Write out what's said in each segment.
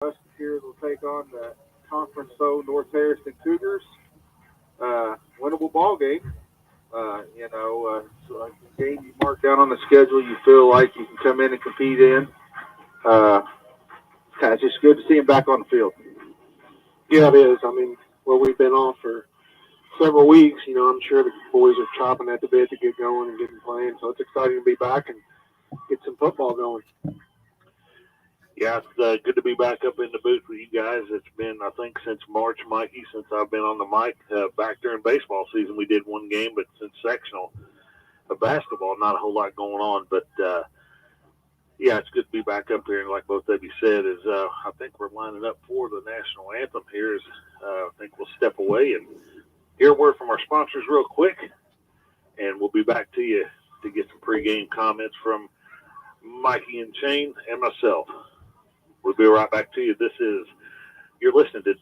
Musketeers will take on the conference foe North Harrison Cougars. Winnable ball game. It's like a game you mark down on the schedule. You feel like you can come in and compete in. It's just good to see him back on the field. Yeah, it is. I mean, we've been off for several weeks. I'm sure the boys are chopping at the bit to get going and getting playing. So it's exciting to be back and get some football going. Yeah, it's good to be back up in the booth with you guys. It's been, I think, since March, Mikey, since I've been on the mic. Back during baseball season, we did one game, but since sectional basketball, not a whole lot going on. But, yeah, it's good to be back up here. And like both of you said, I think we're lining up for the national anthem here. I think we'll step away and hear a word from our sponsors real quick, and we'll be back to you to get some pregame comments from Mikey and Shane and myself. We'll be right back to you. You're listening to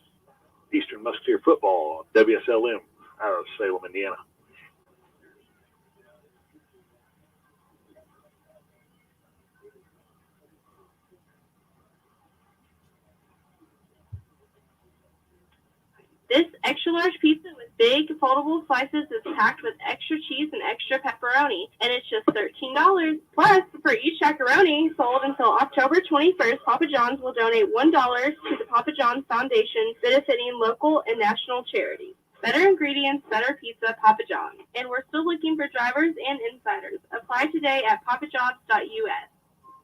Eastern Musketeer Football on WSLM out of Salem, Indiana. This extra large pizza with big foldable slices is packed with extra cheese and extra pepperoni, and it's just $13. Plus, for each chacaroni sold until October 21st, Papa John's will donate $1 to the Papa John's Foundation, benefiting local and national charities. Better ingredients, better pizza, Papa John's. And we're still looking for drivers and insiders. Apply today at papajohns.us.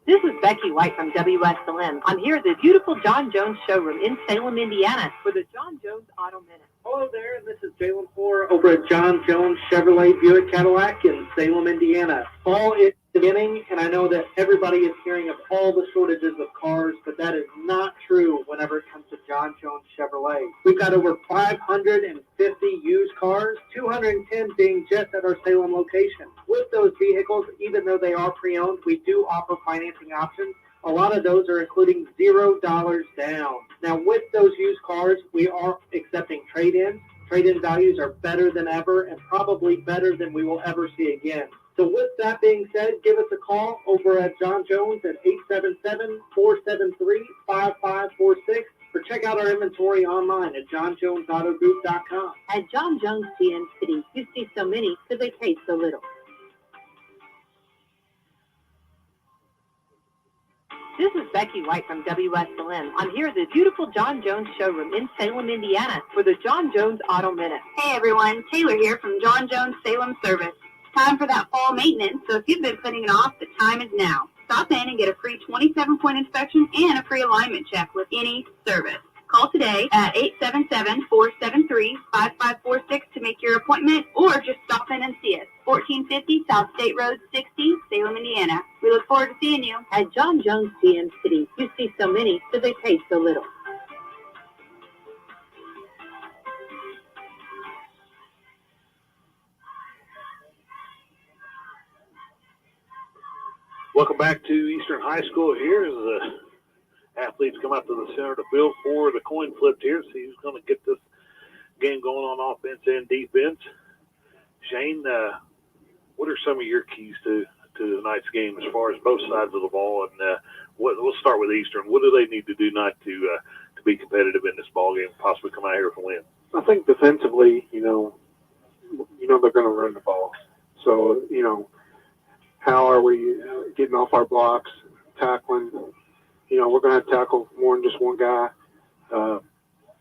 This is Becky White from Wslm. I'm here at the beautiful John Jones showroom in Salem, Indiana for the John Jones Auto Minute. Hello there, this is Jalen Poor over at John Jones Chevrolet Buick Cadillac in Salem, Indiana. Fall is beginning, and I know that everybody is hearing of all the shortages of cars, but that is not true whenever it comes to John Jones Chevrolet. We've got over 550 used cars, 210 being just at our Salem location. With those vehicles, even though they are pre-owned, we do offer financing options. A lot of those are including $0 down. Now, with those used cars, we are accepting trade-ins. Trade-in values are better than ever and probably better than we will ever see again. So with that being said, give us a call over at John Jones at 877-473-5546 or check out our inventory online at johnjonesautogroup.com. At John Jones GM City, you see so many, so they pay so little. This is Becky White from Wslm. I'm here at the beautiful John Jones showroom in Salem, Indiana for the John Jones Auto Minute. Hey everyone, Taylor here from John Jones Salem Service. Time for that fall maintenance, so if you've been putting it off, the time is now. Stop in and get a free 27-point inspection and a free alignment check with any service. Call today at 877-473-5546 to make your appointment, or just stop in and see us. 1450 South State Road 60, Salem, Indiana. We look forward to seeing you. At John Jones GM City, you see so many, so they pay so little. Welcome back to Eastern High School. Here as the athletes come out to the center to build for the coin flip here. See who's going to get this game going on offense and defense. Shane, what are some of your keys to tonight's game as far as both sides of the ball? And we'll start with Eastern. What do they need to do tonight to be competitive in this ball game and possibly come out here with a win? I think defensively, they're going to run the ball. So, how are we getting off our blocks, tackling? We're going to have to tackle more than just one guy.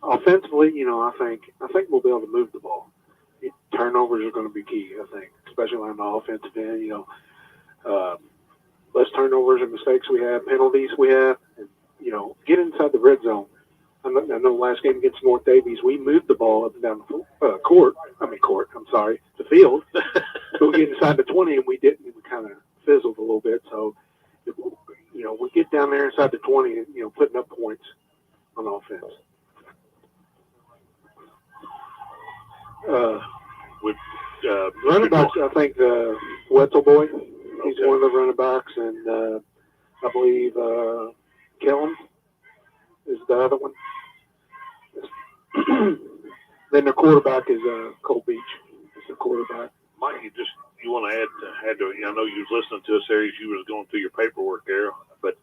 Offensively, I think we'll be able to move the ball. Turnovers are going to be key, I think, especially on the offensive end. Less turnovers and mistakes we have, penalties we have, and, get inside the red zone. I know last game against North Davies, we moved the ball up and down the the field. Go get inside the 20, and we didn't. We kind of fizzled a little bit. So, we get down there inside the 20 and, putting up points on offense. Running backs, I think Wetzel boy, he's one of the running backs, and I believe Kellum is the other one. Then the quarterback is Cole Beach. Is the quarterback. Mike, you want to add to? I know you was listening to us there as you was going through your paperwork there, but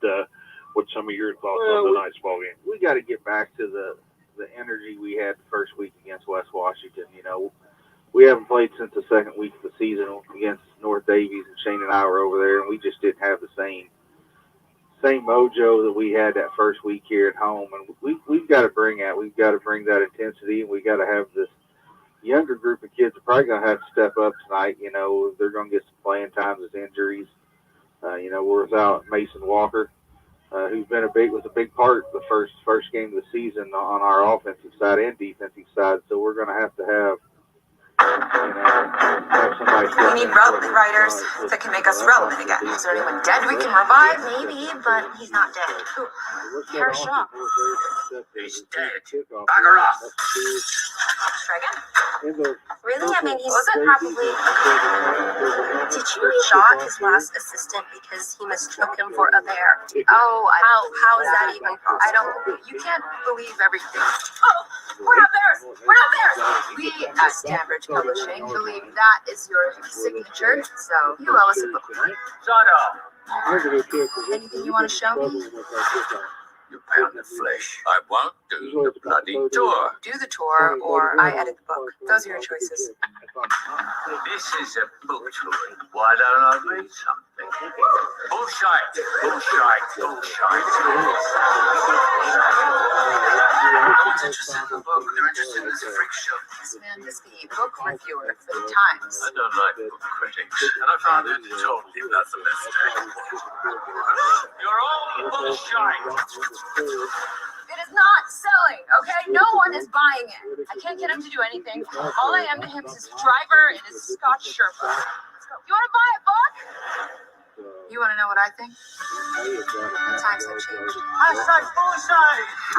What's some of your thoughts Well, on tonight's ball game? We got to get back to the energy we had the first week against West Washington. We haven't played since the second week of the season against North Davies, and Shane and I were over there, and we just didn't have the same mojo that we had that first week here at home. And we've got to bring that intensity, and we got to have this younger group of kids are probably going to have to step up tonight. They're going to get some playing time as injuries. We're without Mason Walker, who's been a big part of the first game of the season on our offensive side and defensive side. So we're going to have somebody. We need relevant writers that can make us relevant again. Is there anyone dead we can revive? Maybe, but he's not dead. Who? Harris Shaw. He's dead. Bugger off. Try again. Really? I mean, he Wasn't probably. Did you shot his last assistant because he mistook him for a bear? Oh, How is that even possible? I don't. You can't believe everything. Oh, we're not bears. We're not bears. We at Stanbridge Publishing believe that is your signature. So you owe us a book. Shut up. Anything you want to show me? You pound the flesh. I won't do the bloody tour. Do the tour, or I edit the book. Those are your choices. This is a book tour. Why don't I read something? Bullshit. No one's interested in the book. They're interested in this freak show. This man is the book reviewer for the Times. I don't like book critics, and I found it totally not the best. You're all bullshit. It is not selling, okay? No one is buying it. I can't get him to do anything. All I am to him is his driver and his Scotch Sherpa. You want to buy a book? You want to know what I think? Times have changed.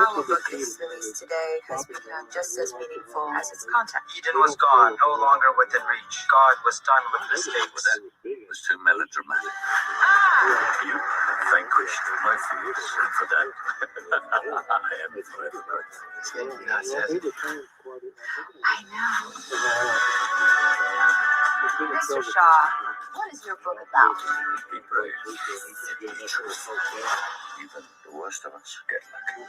How a book is released today has become just as meaningful as its content. Eden was gone, no longer within reach. God was done with mistakes. It was too melodramatic. You vanquished my fears for that. I am forever grateful. I know. Mr. Shaw, what is your book about? Be brave. Be truthful. Even the worst of us get lucky.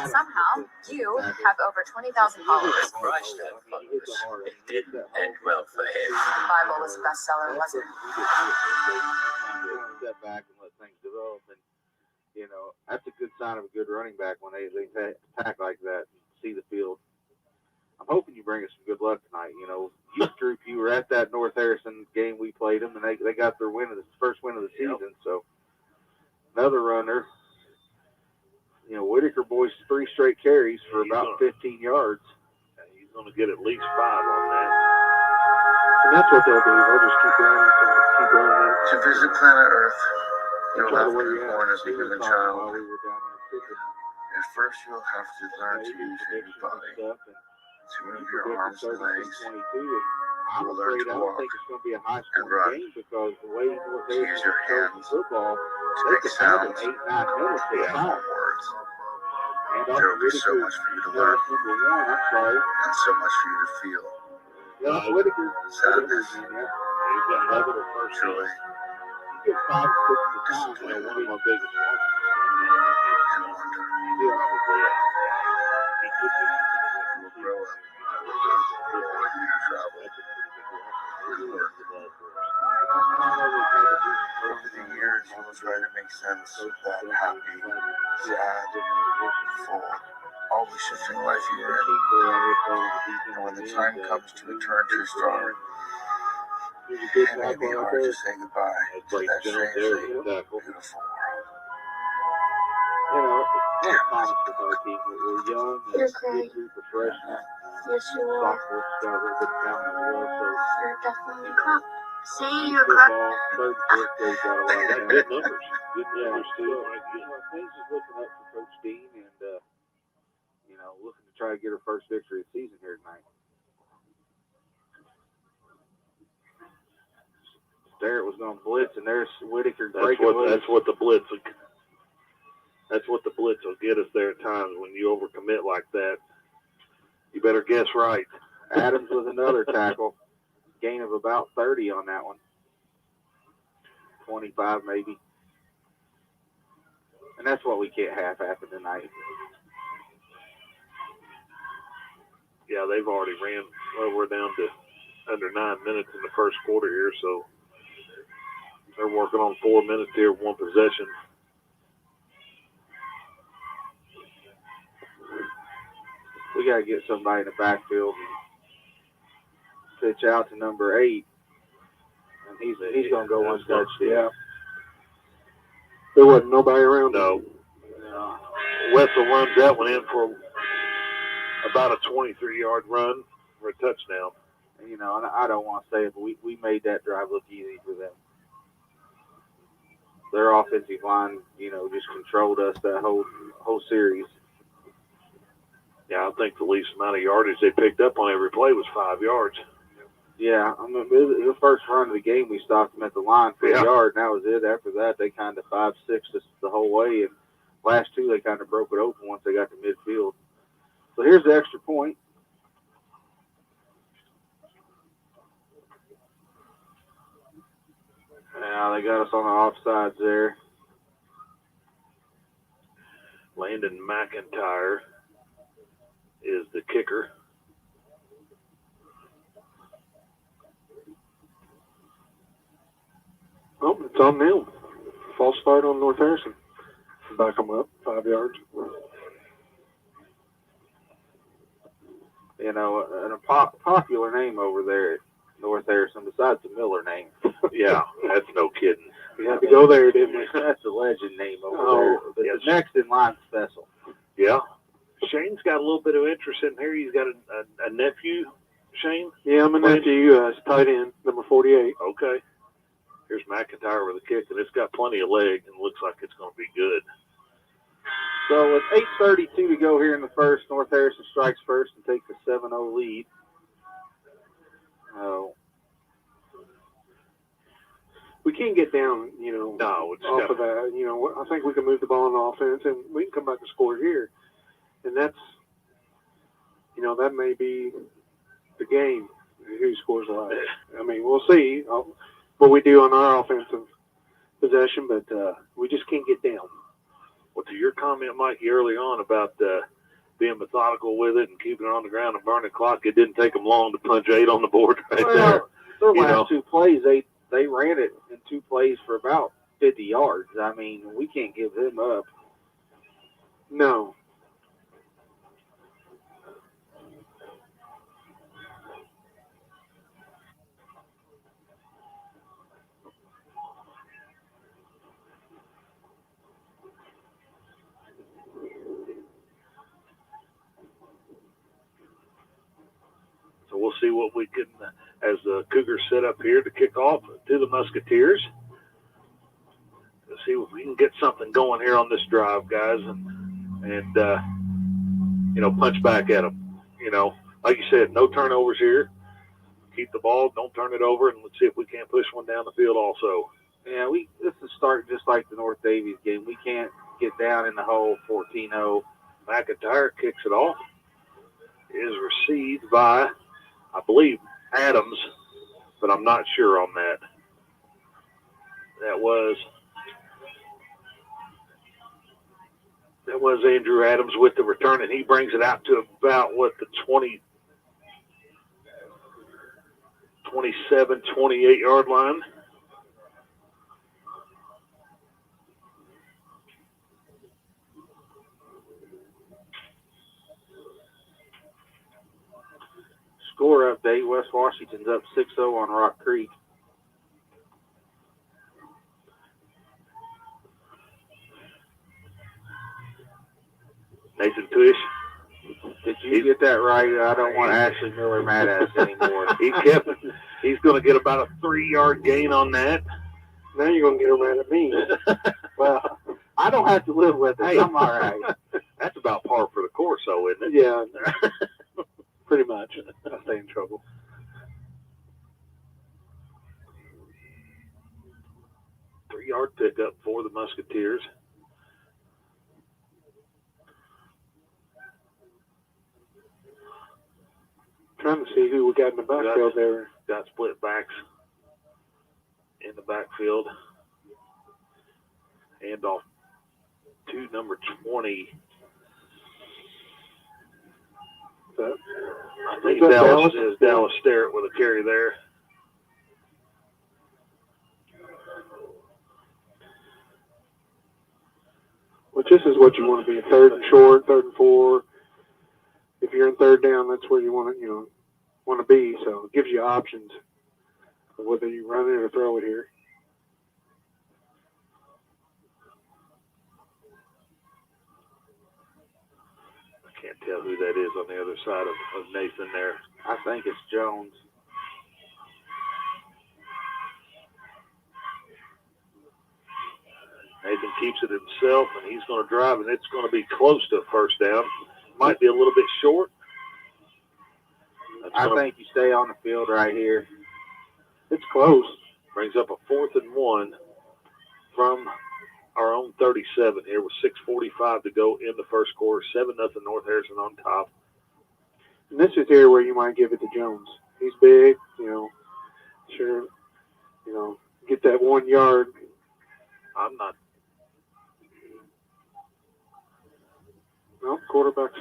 Somehow, you have over 20,000 followers. Christ had followers. It didn't end well for him. The Bible was a bestseller, wasn't it? Step back and let things develop, and that's a good sign of a good running back when they attack like that and see the field. I'm hoping you bring us some good luck tonight. Youth group, you were at that North Harrison game we played them, and they got their first win of the season. So another runner. Whitaker boys 3 straight carries for about 15 yards. He's going to get at least 5 on that. And that's what they'll do. They'll just keep running. To visit planet Earth, you'll have to Where be you born as a human child. We were down there. At first, you'll have to learn to use your body, to move your arms and legs. I'm You'll learn afraid to I don't walk think it's going to be a high and scoring run. game because the way North To use your Harrison hands, football, to they make could have sounds, 8-9 minutes at a and time. words. And There will be so much for you to learn, number 1, I'm sorry. and so much for you to feel. Josh Whitaker. Sadness, He's got another first joy, He gets 5 or 6 at a time. one of my biggest ones. and wonder. He could be. You'll grow up, you travel, you learn. Over the years, you will try to make sense of that happy, sad, full, always shifting life you were in. And when the time comes to return to your star, it may be hard to say goodbye to that strangely beautiful world. It's common with our team. We're young, and You're great. group of freshmen. Yes, you are. Sophomores got a little bit of talent as well. So You're definitely a crop. See, you're a crop. football, third and fourth grade got a lot of talent. Good numbers. Good numbers, too. Things is looking up for Coach Dean, and looking to try to get her first victory of the season here tonight. Sterrett was going to blitz, and there's Whitaker breaking loose. That's what the blitz will get us there at times when you overcommit like that. You better guess right. Adams with another tackle. Gain of about 30 on that one. 25 maybe. And that's what we can't have happen tonight. Yeah, they've already ran. Well, we're down to under 9 minutes in the first quarter here, so they're working on 4 minutes here, one possession. We got to get somebody in the backfield and pitch out to number 8. And he's going to go untouched. Yeah. There wasn't nobody around. No. Wessel runs that one in for about a 23-yard run for a touchdown. You know, and I don't want to say it, but we made that drive look easy for them. Their offensive line, you know, just controlled us that whole series. Yeah, I think the least amount of yardage they picked up on every play was 5 yards. Yeah, I mean, the first run of the game, we stopped them at the line for a yard, and that was it. After that, they kind of 5-6 us the whole way, and last two, they kind of broke it open once they got to midfield. So here's the extra point. Yeah, they got us on the offsides there. Landon McIntyre is the kicker. Oh, it's on them. False start on North Harrison. Back them up 5 yards. You know, and a popular name over there at North Harrison besides the Miller name. Yeah, that's no kidding. We had to go there, didn't we? That's a legend name over there. But yes. The next in line special. Yeah. Shane's got a little bit of interest in here. He's got a nephew, Shane? Yeah, my nephew is tight end, number 48. Okay. Here's McIntyre with a kick, and it's got plenty of leg and looks like it's going to be good. So with 8:32 to go here in the first, North Harrison strikes first and takes a 7-0 lead. We can't get down, you know, off of that. You know, I think we can move the ball on the offense, and we can come back and score here. And that's, you know, that may be the game, who scores last. I mean, we'll see what we do on our offensive possession, but we just can't get down. Well, to your comment, Mikey, early on about being methodical with it and keeping it on the ground and burning the clock, it didn't take them long to punch 8 on the board right there. Their last two plays, they ran it in 2 plays for about 50 yards. I mean, we can't give them up. No. So we'll see what we can, as the Cougars set up here to kick off to the Musketeers. Let's see if we can get something going here on this drive, guys, and you know, punch back at them. You know, like you said, no turnovers here. Keep the ball, don't turn it over, and let's see if we can't push one down the field also. Yeah, this is starting just like the North Davies game. We can't get down in the hole 14-0. McIntyre kicks it off. Is received by, I believe, Adams, but I'm not sure on that. That was Andrew Adams with the return, and he brings it out to about, the 27, 28-yard line. Score update, West Washington's up 6-0 on Rock Creek. Nathan Tuish. Did you get that right? I don't want Ashley Miller mad at us anymore. He's going to get about a 3-yard gain on that. Now you're going to get her mad at me. Well, I don't have to live with it. Hey, I'm all right. That's about par for the course, though, isn't it? Yeah, pretty much. I stay in trouble. Three-yard pickup for the Musketeers. Trying to see who we got in the backfield there. Got split backs in the backfield. Handoff to number 20. I think Dallas Sterrett with a carry there. Which this is what you want to be, 3rd and short, 3rd and 4. If you're in 3rd down, that's where you want to be. So it gives you options of whether you run it or throw it here. I can't tell who that is on the other side of Nathan there. I think it's Jones. Nathan keeps it himself, and he's going to drive, and it's going to be close to a first down. Might be a little bit short. I think you stay on the field right here. It's close. Brings up a 4th and 1 from our own 37 here with 6:45 to go in the first quarter. 7-0 North Harrison on top. And this is here where you might give it to Jones. He's big, sure, get that 1 yard. I'm not. No, quarterback's.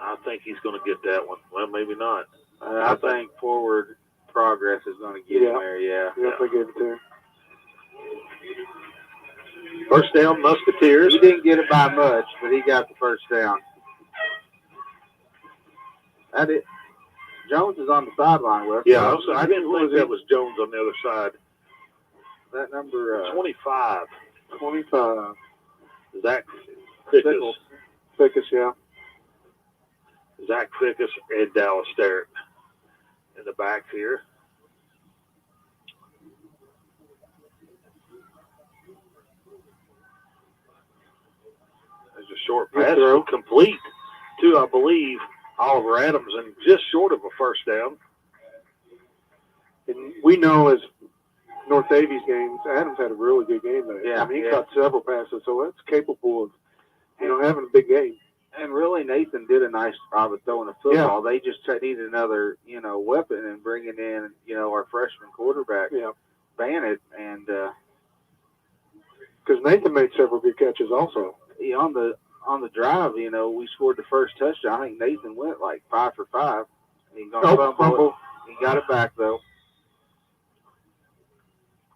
I think he's going to get that one. Well, maybe not. I think forward progress is going to get him there, yeah. Yeah, I give it to him. First down, Musketeers. He didn't get it by much, but he got the first down. That it. Jones is on the sideline with. Yeah, I didn't think that was Jones on the other side. That number 25. 25. Zach Fickus. Fickus, yeah. Zach Fickus and Dallas Sterrett in the back here. There's a short pass complete to, I believe, Oliver Adams, and just short of a first down. And we know as North Davies games, Adams had a really good game there. Yeah, he caught several passes, so that's capable of, having a big game. And really, Nathan did a nice job of throwing the football. Yeah. They just needed another, weapon and bringing in, our freshman quarterback, Bannett, and because Nathan made several good catches also. On the drive, we scored the first touchdown. I think Nathan went like 5 for 5. He fumble. He got it back though.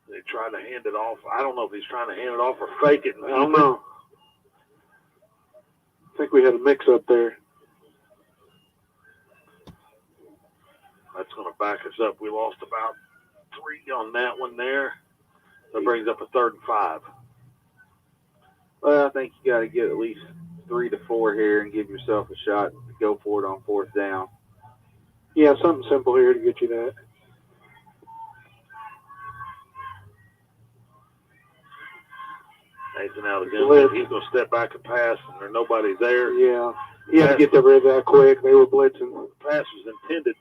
They tried to hand it off. I don't know if he's trying to hand it off or fake it. I don't know. I think we had a mix-up there. That's going to back us up. We lost about 3 on that one there. That brings up a 3rd and 5. Well, I think you got to get at least 3 to 4 here and give yourself a shot to go for it on 4th down. Yeah, something simple here to get you that. Nathan out again. He's going to step back and pass, and there's nobody there. Yeah. He had to get that rid of that quick. They were blitzing. The pass was intended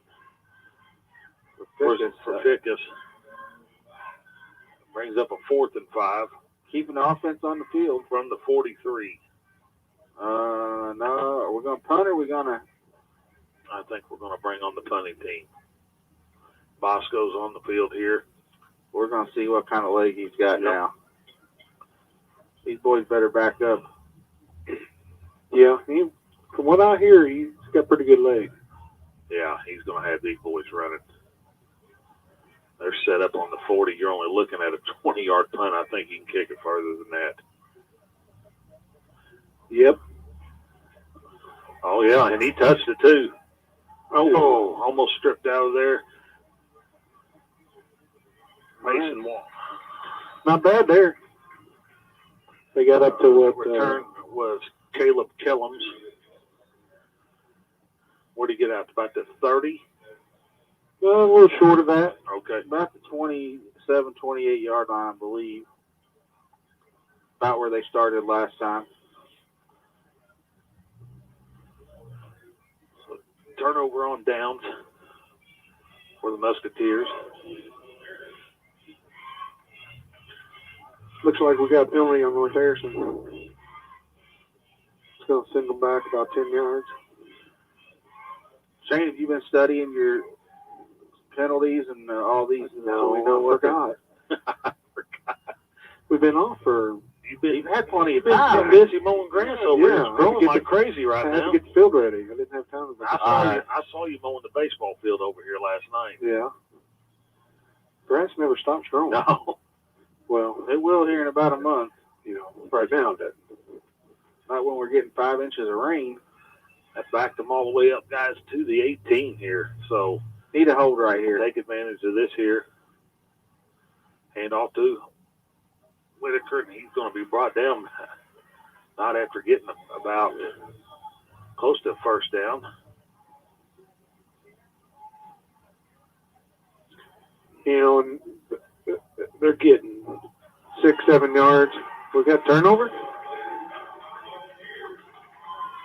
for Fickus. Brings up a 4th and 5. Keeping the offense on the field. From the 43. No. Are we going to punt or are we going to? I think we're going to bring on the punting team. Bosco's on the field here. We're going to see what kind of leg he's got now. These boys better back up. Yeah, from what I hear, he's got pretty good legs. Yeah, he's going to have these boys running. They're set up on the 40. You're only looking at a 20-yard punt. I think he can kick it further than that. Yep. Oh, yeah, and he touched it, too. Oh, almost stripped out of there. Mason Wall. Not bad there. They got up to what? Return was Caleb Kellums. Where did he get out? About the 30? A little short of that. Okay. About the 27, 28-yard line, I believe. About where they started last time. So, turnover on downs for the Musketeers. Looks like we got a penalty on North Harrison. It's going to send them back about 10 yards. Shane, have you been studying your penalties and all these? No, we don't forgot. We've been off for You've had plenty of time. time. Been busy mowing grass over here. Yeah, It's growing like crazy right I had now. to get the field ready. I didn't have time to I saw you mowing the baseball field over here last night. Yeah. Grass never stops growing. No. Well, It will here in about a month. you know, right now it doesn't. Not when we're getting 5 inches of rain. That backed them all the way up, guys, to the 18 here. So Need a hold right here. take advantage of this here. Hand off to Whitaker, and he's going to be brought down. Not after getting about close to first down. You know, and they're getting 6-7 yards. We got turnover?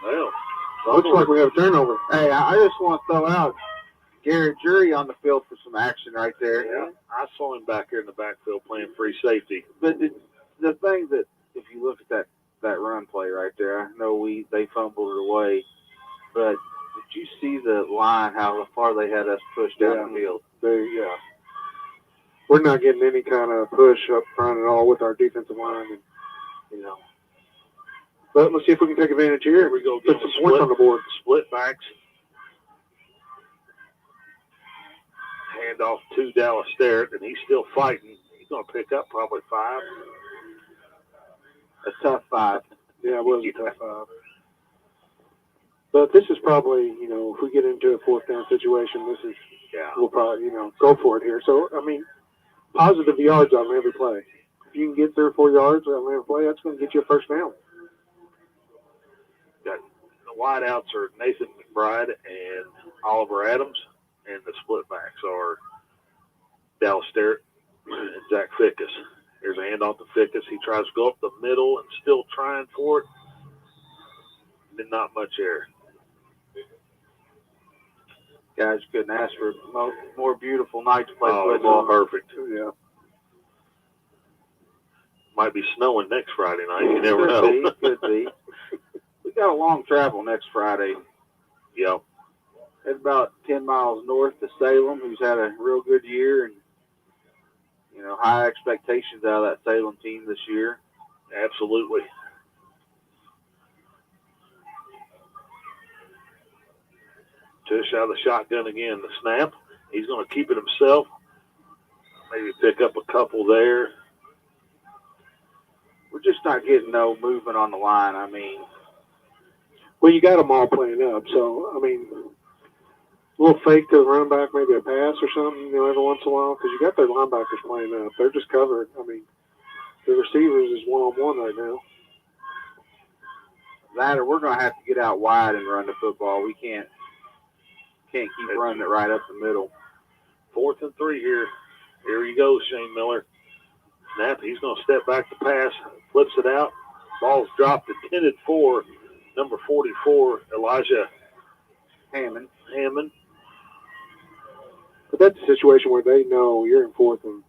Well, Looks like we have a turnover. Hey, I just want to throw out Garrett Jury on the field for some action right there. yeah, I saw him back here in the backfield playing free safety. But the thing that, if you look at that run play right there, I know they fumbled it away, but did you see the line, how far they had us pushed down the field? Yeah. We're not getting any kind of push up front at all with our defensive line. And, you know. But let's see if we can take advantage here. Here we go. Put some points on the board. Split backs. Hand off to Dallas Sterrett, and he's still fighting. He's going to pick up probably 5. A tough 5. Yeah, it was a tough 5. But this is probably, you know, if we get into a 4th down situation, we'll probably, you know, go for it here. So, I mean, positive yards on every play. If you can get 3 or 4 yards on every play, that's going to get you a first down. Got the wideouts are Nathan McBride and Oliver Adams, and the split backs are Dallas Sterrett and Zach Fickus. Here's a handoff to Fickus. He tries to go up the middle and still trying for it. Been not much air. Guys, couldn't ask for a more beautiful night to play Oh, football. perfect. Yeah. Might be snowing next Friday night. You never know. Could be. We got a long travel next Friday. Yep. It's about 10 miles north to Salem, who's had a real good year, and, you know, high expectations out of that Salem team this year. Absolutely. Tush out of the shotgun again. The snap. He's going to keep it himself. Maybe pick up a couple there. We're just not getting no movement on the line. I mean, Well, you got them all playing up. So, I mean, a little fake to the running back, maybe a pass or something, you know, every once in a while, because you got their linebackers playing up. They're just covered. I mean, the receivers is one-on-one right now. that or we're going to have to get out wide and run the football. We can't keep running it right up the middle. 4th and 3 here. Here he goes, Shane Miller. Snap. He's going to step back to pass. Flips it out. Ball's dropped, intended for number 44, Elijah Hammond. But that's a situation where they know you're in 4th and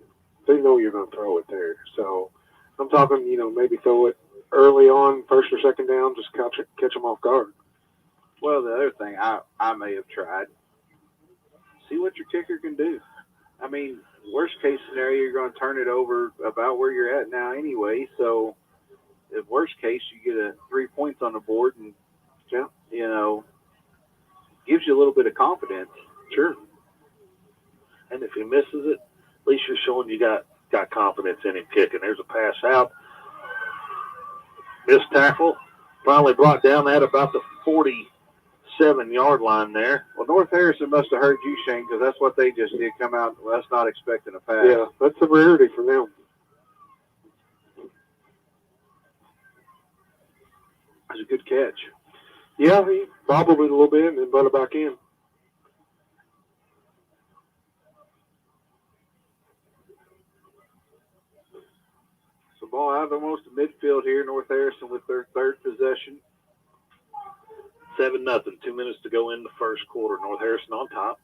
they know you're going to throw it there. So I'm talking, you know, maybe throw it early on, 1st or 2nd down, just catch them off guard. Well, the other thing I may have tried, see what your kicker can do. I mean, worst case scenario, you're going to turn it over about where you're at now anyway. So, if worst case, you get 3 points on the board, and you know, gives you a little bit of confidence. Sure. And if he misses it, at least you're showing you got confidence in him kicking. There's a pass out. Missed tackle. Finally brought down at about the 47-yard line there. Well, North Harrison must have heard you, Shane, because that's what they just did. Come out. Well, that's not expecting a pass. Yeah, that's a rarity for them. It's a good catch. Yeah, he probably a little bit and then butt it back in. So ball out almost to midfield here. North Harrison with their 3rd possession. 7-0. 2 minutes to go in the first quarter. North Harrison on top.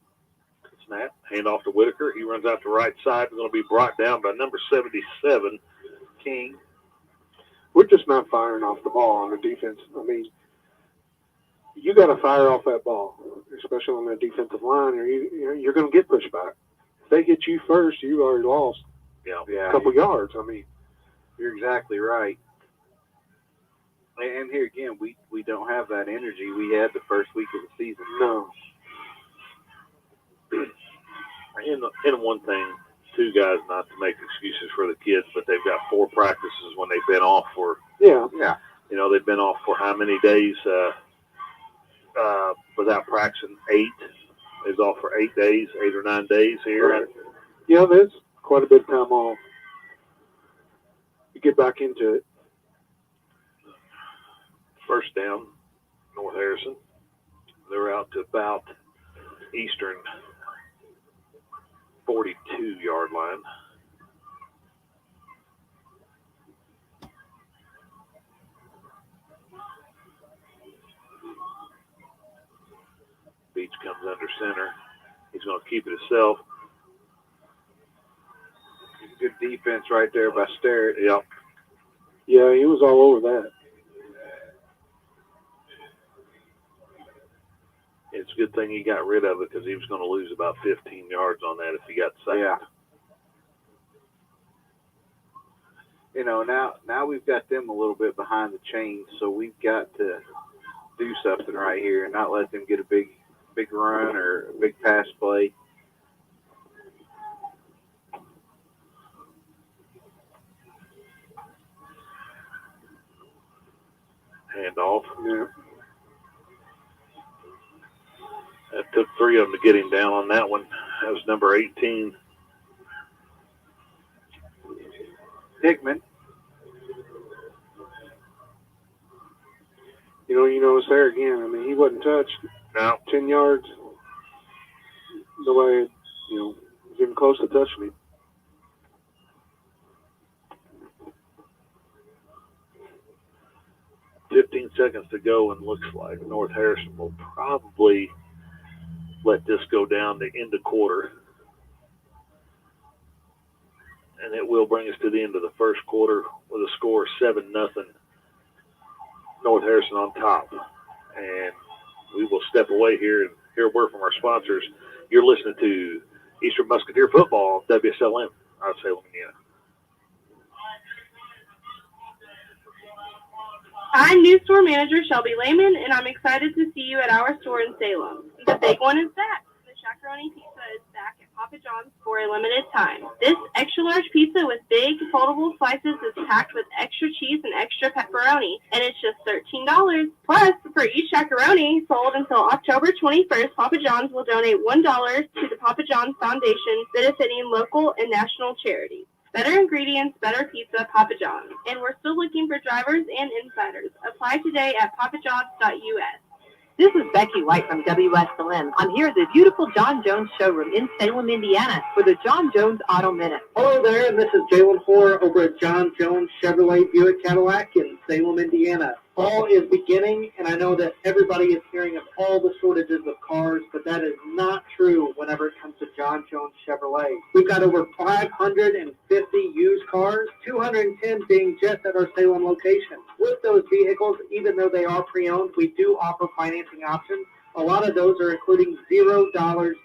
Snap. Hand off to Whitaker. He runs out the right side. Going to be brought down by number 77, King. We're just not firing off the ball on the defense. I mean, you got to fire off that ball, especially on the defensive line, or you're going to get pushed back. If they get you first, you already lost Yeah. a couple yards. I mean, You're exactly right. And here again, we don't have that energy we had the first week of the season. No. And one thing, too, guys, not to make excuses for the kids, but they've got 4 practices when they've been off for, Yeah. they've been off for how many days without practicing? 8 is off for 8 days, 8 or 9 days here. Right. Yeah, there's quite a bit of time off. You get back into it. First down, North Harrison. They're out to about Eastern 42-yard line. Beach comes under center. He's going to keep it himself. Good defense right there by Sterrett. Yep. Yeah, he was all over that. It's a good thing he got rid of it because he was going to lose about 15 yards on that if he got sacked. Yeah. Now we've got them a little bit behind the chains, so we've got to do something right here and not let them get a big run or a big pass play. Handoff. Yeah. It took 3 of them to get him down on that one. That was number 18. Hickman. You notice there again, I mean, he wasn't touched. No. 10 yards. Nobody, was even close to touching him. $15 seconds to go, and looks like North Harrison will probably let this go down to end of quarter. And it will bring us to the end of the first quarter with a score of 7-0. North Harrison on top. And we will step away here and hear a word from our sponsors. You're listening to Eastern Musketeer Football, WSLM, out of Salem, Indiana. I'm new store manager Shelby Lehman, and I'm excited to see you at our store in Salem. The big one is back. The Chacaroni Pizza is back at Papa John's for a limited time. This extra-large pizza with big, foldable slices is packed with extra cheese and extra pepperoni, and it's just $13. Plus, for each chacaroni sold until October 21st, Papa John's will donate $1 to the Papa John's Foundation, benefiting local and national charities. Better ingredients, better pizza, Papa John's. And we're still looking for drivers and insiders. Apply today at papajohns.us. This is Becky White from Wslm. I'm here at the beautiful John Jones showroom in Salem, Indiana for the John Jones Auto Minute. Hello there, and this is Jalen Hoare over at John Jones Chevrolet Buick Cadillac in Salem, Indiana. Fall is beginning, and I know that everybody is hearing of all the shortages of cars, but that is not true whenever it comes to John Jones Chevrolet. We've got over 550 used cars, 210 being just at our Salem location. With those vehicles, even though they are pre-owned, we do offer financing options. A lot of those are including $0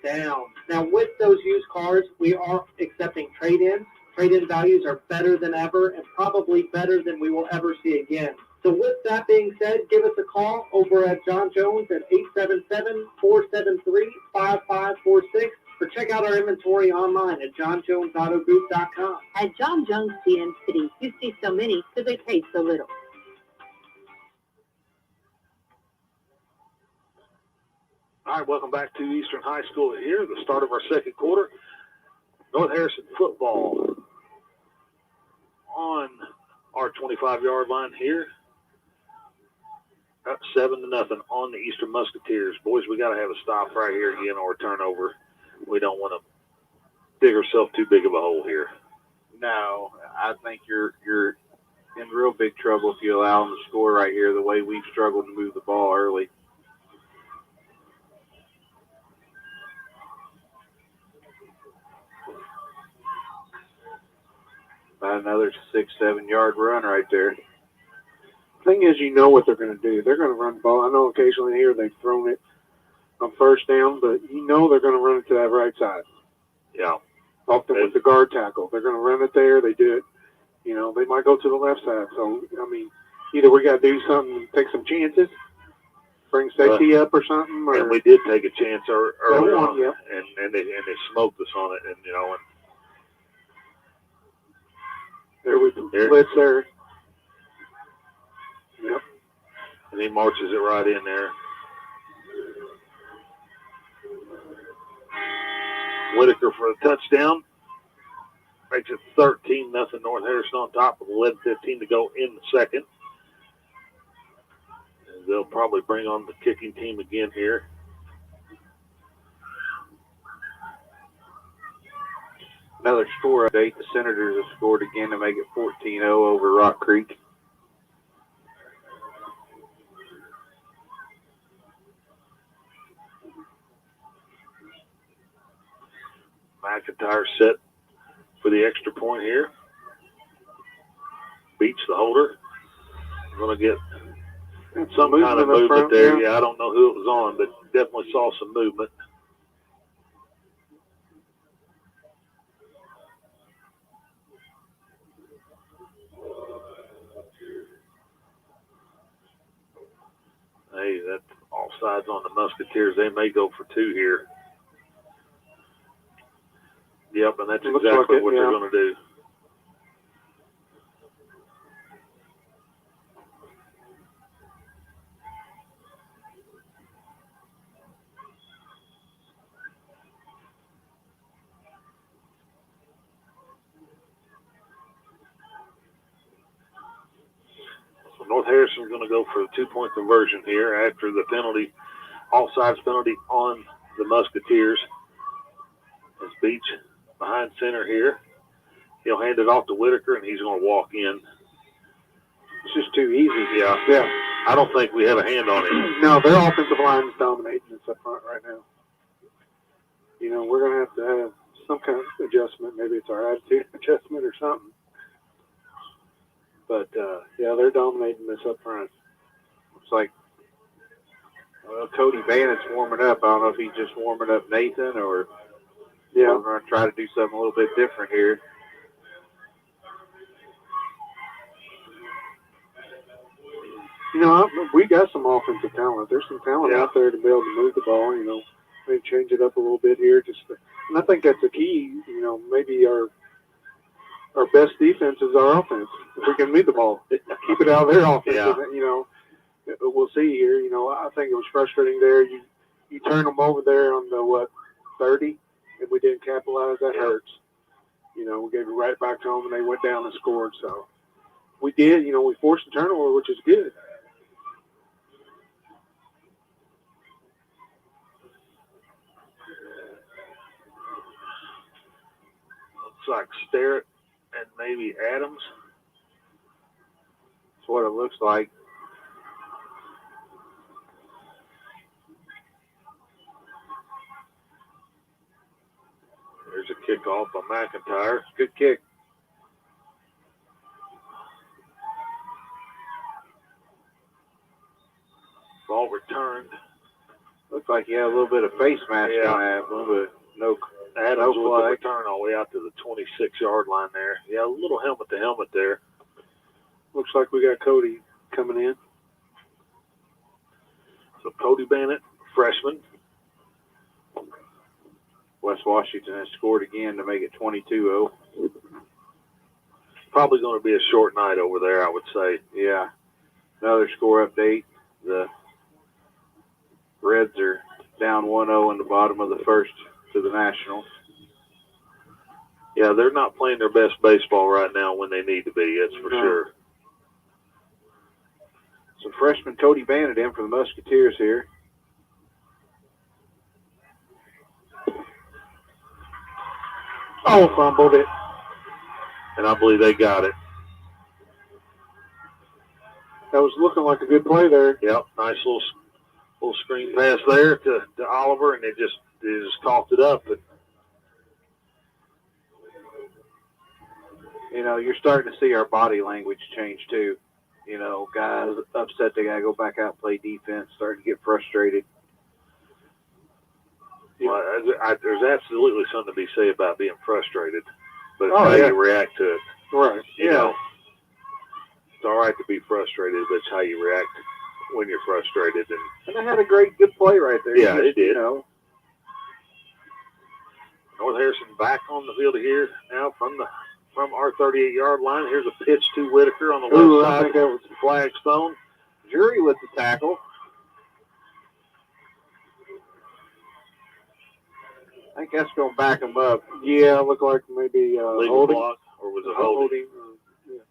down. Now, with those used cars, we are accepting trade-ins. Trade-in values are better than ever and probably better than we will ever see again. So with that being said, give us a call over at John Jones at 877-473-5546 or check out our inventory online at johnjonesautogroup.com. At John Jones CN City, you see so many because they pay so little. All right, welcome back to Eastern High School here, the start of our second quarter. North Harrison football on our 25-yard line here. Up 7-0 on the Eastern Musketeers. Boys, we got to have a stop right here again or a turnover. We don't want to dig ourselves too big of a hole here. No, I think you're in real big trouble if you allow them to score right here the way we've struggled to move the ball early. About another 6-7 yard run right there. Thing is, you know what they're going to do. They're going to run the ball. I know occasionally here they've thrown it on first down, but you know they're going to run it to that right side. Yeah. Often with the guard tackle. They're going to run it there. They do it. They might go to the left side. So, I mean, either we got to do something, take some chances, bring safety up or something. Or, and we did take a chance early one, on, yeah. and they smoked us on it, and and there we blitz there. Yep. And he marches it right in there. Whitaker for a touchdown. Makes it 13-0 North Harrison on top with 11:15 to go in the second. And they'll probably bring on the kicking team again here. Another score update. The Senators have scored again to make it 14-0 over Rock Creek. McIntyre set for the extra point here. Beats the holder. Going to get some kind of movement there. Yeah, I don't know who it was on, but definitely saw some movement. Hey, that's offsides on the Musketeers. They may go for two here. Yep, and that's exactly what they're going to do. So North Harrison's going to go for the 2-point conversion here after the penalty, offsides penalty on the Musketeers. As Beach behind center here. He'll hand it off to Whitaker, and he's going to walk in. It's just too easy. Yeah. I don't think we have a hand on it. No, their offensive line is dominating us up front right now. You know, we're going to have some kind of adjustment. Maybe it's our attitude adjustment or something. But, yeah, they're dominating us up front. Looks like Cody Bannett's warming up. I don't know if he's just warming up Nathan or we're going to try to do something a little bit different here. You know, we got some offensive talent. There's some talent out there to be able to move the ball, you know. Maybe change it up a little bit here. And I think that's the key. You know, maybe our best defense is our offense. If we can move the ball, keep it out of their offense. Yeah. You know, we'll see here. You know, I think it was frustrating there. You turn them over there on the, 30, and we didn't capitalize. That hurts. You know, we gave it right back to them, and they went down and scored. So we did. You know, we forced a turnover, which is good. Looks like Sterrett and maybe Adams. That's what it looks like. There's a kickoff by McIntyre. Good kick. Ball returned. Looks like he had a little bit of face mask on that one, but no. Adams with the return all the way out to the 26-yard line there. Yeah, a little helmet-to-helmet there. Looks like we got Cody coming in. So Cody Bennett, freshman. West Washington has scored again to make it 22-0. Probably going to be a short night over there, I would say. Yeah. Another score update. The Reds are down 1-0 in the bottom of the first to the Nationals. Yeah, they're not playing their best baseball right now when they need to be, that's for sure. So freshman Cody Bannett in for the Musketeers here. Oh, fumbled it. And I believe they got it. That was looking like a good play there. Yep, nice little screen pass there to Oliver, and they just coughed it up. But you know, you're starting to see our body language change too. You know, guys upset they gotta go back out and play defense, starting to get frustrated. Well, there's absolutely something to be said about being frustrated, but it's how you react to it. Right. You know. It's all right to be frustrated, but it's how you react when you're frustrated. And they had a good play right there. Yeah, they did. You know. North Harrison back on the field here now from our 38-yard line. Here's a pitch to Whitaker on the left side. I think that was Flag thrown. Jury with the tackle. I think that's going to back him up. Yeah, it looked like maybe Legal holding. block, or was it holding? Yeah.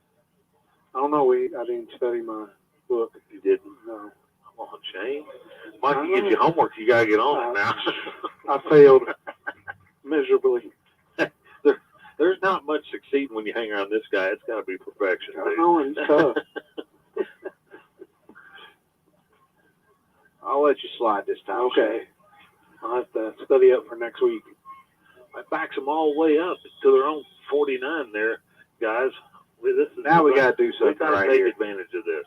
I don't know. I didn't study my book. You didn't? No. Come on, Shane. Mikey gives you homework. You got to get on it now. I failed miserably. There's not much succeeding when you hang around this guy. It's got to be perfection. I know, it's tough. I'll let you slide this time. Okay. I'll have to study up for next week. That backs them all the way up to their own 49 there, guys. Now we got to do something we got to right take here. advantage of this.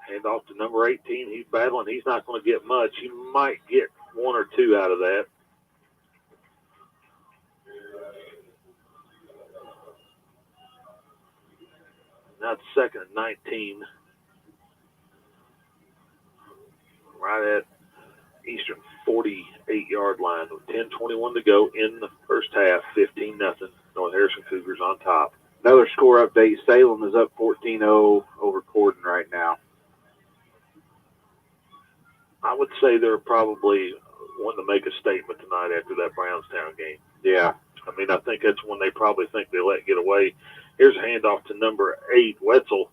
Hand off to number 18. He's battling. He's not going to get much. He might get one or two out of that. Now it's second and 19. Right at Eastern 48-yard line with 10:21 to go in the first half. 15-0. North Harrison Cougars on top. Another score update. Salem is up 14-0 over Corden right now. I would say they're probably wanting to make a statement tonight after that Brownstown game. Yeah. I mean, I think that's when they probably think they let get away. Here's a handoff to number 8, Wetzel,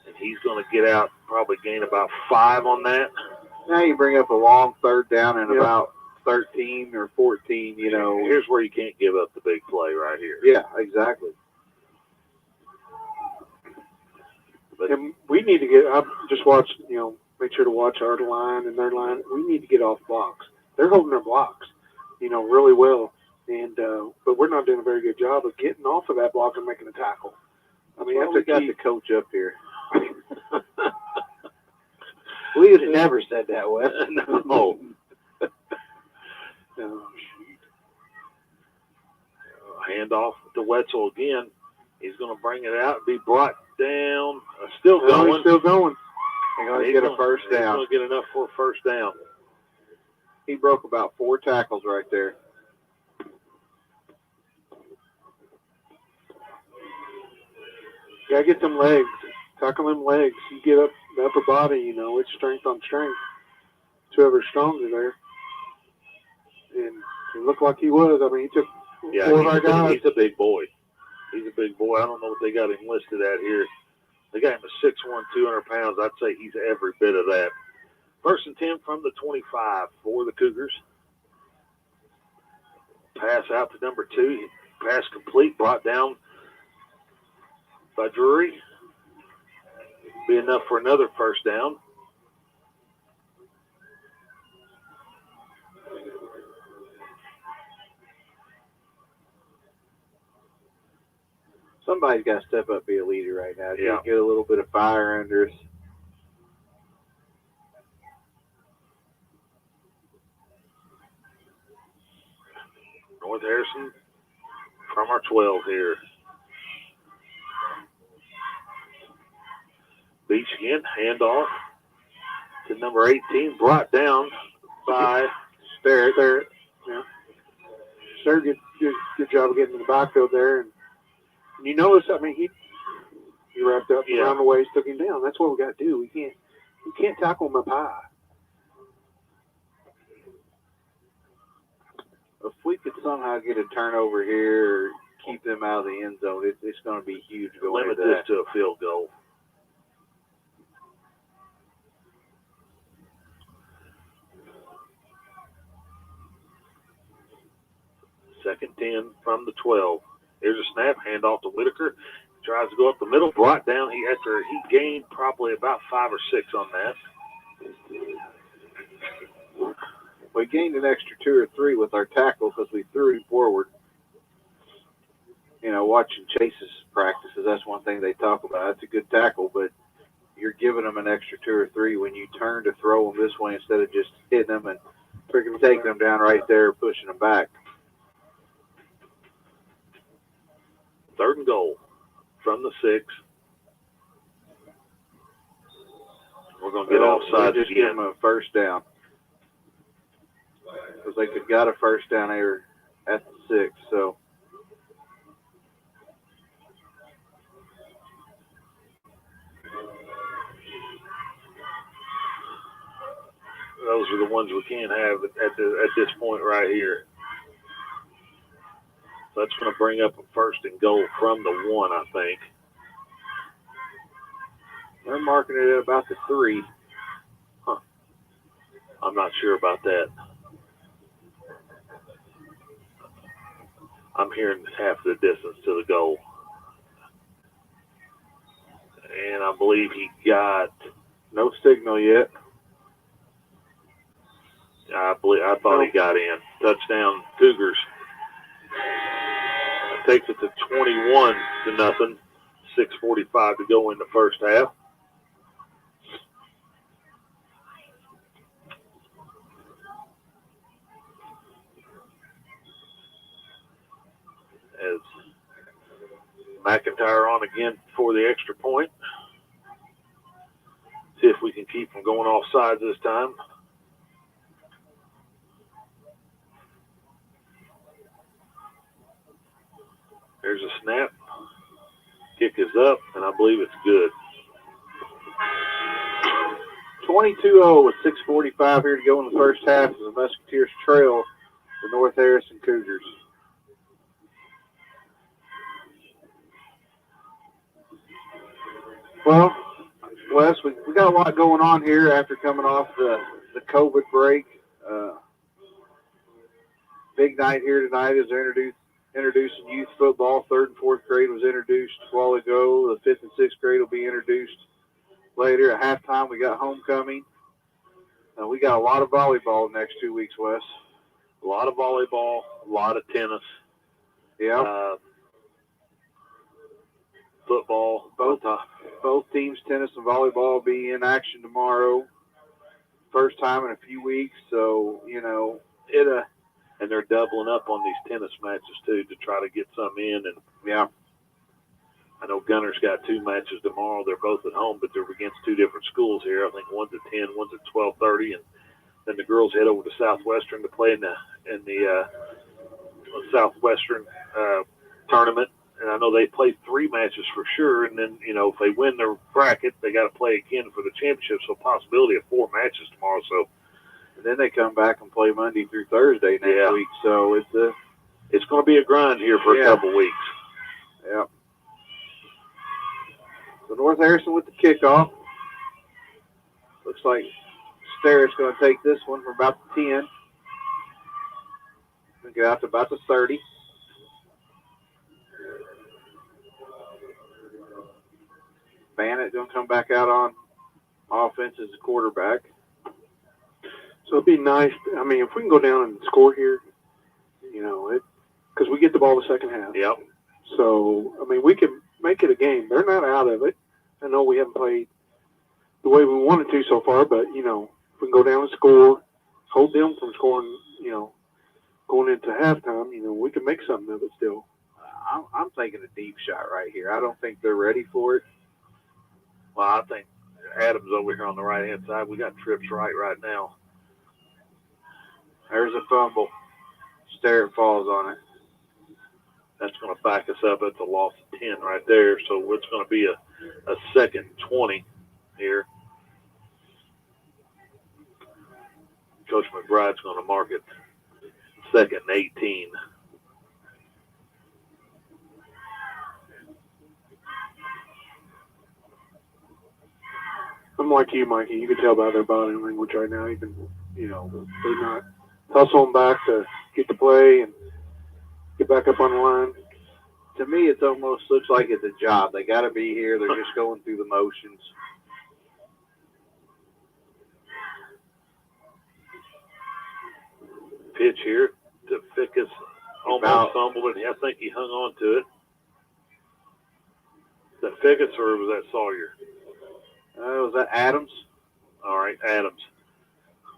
and he's going to get out, probably gain about 5 on that. Now you bring up a long third down and about 13 or 14, you know. Here's where you can't give up the big play right here. Yeah, exactly. But And we need to get, I just watched, make sure to watch our line and their line. We need to get off blocks. They're holding their blocks, really well. And but we're not doing a very good job of getting off of that block and making a tackle. I mean, Well, that's we got key. the coach up here. We would have never said that, Wes. no. Handoff to Wetzel again. He's going to bring it out, be brought down. Still going. He's still going. They're going to get a first He's down. going to get enough for a first down. He broke about 4 tackles right there. Got to get them legs. Tackle them legs. You get up the upper body, it's strength on strength. It's whoever's stronger there. And it looked like he was. I mean, he took 4 of our guys. He's a big boy. He's a big boy. I don't know what they got him listed at here. They got him at 6'1", 200 pounds. I'd say he's every bit of that. First and 10 from the 25 for the Cougars. Pass out to number 2. Pass complete. Brought down by Drury. Be enough for another first down. Somebody's got to step up and be a leader right now. Yeah. Get a little bit of fire under us. North Harrison from our 12 here. Beach again, handoff to number 18, brought down by There. Yeah. Sir, good job of getting in the backfield there. And you notice, I mean, he wrapped up around the waist, took him down. That's what we got to do. We can't tackle him up high. If we could somehow get a turnover here or keep them out of the end zone, it's going to be huge going limit into this that. to a field goal. Second 10 from the 12. Here's a snap, handoff to Whitaker. Tries to go up the middle, brought down. He gained probably about 5 or 6 on that. We gained an extra 2 or 3 with our tackle because we threw him forward. Watching Chase's practices, that's one thing they talk about. That's a good tackle, but you're giving them an extra 2 or 3 when you turn to throw them this way instead of just hitting them and freaking taking them down right there, pushing them back. 3rd and goal from the 6. We're going to get offside just again. Give them a first down. Because they could got a first down there at the 6, so. Those are the ones we can't have at this point right here. So that's going to bring up a 1st and goal from the 1, I think. They're marking it at about the 3. Huh. I'm not sure about that. I'm hearing half the distance to the goal. And I believe he got no signal yet. I thought he got in. Touchdown Cougars. Takes it to 21-0. 6:45 to go in the first half. As McIntyre on again for the extra point. See if we can keep from going off sides this time. There's a snap. Kick is up, and I believe it's good. 22-0 with 6:45 here to go in the first half as the Musketeers trail the North Harrison Cougars. Well, Wes, we got a lot going on here after coming off the COVID break. Big night here tonight as they're introducing youth football. 3rd and 4th grade was introduced a while ago. The 5th and 6th grade will be introduced later. At halftime, we got homecoming. We got a lot of volleyball next 2 weeks, Wes. A lot of volleyball, a lot of tennis. Yeah. Football. Both teams, tennis and volleyball, will be in action tomorrow. First time in a few weeks, so, and they're doubling up on these tennis matches, too, to try to get some in. And yeah. I know Gunner's got 2 matches tomorrow. They're both at home, but they're against 2 different schools here. I think one's at 10, one's at 12:30, and then the girls head over to Southwestern to play in the Southwestern tournament. And I know they play 3 matches for sure, and then, if they win their bracket, they got to play again for the championship, so possibility of 4 matches tomorrow. So, and then they come back and play Monday through Thursday next week, so it's going to be a grind here for a couple weeks. Yeah. So North Harrison with the kickoff. Looks like Starrett's going to take this one from about the 10. And get out to about the 30. Bannett going to come back out on offense as a quarterback. So it'd be nice. I mean, if we can go down and score here, because we get the ball the second half. Yep. So, I mean, we can make it a game. They're not out of it. I know we haven't played the way we wanted to so far, but, if we can go down and score, hold them from scoring, going into halftime, we can make something of it still. I'm taking a deep shot right here. I don't think they're ready for it. Well, I think Adams over here on the right-hand side. We got trips right now. There's a fumble. Starrett falls on it. That's going to back us up. It's a loss of 10 right there. So it's going to be a 2nd and 20 here. Coach McBride's going to mark it 2nd and 18. I'm like you, Mikey. You can tell by their body language right now. You can, they're not hustling back to get the play and get back up on the line. To me, it almost looks like it's a job. They got to be here. They're just going through the motions. Pitch here to Fickus. Almost fumbled it. I think he hung on to it. Is that Fickus or was that Sawyer? Was that Adams? All right, Adams.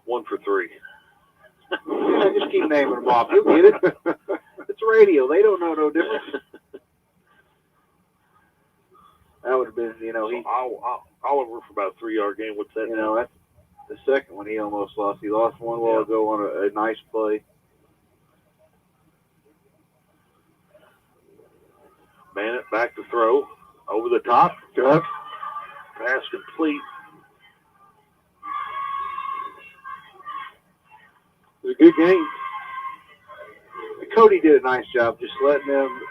1 for 3. Yeah, just keep naming them off. You'll get it. It's radio. They don't know no difference. That would have been, he, Oliver for about a 3-yard gain. What's that? That's the second one he almost lost. He lost one while ago on a nice play. Bennett back to throw. Over the top. Yep. Pass complete. It was a good game. Cody did a nice job just letting them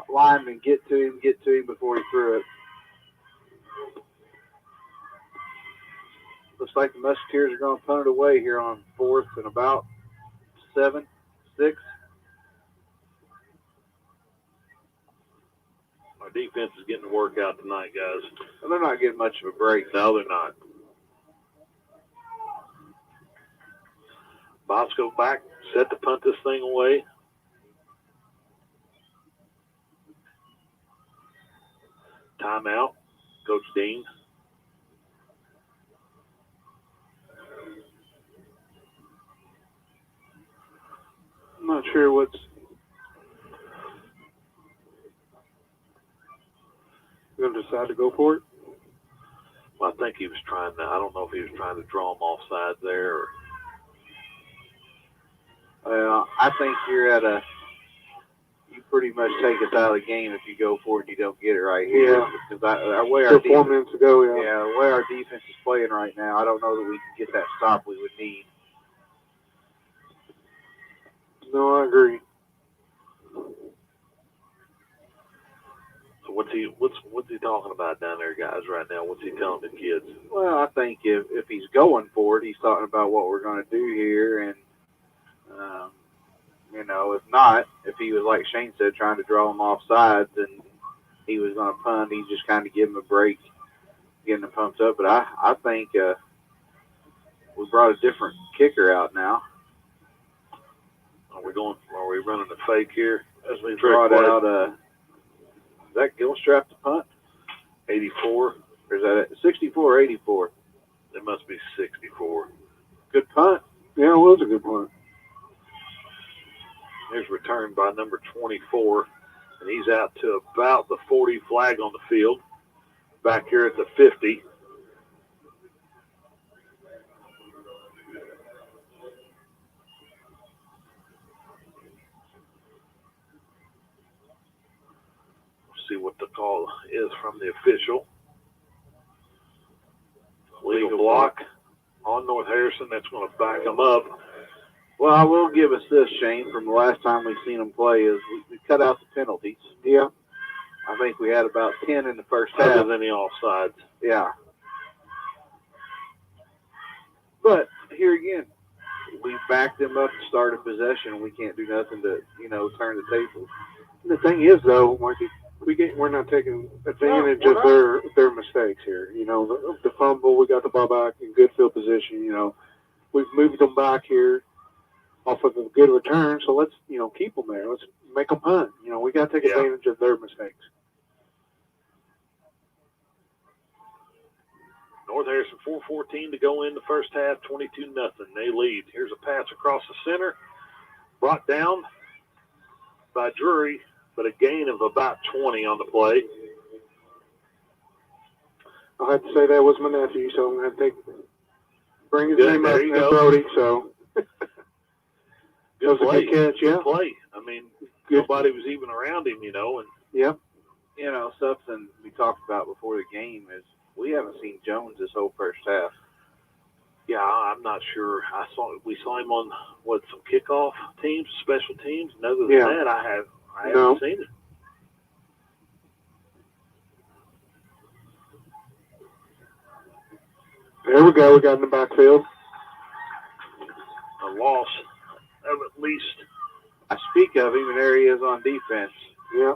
linemen get to him before he threw it. Looks like the Musketeers are going to punt it away here on 4th and about 7, 6. Our defense is getting to work out tonight, guys. And they're not getting much of a break. No, they're not. Bosco back, set to punt this thing away. Timeout, Coach Dean. I'm not sure what's. You're going to decide to go for it? Well, I think he was trying to, I don't know if he was trying to draw them offside there or. I think you pretty much take us out of the game if you go for it and you don't get it right here. Yeah. Because the way our Still 4 minutes to go, yeah. Yeah, the way our defense is playing right now, I don't know that we can get that stop we would need. No, I agree. So what's he talking about down there, guys, right now? What's he telling the kids? Well, I think if he's going for it, he's talking about what we're going to do here. And, if not, if he was, like Shane said, trying to draw him off sides and he was going to punt, he's just kind of give him a break, getting him pumped up. But I think we brought a different kicker out now. Are we running a fake here? As we brought out, is that Gilstrap to punt? 84. Or is that it? 64 or 84? It must be 64. Good punt. Yeah, it was a good punt. Here's returned by number 24, and he's out to about the 40 flag on the field. Back here at the 50. See what the call is from the official. Legal block on North Harrison. That's going to back them up. Well, I will give us this, Shane, from the last time we've seen them play, is we cut out the penalties. Yeah. I think we had about 10 in the first half. Other than the offsides. Yeah. But here again, we backed them up to start a possession, and we can't do nothing to, turn the tables. The thing is, though, Marky, we're not taking advantage of their mistakes here. The fumble, we got the ball back in good field position. We've moved them back here off of a good return, so let's keep them there. Let's make them punt. We got to take advantage of their mistakes. North Harrison 4:14 to go in the first half, 22-0. They lead. Here's a pass across the center, brought down by Drury, but a gain of about 20 on the play. I have to say that was my nephew, so I'm going to bring his Good, name there up you and go. Brody. So Good that was play. a good catch, yeah. Good play. I mean, nobody was even around him, and Yeah. Something we talked about before the game is we haven't seen Jones this whole first half. yeah, I'm not sure. We saw him on some kickoff teams, special teams. And other than that, I haven't seen it. There we go. We got in the backfield. A loss of at least. I speak of him, and there he is on defense. Yeah.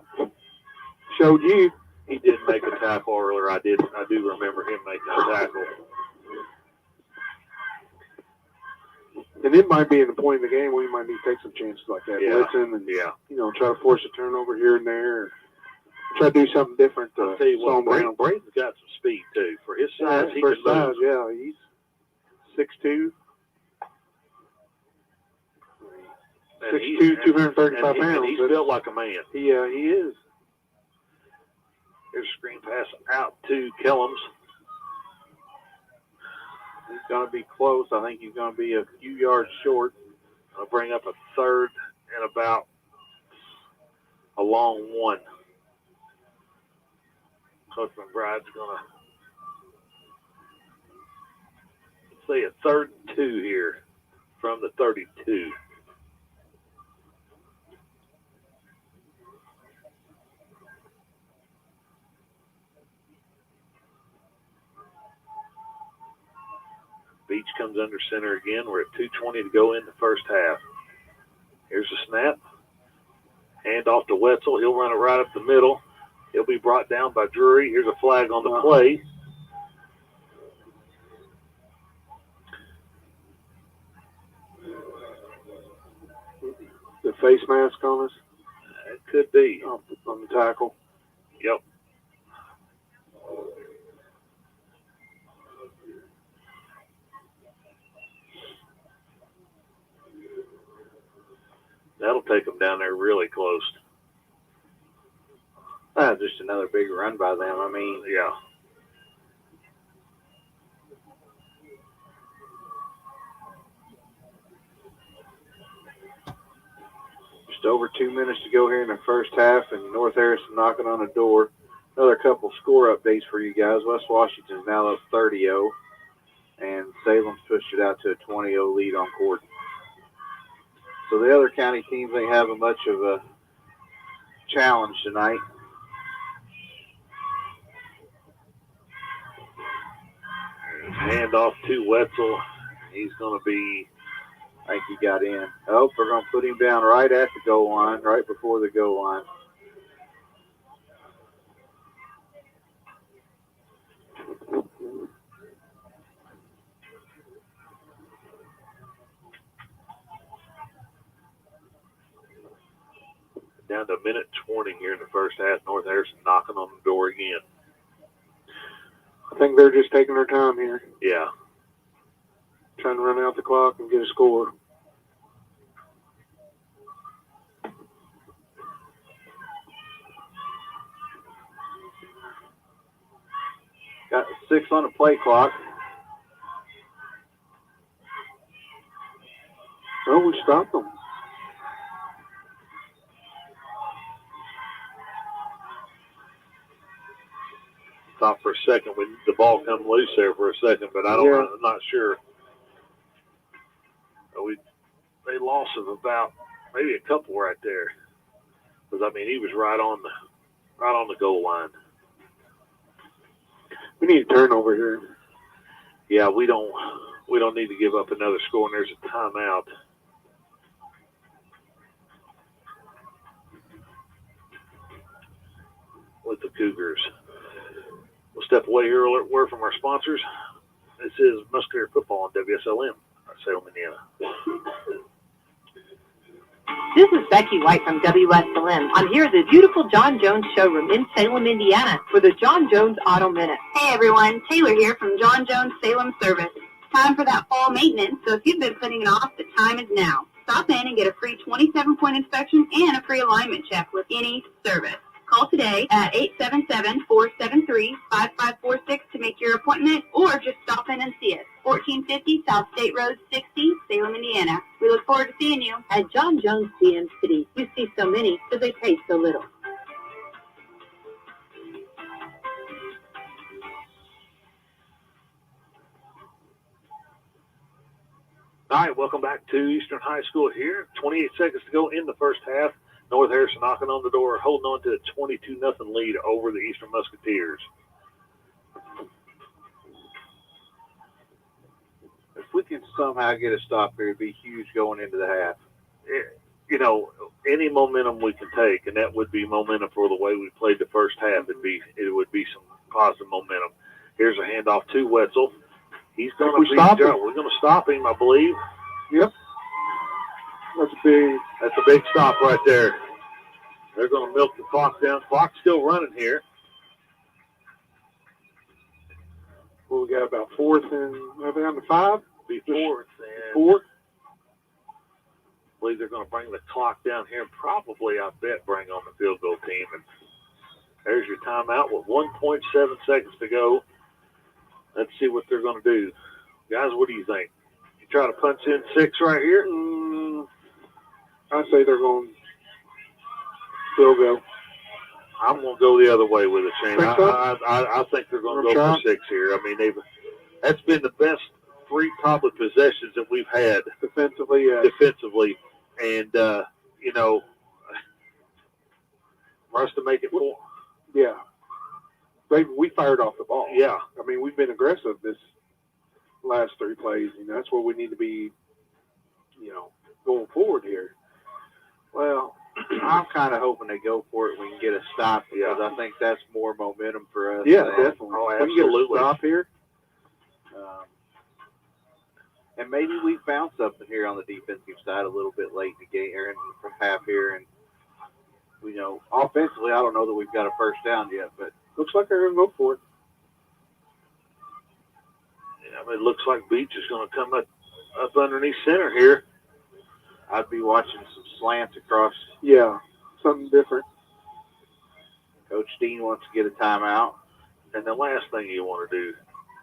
Showed you. He did make a tackle earlier. I do remember him making a tackle. And it might be in the point of the game where you might need to take some chances like that. Yeah. Blitzing and, try to force a turnover here and there. Or try to do something different. I'll tell you what, Braden's got some speed, too. For his size, he can move. Yeah, he's 6'2". And 6'2", 235 pounds. And he's built like a man. He is. Here's a screen pass out to Kellums. He's going to be close. I think he's going to be a few yards short. I'll bring up a third and about a long one. Coach McBride's going to say a 3rd and 2 here from the 32. Beach comes under center again. We're at 2:20 to go in the first half. Here's a snap. Hand off to Wetzel. He'll run it right up the middle. He'll be brought down by Drury. Here's a flag on the play. The face mask on us? It could be. On the tackle. Yep. That'll take them down there really close. Just another big run by them. I mean, Yeah. just over 2 minutes to go here in the first half, and North Harrison knocking on the door. Another couple score updates for you guys. West Washington's now up 30-0, and Salem's pushed it out to a 20-0 lead on court. So the other county teams ain't having much of a challenge tonight. Hand off to Wetzel. He's going to be... I think he got in. Oh, we're going to put him down right at the goal line, right before the goal line. Down to a minute 20 here in the first half. North Harrison knocking on the door again. I think they're just taking their time here. Yeah. Trying to run out the clock and get a score. Got 6 on the play clock. Oh, we stopped them. Thought for a second when the ball come loose there for a second, but I don't know. I'm not sure. They lost of about maybe a couple right there, because I mean he was right on the goal line. We need a turnover here. Yeah, we don't need to give up another score, and there's a timeout. With the Cougars. We'll step away here, a word from our sponsors. This is Musketeer football on WSLM, Salem, Indiana. This is Becky White from Wslm. I'm here at the beautiful John Jones showroom in Salem, Indiana for the John Jones Auto Minute. Hey everyone, Taylor here from John Jones Salem Service. Time for that fall maintenance, so if you've been putting it off, the time is now. Stop in and get a free 27-point inspection and a free alignment check with any service. Call today at 877-473-5546 to make your appointment, or just stop in and see us. 1450 South State Road 60, Salem, Indiana. We look forward to seeing you. At John Jones GM City, you see so many, so they pay so little. All right, welcome back to Eastern High School here. 28 seconds to go in the first half. North Harrison knocking on the door, holding on to a 22-0 lead over the Eastern Musketeers. If we can somehow get a stop here, it'd be huge going into the half. You know, any momentum we can take, and that would be momentum for the way we played the first half. It would be some positive momentum. Here's a handoff to Wetzel. He's going to stop him. We're going to stop him, I believe. Yep. That's a big stop right there. They're going to milk the clock down. Clock's still running here. Well, we got about 4th and down to 5. Be 4th and 4. believe they're going to bring the clock down here and probably, I bet, bring on the field goal team. And there's your timeout with 1.7 seconds to go. Let's see what they're going to do. Guys, what do you think? You try to punch in 6 right here? I say they're going field goal. I'm going to go the other way with it, Shane. Think so? I think they're going to Wanna go try? for 6 here. I mean, that's been the best 3 probably possessions that we've had Defensively, yeah. defensively. And, you know, for us to make it 4. Yeah. We fired off the ball. Yeah. I mean, we've been aggressive this last 3 plays. You know, that's where we need to be, you know, going forward here. Well, I'm kind of hoping they go for it. We can get a stop because I think that's more momentum for us. Yeah, than- definitely. Oh, We can get a absolutely. stop here. And maybe we found something here on the defensive side a little bit late in the game or in the half here. And, you know, offensively, I don't know that we've got a first down yet, but Looks like they're going to go for it. Yeah, I mean, it looks like Beach is going to come up underneath center here. I'd be watching some slants across. Yeah, something different. Coach Dean wants to get a timeout. And the last thing you want to do,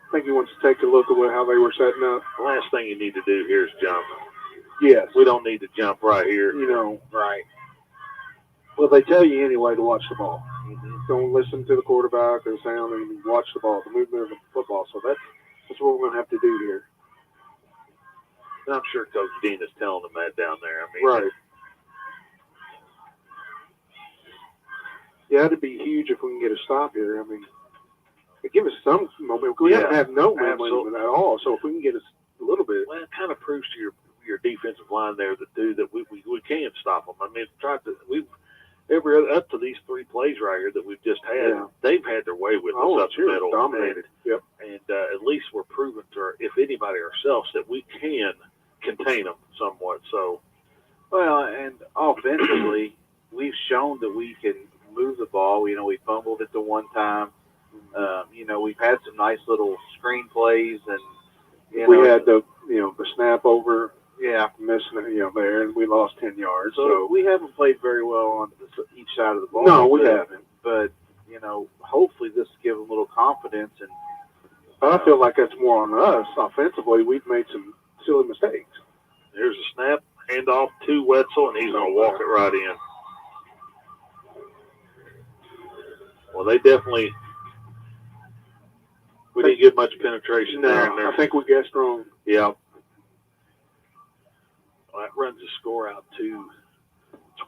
I think he wants to take a look at how they were setting up. the last thing you need to do here is jump. Yes. We don't need to jump right here. You know, Right. well, they tell you anyway to watch the ball. Don't listen to the quarterback or the sound and watch the ball, the movement of the football. So that's what we're going to have to do here. And I'm sure Coach Dean is telling them that down there. I mean, Right. Yeah, it'd be huge if we can get a stop here. I mean, it give us some momentum. We haven't had no momentum at all. So if we can get a little bit. Well, it kind of proves to your defensive line there that we can stop them. I mean, up to these 3 plays right here that we've just had, they've had their way with us up the middle. Dominated. Yep. And at least we're proving to, if anybody ourselves, that we can contain them somewhat. So, Well, and offensively, we've shown that we can move the ball. You know, we fumbled it the one time. You know, we've had some nice little screen plays, and We had the snap over, yeah. missing it, there, and we lost 10 yards. So we haven't played very well on each side of the ball. No, we haven't. But you know, hopefully this will give them a little confidence. And I feel like that's more on us offensively. We've made some silly mistakes. here's a snap, handoff to Wetzel, and he's going to walk it right in. Well, they definitely – we didn't get much penetration there. And I think we guessed wrong. Yeah. Well, that runs the score out to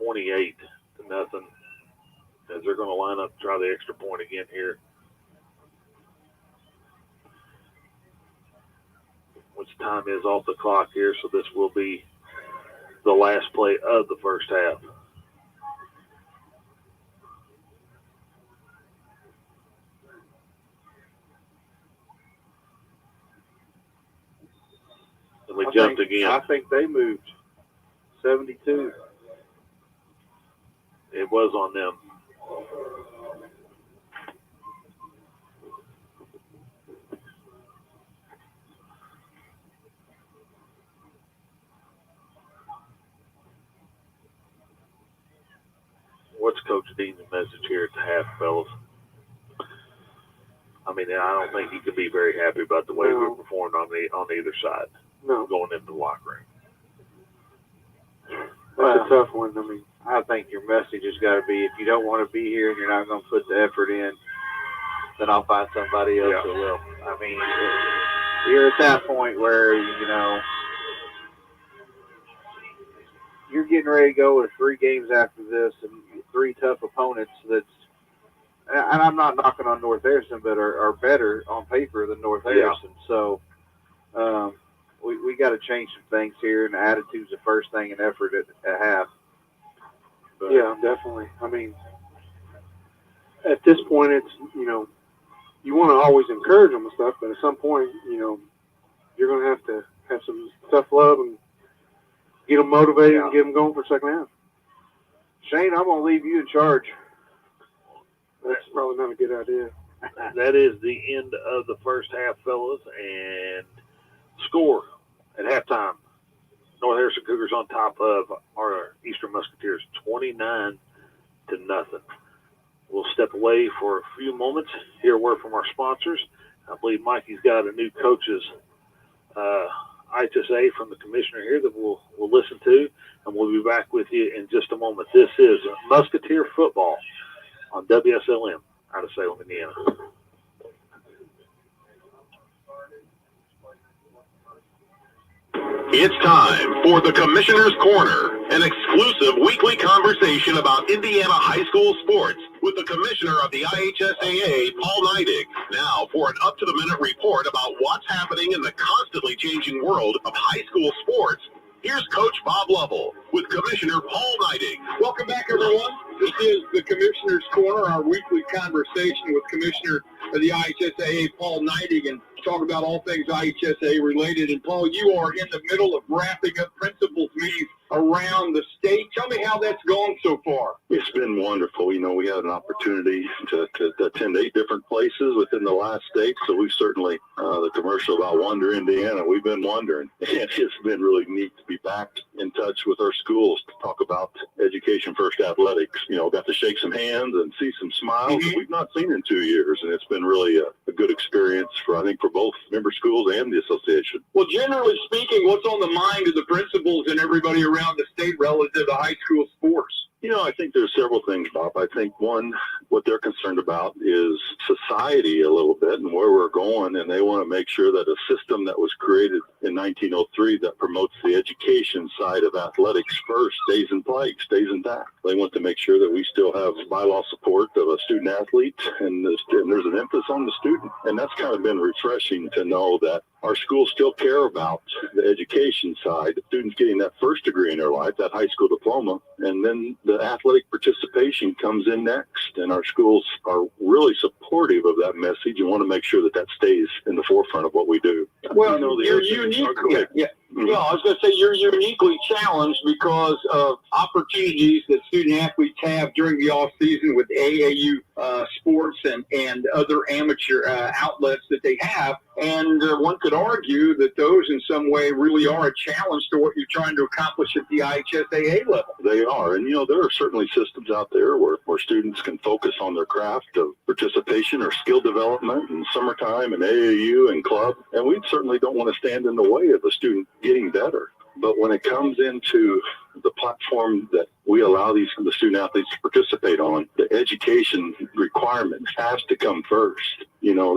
28-0, as they're going to line up, try the extra point again here. Which time is off the clock here, so this will be the last play of the first half. And we jumped again. I think they moved 72. It was on them. What's Coach Dean's message here at the half, fellas? I mean, I don't think he could be very happy about the way we performed on either side. No. Going into the locker room. That's a tough one. I mean, I think your message has got to be, if you don't want to be here and you're not going to put the effort in, then I'll find somebody else that will. I mean, you're at that point where, you know, you're getting ready to go with 3 games after this and 3 tough opponents that's, and I'm not knocking on North Harrison, but are better on paper than North Harrison. So we got to change some things here, and attitude's the first thing, and effort at half. But, yeah, definitely. I mean, at this point, it's, you know, you want to always encourage them and stuff, but at some point, you know, you're going to have some tough love and get them motivated and get them going for the second half. Shane, I'm going to leave you in charge. That's probably not a good idea. That is the end of the first half, fellas, and score at halftime. North Harrison Cougars on top of our Eastern Musketeers, 29-0. We'll step away for a few moments, hear a word from our sponsors. I believe Mikey's got a new coach's IHSA from the commissioner here that we'll listen to, and we'll be back with you in just a moment. This is Musketeer football on WSLM out of Salem, Indiana. It's time for the Commissioner's Corner, an exclusive weekly conversation about Indiana high school sports with the Commissioner of the IHSAA, Paul Neidig. Now for an up-to-the-minute report about what's happening in the constantly changing world of high school sports, here's Coach Bob Lovell with Commissioner Paul Neidig. Welcome back, everyone. This is the Commissioner's Corner, our weekly conversation with Commissioner of the IHSAA, Paul Neidig, and talk about all things IHSAA related. And Paul, you are in the middle of wrapping up principals meetings around the state. Tell me how that's gone so far. It's been wonderful. You know, we had an opportunity to attend 8 different places within the last state. So we certainly, the commercial about Wonder, Indiana, we've been wondering. And it's been really neat to be back in touch with our schools to talk about Education First Athletics. You know, got to shake some hands and see some smiles that we've not seen in 2 years. And it's been really a good experience for, I think, for both member schools and the association. Well, generally speaking, what's on the mind of the principals and everybody around the state relative to high school sports? You know, I think there's several things, Bob. I think one, what they're concerned about is society a little bit and where we're going, and they want to make sure that a system that was created in 1903 that promotes the education side of athletics first stays in place, stays intact. They want to make sure that we still have bylaw support of a student athlete, and there's an emphasis on the student. And that's kind of been refreshing to know that our schools still care about the education side, the students getting that first degree in their life, that high school diploma, and then the athletic participation comes in next. And our schools are really supportive of that message and want to make sure that that stays in the forefront of what we do. Well, you're unique. Yeah, I was going to say you're uniquely challenged because of opportunities that student athletes have during the off season with AAU sports and other amateur outlets that they have. And one could argue that those in some way really are a challenge to what you're trying to accomplish at the IHSAA level. They are. And, you know, there are certainly systems out there where students can focus on their craft of participation or skill development in summertime and AAU and club. And we certainly don't want to stand in the way of a student getting better. But when it comes into the platform that we allow the student athletes to participate on, the education requirement has to come first. You know,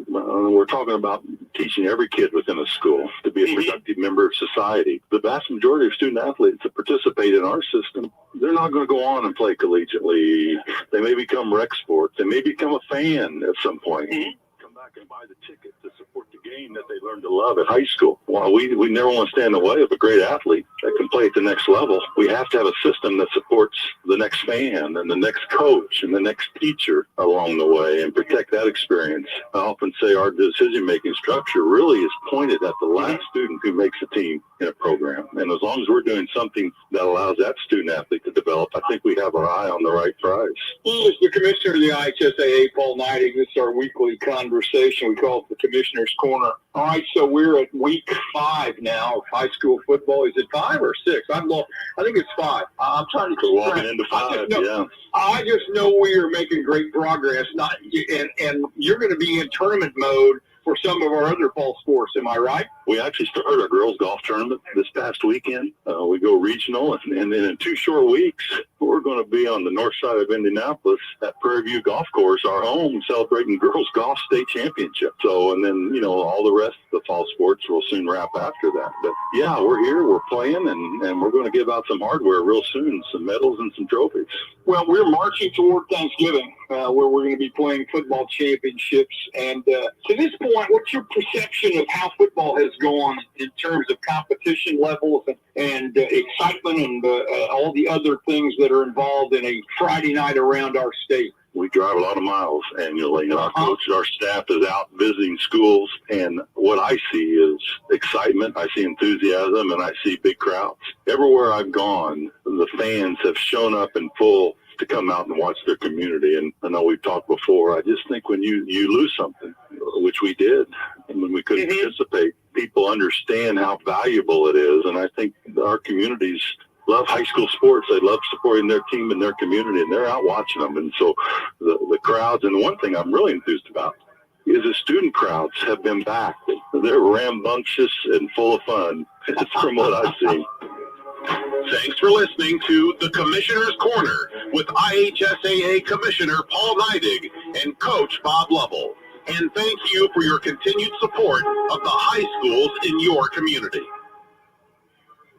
we're talking about teaching every kid within a school to be a productive member of society. The vast majority of student athletes that participate in our system, they're not going to go on and play collegiately. They may become rec sports. They may become a fan at some point. Come back and buy the ticket to support the game that they learned to love at high school. While we never want to stand in the way of a great athlete that can play at the next level, we have to have a system that supports the next fan and the next coach and the next teacher along the way and protect that experience. I often say our decision-making structure really is pointed at the last student who makes a team in a program. And as long as we're doing something that allows that student athlete to develop, I think we have our eye on the right prize. He is the commissioner of the IHSAA, Paul Neidig. This is our weekly conversation. We call it the Commissioner's Corner. All right, so we're at week 5 now of high school football. Is it 5 or 6? I think it's 5. I'm trying to keep walking into 5. I just know we are making great progress. And you're going to be in tournament mode for some of our other fall sports. Am I right? We actually started our girls golf tournament this past weekend. We go regional, and then in 2 short weeks, we're going to be on the north side of Indianapolis at Prairie View Golf Course, our home, celebrating girls golf state championship. So, and then, you know, all the rest of the fall sports will soon wrap after that. But yeah, we're here, we're playing, and we're going to give out some hardware real soon, some medals and some trophies. Well, we're marching toward Thanksgiving, where we're going to be playing football championships. And to this point, what's your perception of how football has gone in terms of competition levels and excitement and all the other things that are involved in a Friday night around our state? We drive a lot of miles annually, and our coaches, our staff is out visiting schools, and what I see is excitement, I see enthusiasm, and I see big crowds. Everywhere I've gone, the fans have shown up in full to come out and watch their community. And I know we've talked before, I just think when you lose something, which we did, and when we couldn't participate, people understand how valuable it is. And I think our communities love high school sports. They love supporting their team and their community, and they're out watching them. And so the crowds, and one thing I'm really enthused about is the student crowds have been back. They're rambunctious and full of fun from what I've seen. Thanks for listening to the Commissioner's Corner with IHSAA Commissioner Paul Neidig and Coach Bob Lovell. And thank you for your continued support of the high schools in your community.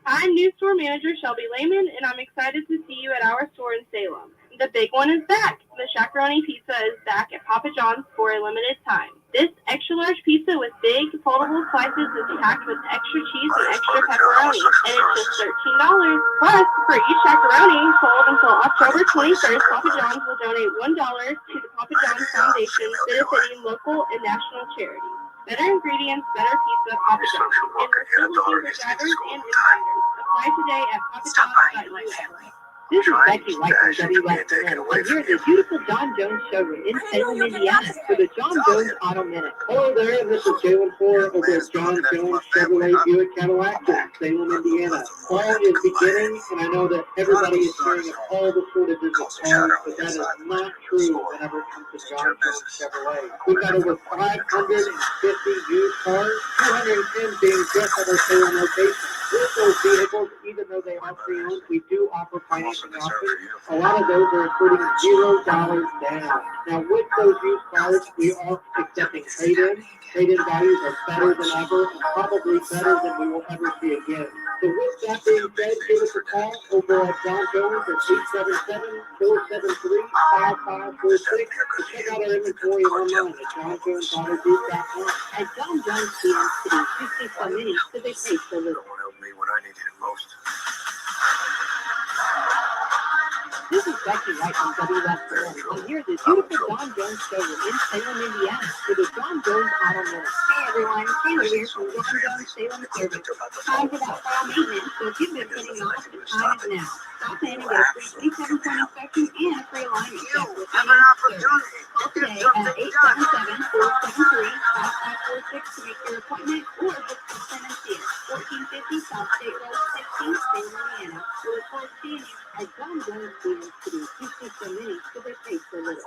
I'm new store manager Shelby Lehman, and I'm excited to see you at our store in Salem. The big one is back. The Shakaroni Pizza is back at Papa John's for a limited time. This extra large pizza with big foldable slices is packed with extra cheese and extra pepperoni, and it's just $13. Plus, for each Shakaroni sold until October 21st, Papa John's will donate $1 to the Papa John's Foundation, benefiting local and national charities. Better ingredients, better pizza, Papa John's. And we're still looking for drivers and insiders. Apply today at papajohns.us. This is Becky White from Wslm. I'm here at the beautiful John Jones showroom in Salem, Indiana, for the John Jones Auto Minute. Hello there, this is Jalen Ford over at John Jones Chevrolet Buick Cadillac in Salem, Indiana. Fall is beginning, and I know that everybody is hearing of all the shortages of cars, but that is not true whenever it comes to John Jones Chevrolet. We've got over 550 used cars, 210 being just at our Salem location. With those vehicles, even though they are pre-owned, we do offer financing options. A lot of those are including $0 down. Now, with those used cars, we are accepting trade-in. Trade-in values are better than ever, and probably better than we will ever see again. So with that being said, give us a call over at John Jones at 877-473-5546 to check out our inventory online at johnjonesautogroup.com. At John Jones CM City, you see so many, so they pay so little. When I needed it most. This is Becky White from Wslm. I'm here at the beautiful John Jones showroom in Salem, Indiana, for the John Jones Auto Minute. Hey everyone, Taylor here from John Jones Salem Service. Time for that fall maintenance, so if you've been putting off, the time is now. Stop in and get a free 37-point inspection and a free alignment check with any service. Call today at 877-473-5546 to make your appointment, or book the Center Theater, 1450 South State Road 16, Salem, Indiana. We look forward to seeing you at John Jones CM City. You see so many, so they pay so little.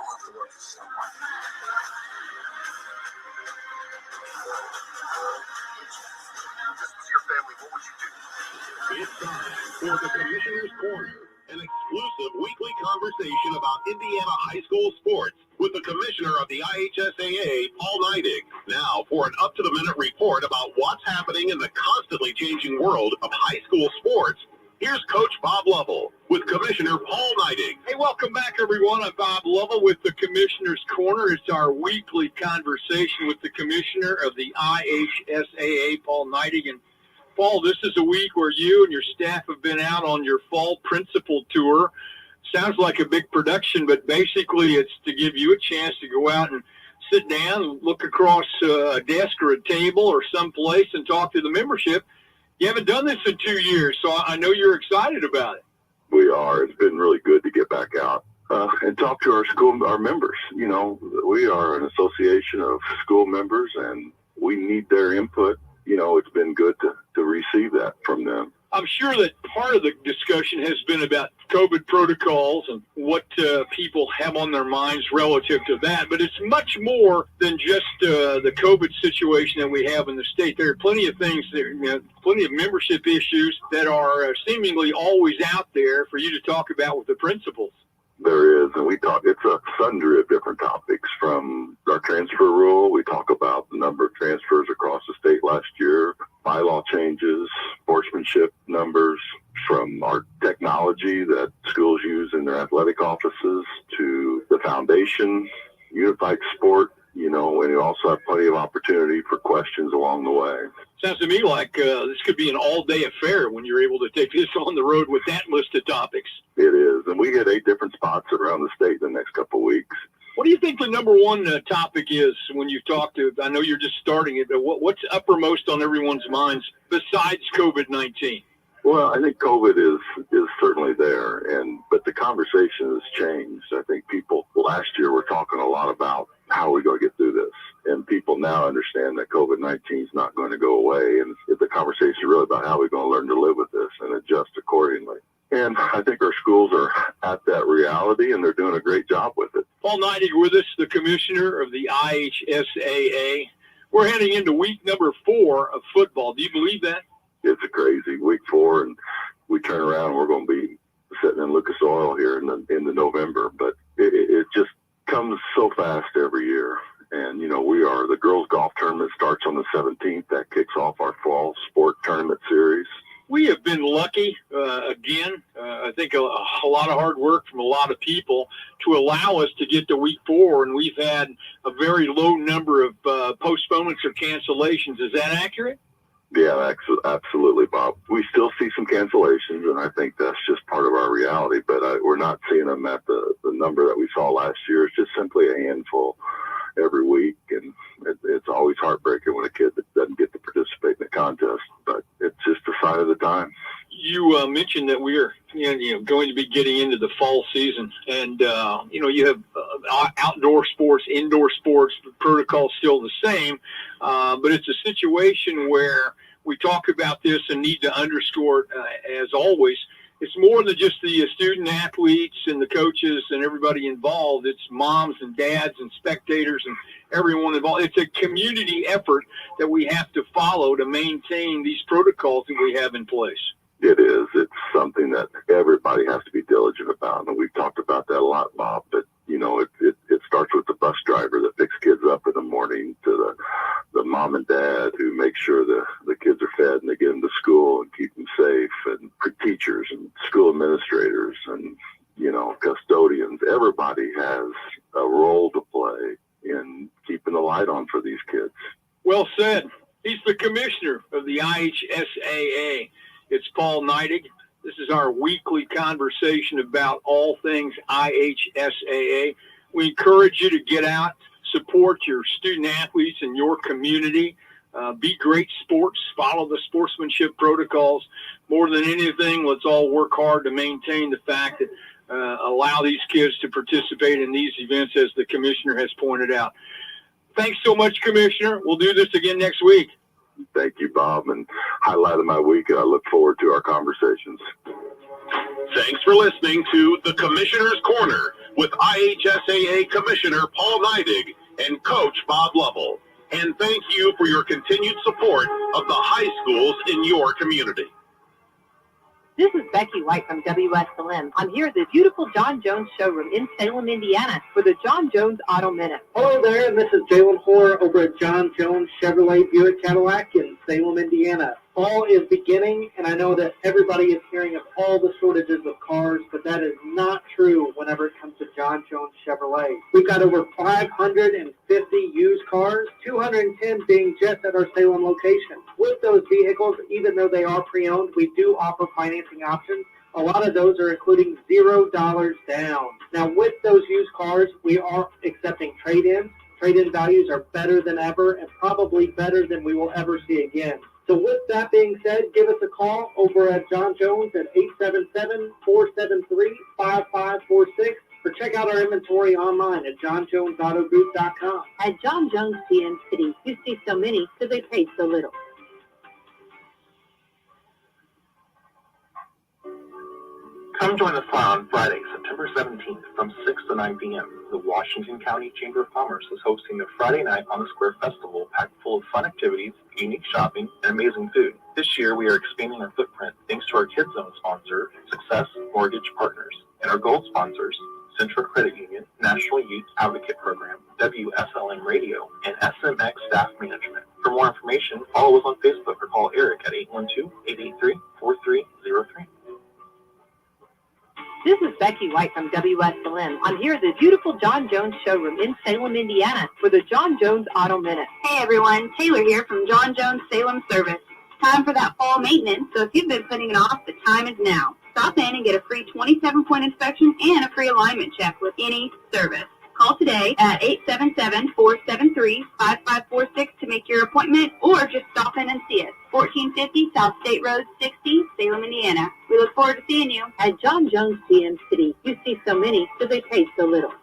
It's time for the Commissioner's Corner, an exclusive weekly conversation about Indiana high school sports with the Commissioner of the IHSAA, Paul Neidig. Now for an up-to-the-minute report about what's happening in the constantly changing world of high school sports. Here's Coach Bob Lovell with Commissioner Paul Neidig. Hey, welcome back, everyone. I'm Bob Lovell with the Commissioner's Corner. It's our weekly conversation with the Commissioner of the IHSAA, Paul Neidig. And Paul, this is a week where you and your staff have been out on your fall principal tour. Sounds like a big production, but basically it's to give you a chance to go out and sit down, look across a desk or a table or someplace and talk to the membership. You haven't done this in 2 years, so I know you're excited about it. We are. It's been really good to get back out and talk to our members. You know, we are an association of school members, and we need their input. You know, it's been good to receive that from them. I'm sure that part of the discussion has been about COVID protocols and what people have on their minds relative to that. But it's much more than just the COVID situation that we have in the state. There are plenty of things, plenty of membership issues that are seemingly always out there for you to talk about with the principals. There is, and we talk, it's a sundry of different topics. From our transfer rule, we talk about the number of transfers across the state last year, bylaw changes, sportsmanship numbers, from our technology that schools use in their athletic offices to the foundation, unified sport, you know, and you also have plenty of opportunity for questions along the way. Sounds to me like this could be an all-day affair when you're able to take this on the road with that list of topics. It is, and we hit 8 different spots around the state in the next couple of weeks. What do you think the number one topic is when you talk to, I know you're just starting it, but what's uppermost on everyone's minds besides COVID-19? Well, I think COVID is certainly there, but the conversation has changed. I think people last year were talking a lot about how are we going to get through this, and people now understand and that COVID-19 is not going to go away. And the conversation is really about how we're going to learn to live with this and adjust accordingly. And I think our schools are at that reality, and they're doing a great job with it. Paul Neidig with us, the commissioner of the IHSAA. We're heading into week number 4 of football. Do you believe that? It's a crazy week 4, and we turn around and we're going to be sitting in Lucas Oil here in the November. But it just comes so fast every year. And, the girls golf tournament starts on the 17th. That kicks off our fall sport tournament series. We have been lucky, again, I think a lot of hard work from a lot of people to allow us to get to week 4, and we've had a very low number of postponements or cancellations. Is that accurate? Yeah, absolutely, Bob. We still see some cancellations, and I think that's just part of our reality, but we're not seeing them at the number that we saw last year. It's just simply a handful every week, and it's always heartbreaking when a kid doesn't get to participate in the contest, but it's just a sign of the time. You mentioned that we're going to be getting into the fall season, and you have outdoor sports, indoor sports. The protocol's still the same, but it's a situation where we talk about this and need to underscore it, as always. It's more than just the student athletes and the coaches and everybody involved. It's moms and dads and spectators and everyone involved. It's a community effort that we have to follow to maintain these protocols that we have in place. It is. It's something that everybody has to be diligent about. And we've talked about that a lot, Bob, but it starts with the bus driver that picks kids up in the morning to the mom and dad who make sure the kids are fed and they get them to school and keep them safe, and teachers and school administrators and, custodians. Everybody has a role to play in keeping the light on for these kids. Well said. He's the commissioner of the IHSAA. It's Paul Neidig. This is our weekly conversation about all things IHSAA. We encourage you to get out, support your student athletes in your community, be great sports, follow the sportsmanship protocols. More than anything, let's all work hard to maintain the fact that allow these kids to participate in these events, as the commissioner has pointed out. Thanks so much, Commissioner. We'll do this again next week. Thank you, Bob, and highlight of my week, and I look forward to our conversations. Thanks for listening to the Commissioner's Corner with IHSAA Commissioner Paul Neidig and Coach Bob Lovell. And thank you for your continued support of the high schools in your community. This is Becky White from Wslm. I'm here at the beautiful John Jones showroom in Salem, Indiana, for the John Jones Auto Minute. Hello there, and this is Jalen Hoare over at John Jones Chevrolet Buick Cadillac in Salem, Indiana. Fall is beginning, and I know that everybody is hearing of all the shortages of cars, but that is not true whenever it comes to John Jones Chevrolet. We've got over 550 used cars, 210 being just at our Salem location. With those vehicles, even though they are pre-owned, we do offer financing options. A lot of those are including $0 down. Now, with those used cars, we are accepting trade-ins. Trade-in values are better than ever, and probably better than we will ever see again. So with that being said, give us a call over at John Jones at 877-473-5546, or check out our inventory online at johnjonesautogroup.com. At John Jones CM City, you see so many, so they pay so little. Come join us on Friday, September 17th from 6 to 9 p.m. The Washington County Chamber of Commerce is hosting the Friday Night on the Square Festival, packed full of fun activities, unique shopping, and amazing food. This year, we are expanding our footprint thanks to our Kids Zone sponsor, Success Mortgage Partners, and our gold sponsors, Central Credit Union, National Youth Advocate Program, Wslm Radio, and SMX Staff Management. For more information, follow us on Facebook or call Eric at 812-883-4303. This is Becky White from Wslm. I'm here at the beautiful John Jones showroom in Salem, Indiana, for the John Jones Auto Minute. Hey everyone, Taylor here from John Jones Salem Service. Time for that fall maintenance, so if you've been putting it off, the time is now. Stop in and get a free 27-point inspection and a free alignment check with any service. Call today at 877-473-5546 to make your appointment, or just stop in and see us. 1450 South State Road 60, Salem, Indiana. We look forward to seeing you. At John Jones CM City, you see so many, so they pay so little.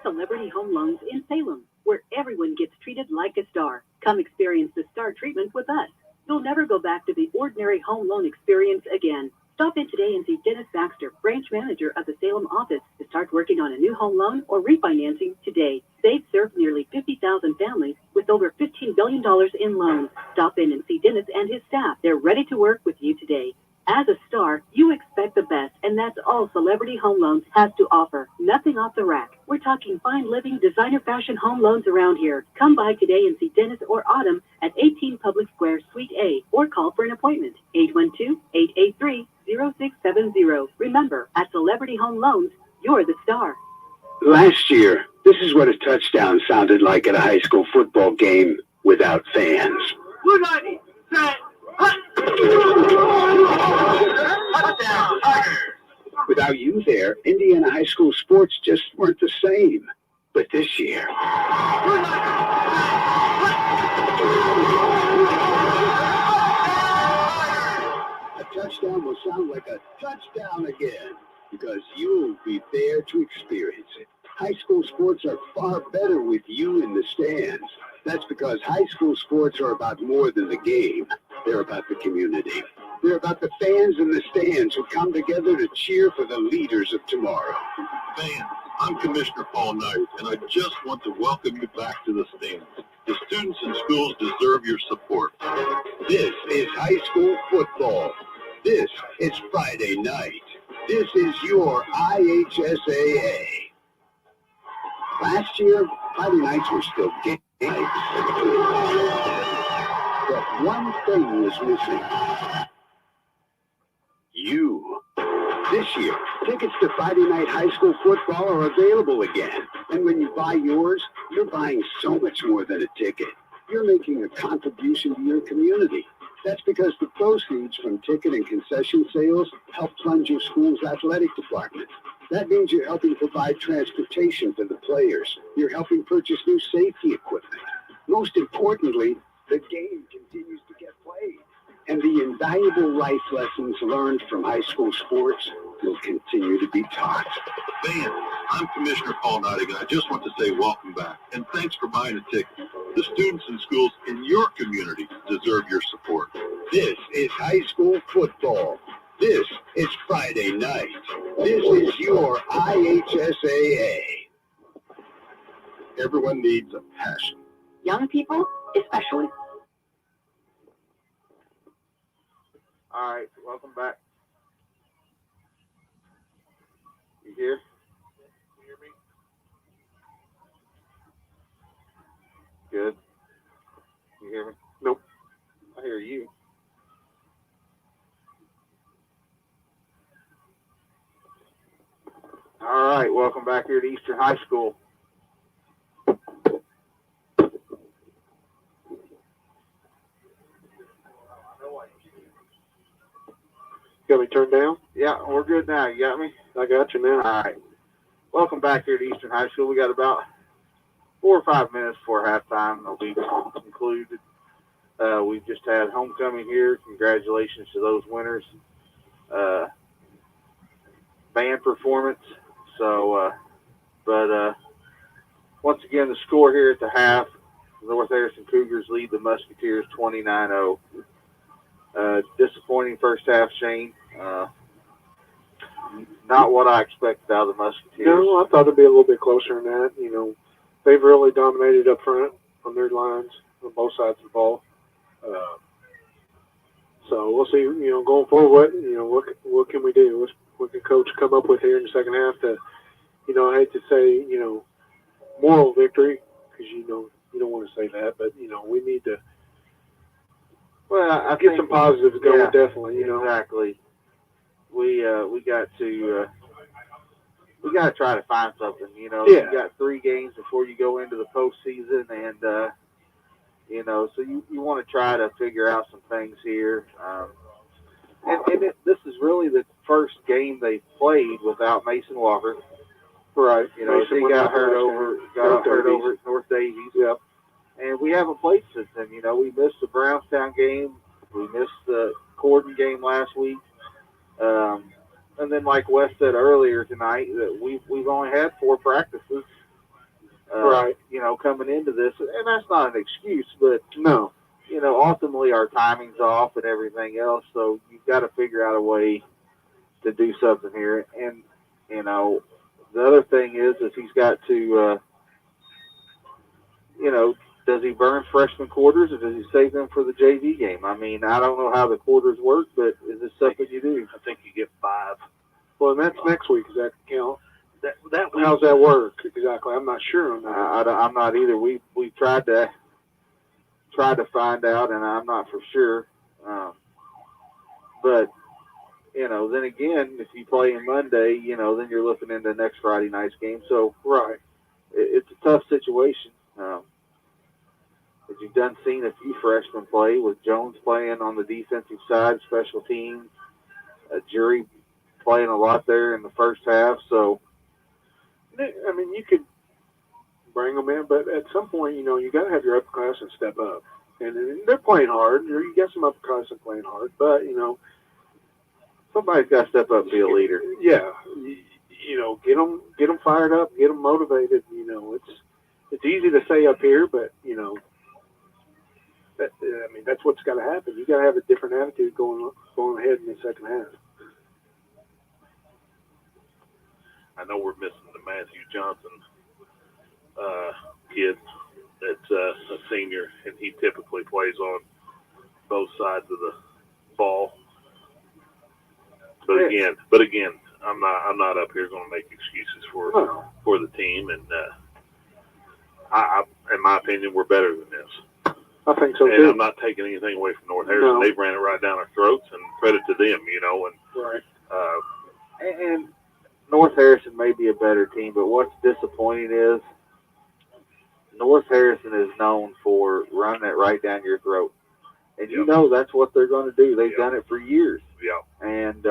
Celebrity Home Loans in Salem, where everyone gets treated like a star. Come experience the star treatment with us. You'll never go back to the ordinary home loan experience again. Stop in today and see Dennis Baxter, branch manager of the Salem office, to start working on a new home loan or refinancing today. They've served nearly 50,000 families with over $15 billion in loans. Stop in and see Dennis and his staff. They're ready to work with you today. As a star, you expect the best, and that's all Celebrity Home Loans has to offer. Nothing off the rack. We're talking fine living, designer fashion home loans around here. Come by today and see Dennis or Autumn at 18 Public Square, Suite A, or call for an appointment. 812-883-0670. Remember, at Celebrity Home Loans, you're the star. Last year, this is what a touchdown sounded like at a high school football game without fans. Blue 90, set, touchdown, Tigers! Without you there, Indiana high school sports just weren't the same. But this year, a touchdown will sound like a touchdown again, because you'll be there to experience it. High school sports are far better with you in the stands. That's because high school sports are about more than the game. They're about the community. They're about the fans in the stands who come together to cheer for the leaders of tomorrow. Fans, I'm Commissioner Paul Knight, and I just want to welcome you back to the stands. The students and schools deserve your support. This is high school football. This is Friday night. This is your IHSAA. Last year, Friday nights were still game nights. But one thing was missing. You. This year, tickets to Friday night high school football are available again. And when you buy yours, you're buying so much more than a ticket. You're making a contribution to your community. That's because the proceeds from ticket and concession sales help fund your school's athletic department. That means you're helping provide transportation for the players. You're helping purchase new safety equipment. Most importantly, the game continues to get played. And the invaluable life lessons learned from high school sports will continue to be taught. Fans, I'm Commissioner Paul Knight, and I just want to say welcome back, and thanks for buying a ticket. The students and schools in your community deserve your support. This is high school football. This is Friday night. This is your IHSAA. Everyone needs a passion. Young people, especially. All right, welcome back. You here? You hear me? Good. You hear me? Nope. I hear you. All right, welcome back here to Eastern High School. Got me turned down? Yeah, we're good now. You got me? I got you now. All right. Welcome back here to Eastern High School. We got about 4 or 5 minutes before halftime. It'll be concluded. We've just had homecoming here. Congratulations to those winners. Band performance. So, once again, the score here at the half, North Harrison Cougars lead the Musketeers 29-0. Disappointing first half, Shane. Not what I expected out of the Musketeers. No, I thought it'd be a little bit closer than that. You know, they've really dominated up front on their lines on both sides of the ball. So we'll see. You know, going forward, what can we do? What can coach come up with here in the second half to, I hate to say, moral victory, because you don't want to say that, but we need to. Well, I get think some positives going, definitely. Exactly. We got to try to find something. You got 3 games before you go into the postseason, and so you want to try to figure out some things here. This is really the first game they played without Mason Walker. Right. He got hurt over at North Davies. Yep. And we haven't played since then. We missed the Brownstown game. We missed the Corden game last week. And then, like Wes said earlier tonight, that we've only had 4 practices Right. You know, coming into this, and that's not an excuse, but No. you know, ultimately our timing's off and everything else, so you've got to figure out a way to do something here. And you know, the other thing is he's got to, you know, does he burn freshman quarters or does he save them for the JV game? I mean, I don't know how the quarters work, but is this something you do? I think you get 5. Well, and that's next week. Does that count? That week, How's that work exactly? I'm not sure on that. I'm not either. We tried to find out, and I'm not for sure. But you know, then again, if you play on Monday, you know, then you're looking into next Friday night's game. So Right. it's a tough situation. As you've seen a few freshmen play with Jones playing on the defensive side, special teams, Jury playing a lot there in the first half. So, I mean, you could bring them in, but at some point, you know, you got to have your upperclassmen step up. And they're playing hard. You got some upperclassmen playing hard, but, you know, somebody's got to step up and be a leader. Yeah. You know, get them fired up, get them motivated. You know, it's easy to say up here, but, you know, I mean, that's what's got to happen. You got to have a different attitude going ahead in the second half. I know we're missing the Matthew Johnson kid that's a senior, and he typically plays on both sides of the ball. But again, I'm not up here going to make excuses for the team, and I, in my opinion, we're better than this. I think so and too. I'm not taking anything away from North Harrison. No. They've ran it right down our throats, and credit to them, you know. And right. And North Harrison may be a better team, but what's disappointing is North Harrison is known for running it right down your throat. And you know that's what they're going to do. They've done it for years. Yeah. And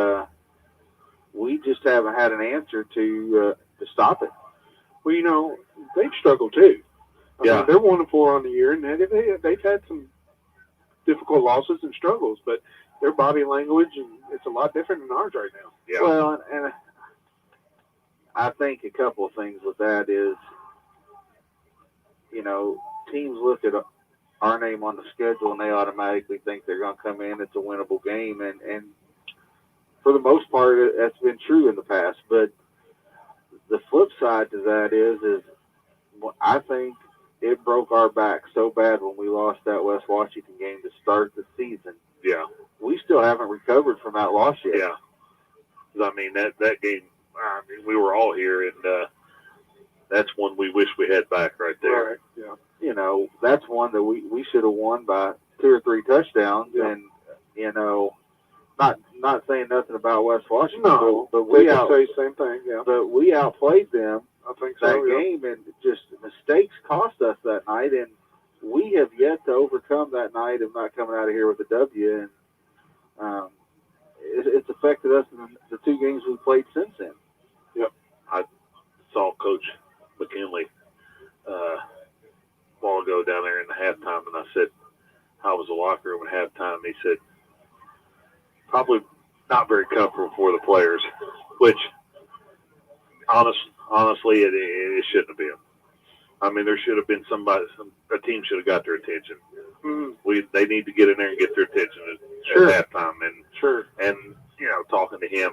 we just haven't had an answer to stop it. Well, you know, they've struggled too. I mean, they're 1-4 on the year, and they've had some difficult losses and struggles, but their body language, and it's a lot different than ours right now. Yeah. Well, and I think a couple of things with that is, you know, teams look at our name on the schedule and they automatically think they're going to come in. It's a winnable game, and for the most part, that's been true in the past. But the flip side to that is I think it broke our back so bad when we lost that West Washington game to start the season. Yeah. We still haven't recovered from that loss yet. Yeah. 'Cause, I mean, that game, I mean, we were all here, and that's one we wish we had back right there. Right. Yeah. You know, that's one that we should have won by 2 or 3 touchdowns. Yeah. And, you know, not saying nothing about West Washington. No, but we we can say the same thing. Yeah. But we outplayed them. I think so. That Yeah. game, and just mistakes cost us that night, and we have yet to overcome that night of not coming out of here with a W. And it's affected us in the 2 games we played since then. Yep. I saw Coach McKinley a while ago down there in the halftime, and I said, how was the locker room at halftime? He said, probably not very comfortable for the players, which honestly, it shouldn't have been. I mean, there should have been a team should have got their attention. Mm-hmm. They need to get in there and get their attention at halftime. And and you know, talking to him,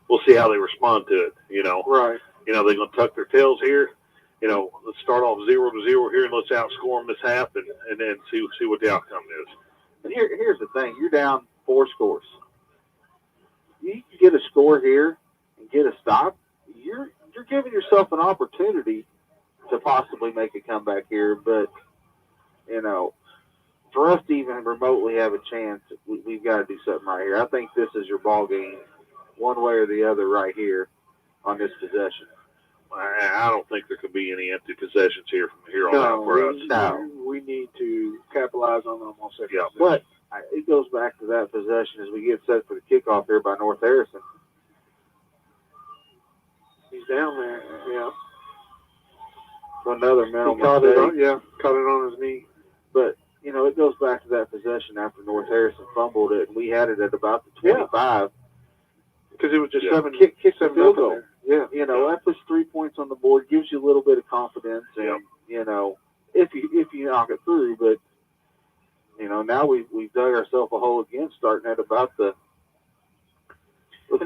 we'll see how they respond to it. You know, right? You know, they're going to tuck their tails here. You know, let's start off 0-0 here and let's outscore them this half, and then see what the outcome is. And here's the thing: you're down 4 scores. You can get a score here and get a stop. You're giving yourself an opportunity to possibly make a comeback here, but you know, for us to even remotely have a chance, we've got to do something right here. I think this is your ball game, one way or the other, right here on this possession. I don't think there could be any empty possessions here from here on out for us. No, we need to capitalize on them on second. Yeah, but it goes back to that possession as we get set for the kickoff here by North Harrison. He's down there. Yeah. So another mental caught mistake. Caught it on his knee. But you know, it goes back to that possession after North Harrison fumbled it, and we had it at about the 25. Because it was just 7 kick the seven field nothing goal. there. Yeah, that puts 3 points on the board, gives you a little bit of confidence, and if you knock it through. But now we've dug ourselves a hole again, starting at about the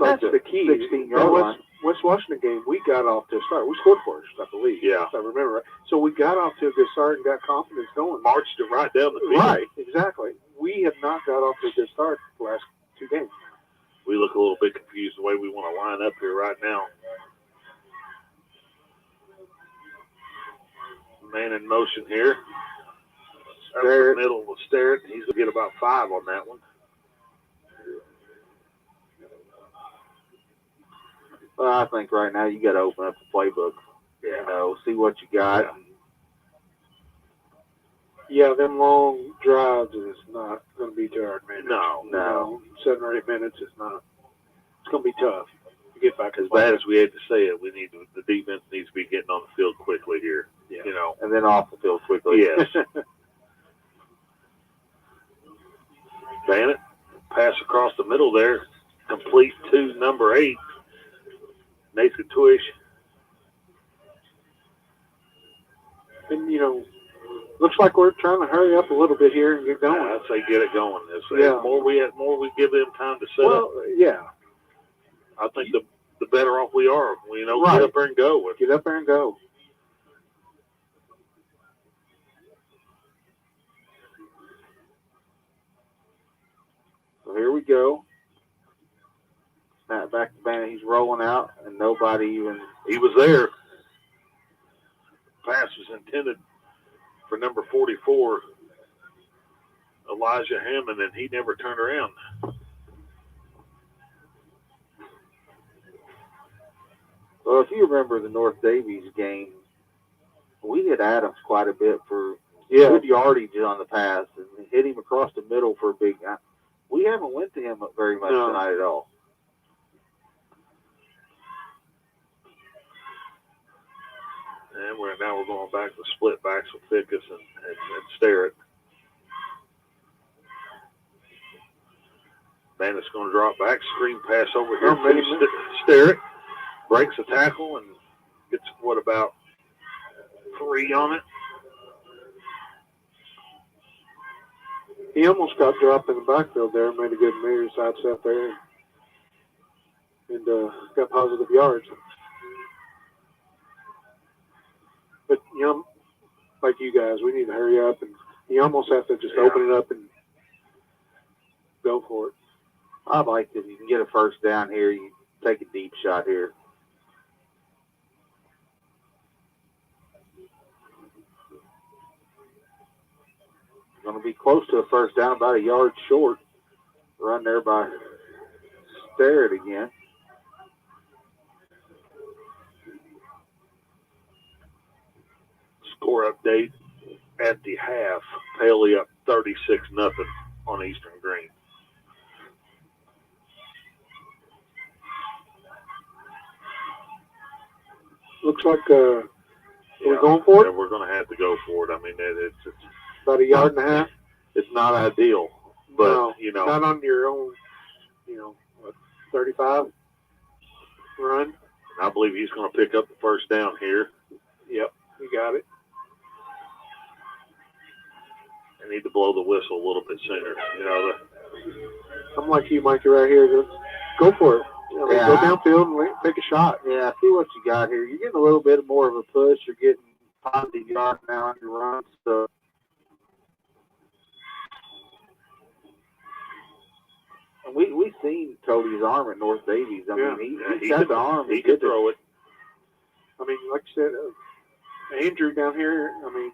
that's the key. 16-yard line. West Washington game, we got off to a start. We scored first, I believe. Yeah. If I remember right. So we got off to a good start and got confidence going. Marched it right down the field. Right, exactly. We have not got off to a good start the last 2 games. We look a little bit confused the way we want to line up here right now. Man in motion here. Up the middle will stare it. He's going to get about 5 on that one. Well, I think right now you got to open up the playbook. See what you got. Yeah, them long drives is not going to be to our advantage. No. 7 or 8 minutes is not. It's going to be tough to get back. As bad as we hate to say it, the defense needs to be getting on the field quickly here. Yeah. And then off the field quickly. Yes. Bennett, pass across the middle there, complete to number 8, Nathan Tuish. And, looks like we're trying to hurry up a little bit here and get going. I'd say get it going. The more we give them time to set up. Yeah. I think the better off we are. Right. Get up there and go. Get up there and go. So here we go. Snap back to Bennett. He's rolling out, and nobody even. He was there. Pass was intended for number 44, Elijah Hammond, and he never turned around. Well, if you remember the North Davies game, we hit Adams quite a bit for good yardage on the pass and hit him across the middle for a big guy. We haven't went to him very much tonight at all. And now we're going back to split backs with Fickus and Sterrett. Bennett's going to drop back, screen pass over here. Sterrett breaks a tackle and gets about 3 on it. He almost got dropped in the backfield there, made a good mirror side step there, and got positive yards. But, like you guys, we need to hurry up, and you almost have to just open it up and go for it. I'd like if you can get a first down here, you take a deep shot here. Going to be close to a first down, about a yard short. Run there by Sterrett again. Score update at the half. Paley up 36-0 on Eastern Green. Looks like we're going for it. Yeah, we're going to have to go for it. I mean, it's about a yard and a half. It's not ideal, but not on your own. 35 run. I believe he's going to pick up the first down here. Yep, you got it. I need to blow the whistle a little bit sooner. I'm like you, Mikey, right here. Just go for it. Go downfield and take a shot. Yeah, see what you got here. You're getting a little bit more of a push. You're getting positive yards now on your runs. So we seen Cody's arm at North Davies. I mean, he's got the arm. He could throw it. I mean, like you said, Andrew down here. I mean,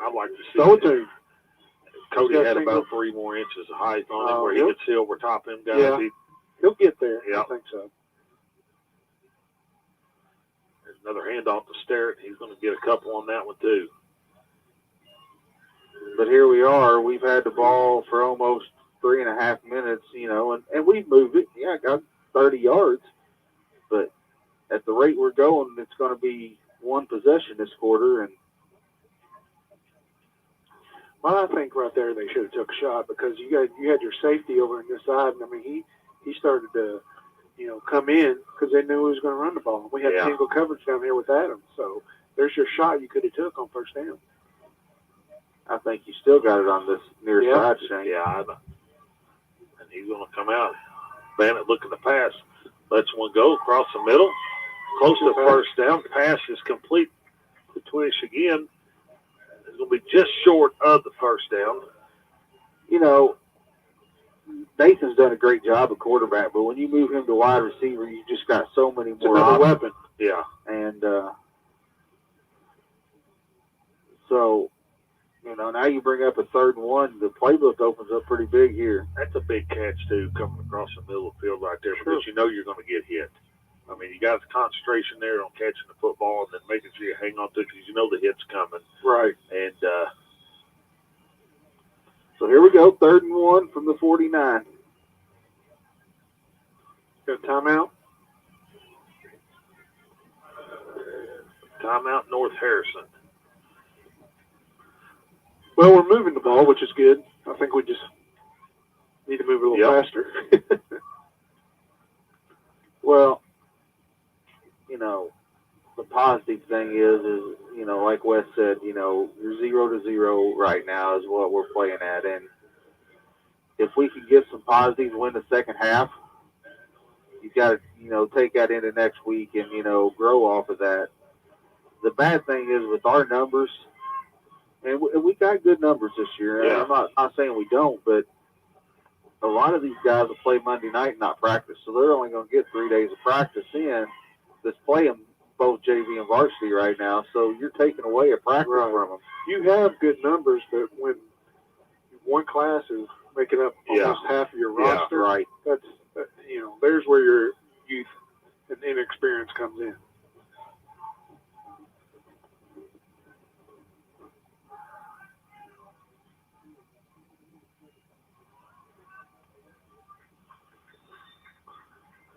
I'd like to see throw it to him. Cody had about 3 more inches of height on him where he could see over top him guys. Yeah. He'll get there. Yeah. I think so. There's another handoff to Sterrett. He's going to get a couple on that one too. But here we are. We've had the ball for almost 3.5 minutes, and we've moved it. Yeah, got 30 yards. But at the rate we're going, it's going to be 1 possession this quarter. And well, I think right there they should have took a shot because you had your safety over on this side, and I mean he started to come in because they knew he was going to run the ball. We had single coverage down here with Adams, so there's your shot you could have took on first down. I think you still got it on this near side, Shane. Yeah, and he's going to come out. Bennett looking to pass. Lets one go across the middle. Close to first down. Pass is complete to Twish again. It's going to be just short of the first down. Nathan's done a great job at quarterback, but when you move him to wide receiver, you just got so many more options. Weapon. Yeah. And so, now you bring up a 3rd and 1. The playbook opens up pretty big here. That's a big catch, too, coming across the middle of the field right there because you're going to get hit. I mean, you got the concentration there on catching the football and then making sure you hang on to it because you know the hit's coming. Right. And so here we go, 3rd and 1 from the 49. Got a timeout? Timeout, North Harrison. Well, we're moving the ball, which is good. I think we just need to move a little faster. Well, the positive thing is, like Wes said, you're 0-0 right now is what we're playing at. And if we can get some positives, win the second half, you got to, take that into next week and, grow off of that. The bad thing is with our numbers, and we got good numbers this year. Yeah. I'm not saying we don't, but a lot of these guys will play Monday night and not practice, so they're only going to get 3 days of practice in that's playing both JV and varsity right now, so you're taking away a practice from them. You have good numbers, but when one class is making up almost half of your roster, right? That's there's where your youth and inexperience comes in.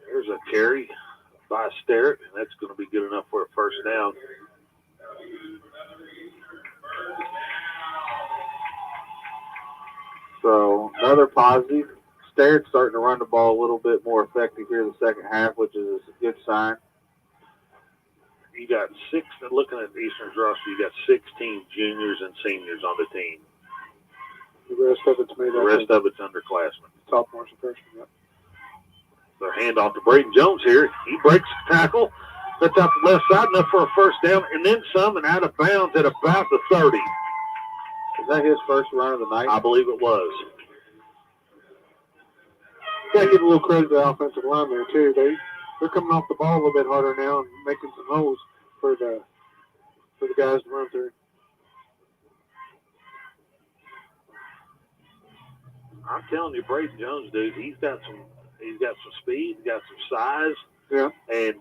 There's a carry by Sterrett, and that's going to be good enough for a first down. So another positive. Sterrett's starting to run the ball a little bit more effective here in the second half, which is a good sign. You got looking at Eastern's roster, you got 16 juniors and seniors on the team. The rest of it's made up. The rest of it's underclassmen. Sophomores and freshmen, yep. Their handoff to Braden Jones here. He breaks the tackle, sets out the left side, enough for a first down, and then some, and out of bounds at about the 30. Is that his first run of the night? I believe it was. Got to give a little credit to the offensive line there, too. They're coming off the ball a little bit harder now and making some holes for the guys to run through. I'm telling you, Braden Jones, dude, he's got some speed, he's got some size. Yeah. And,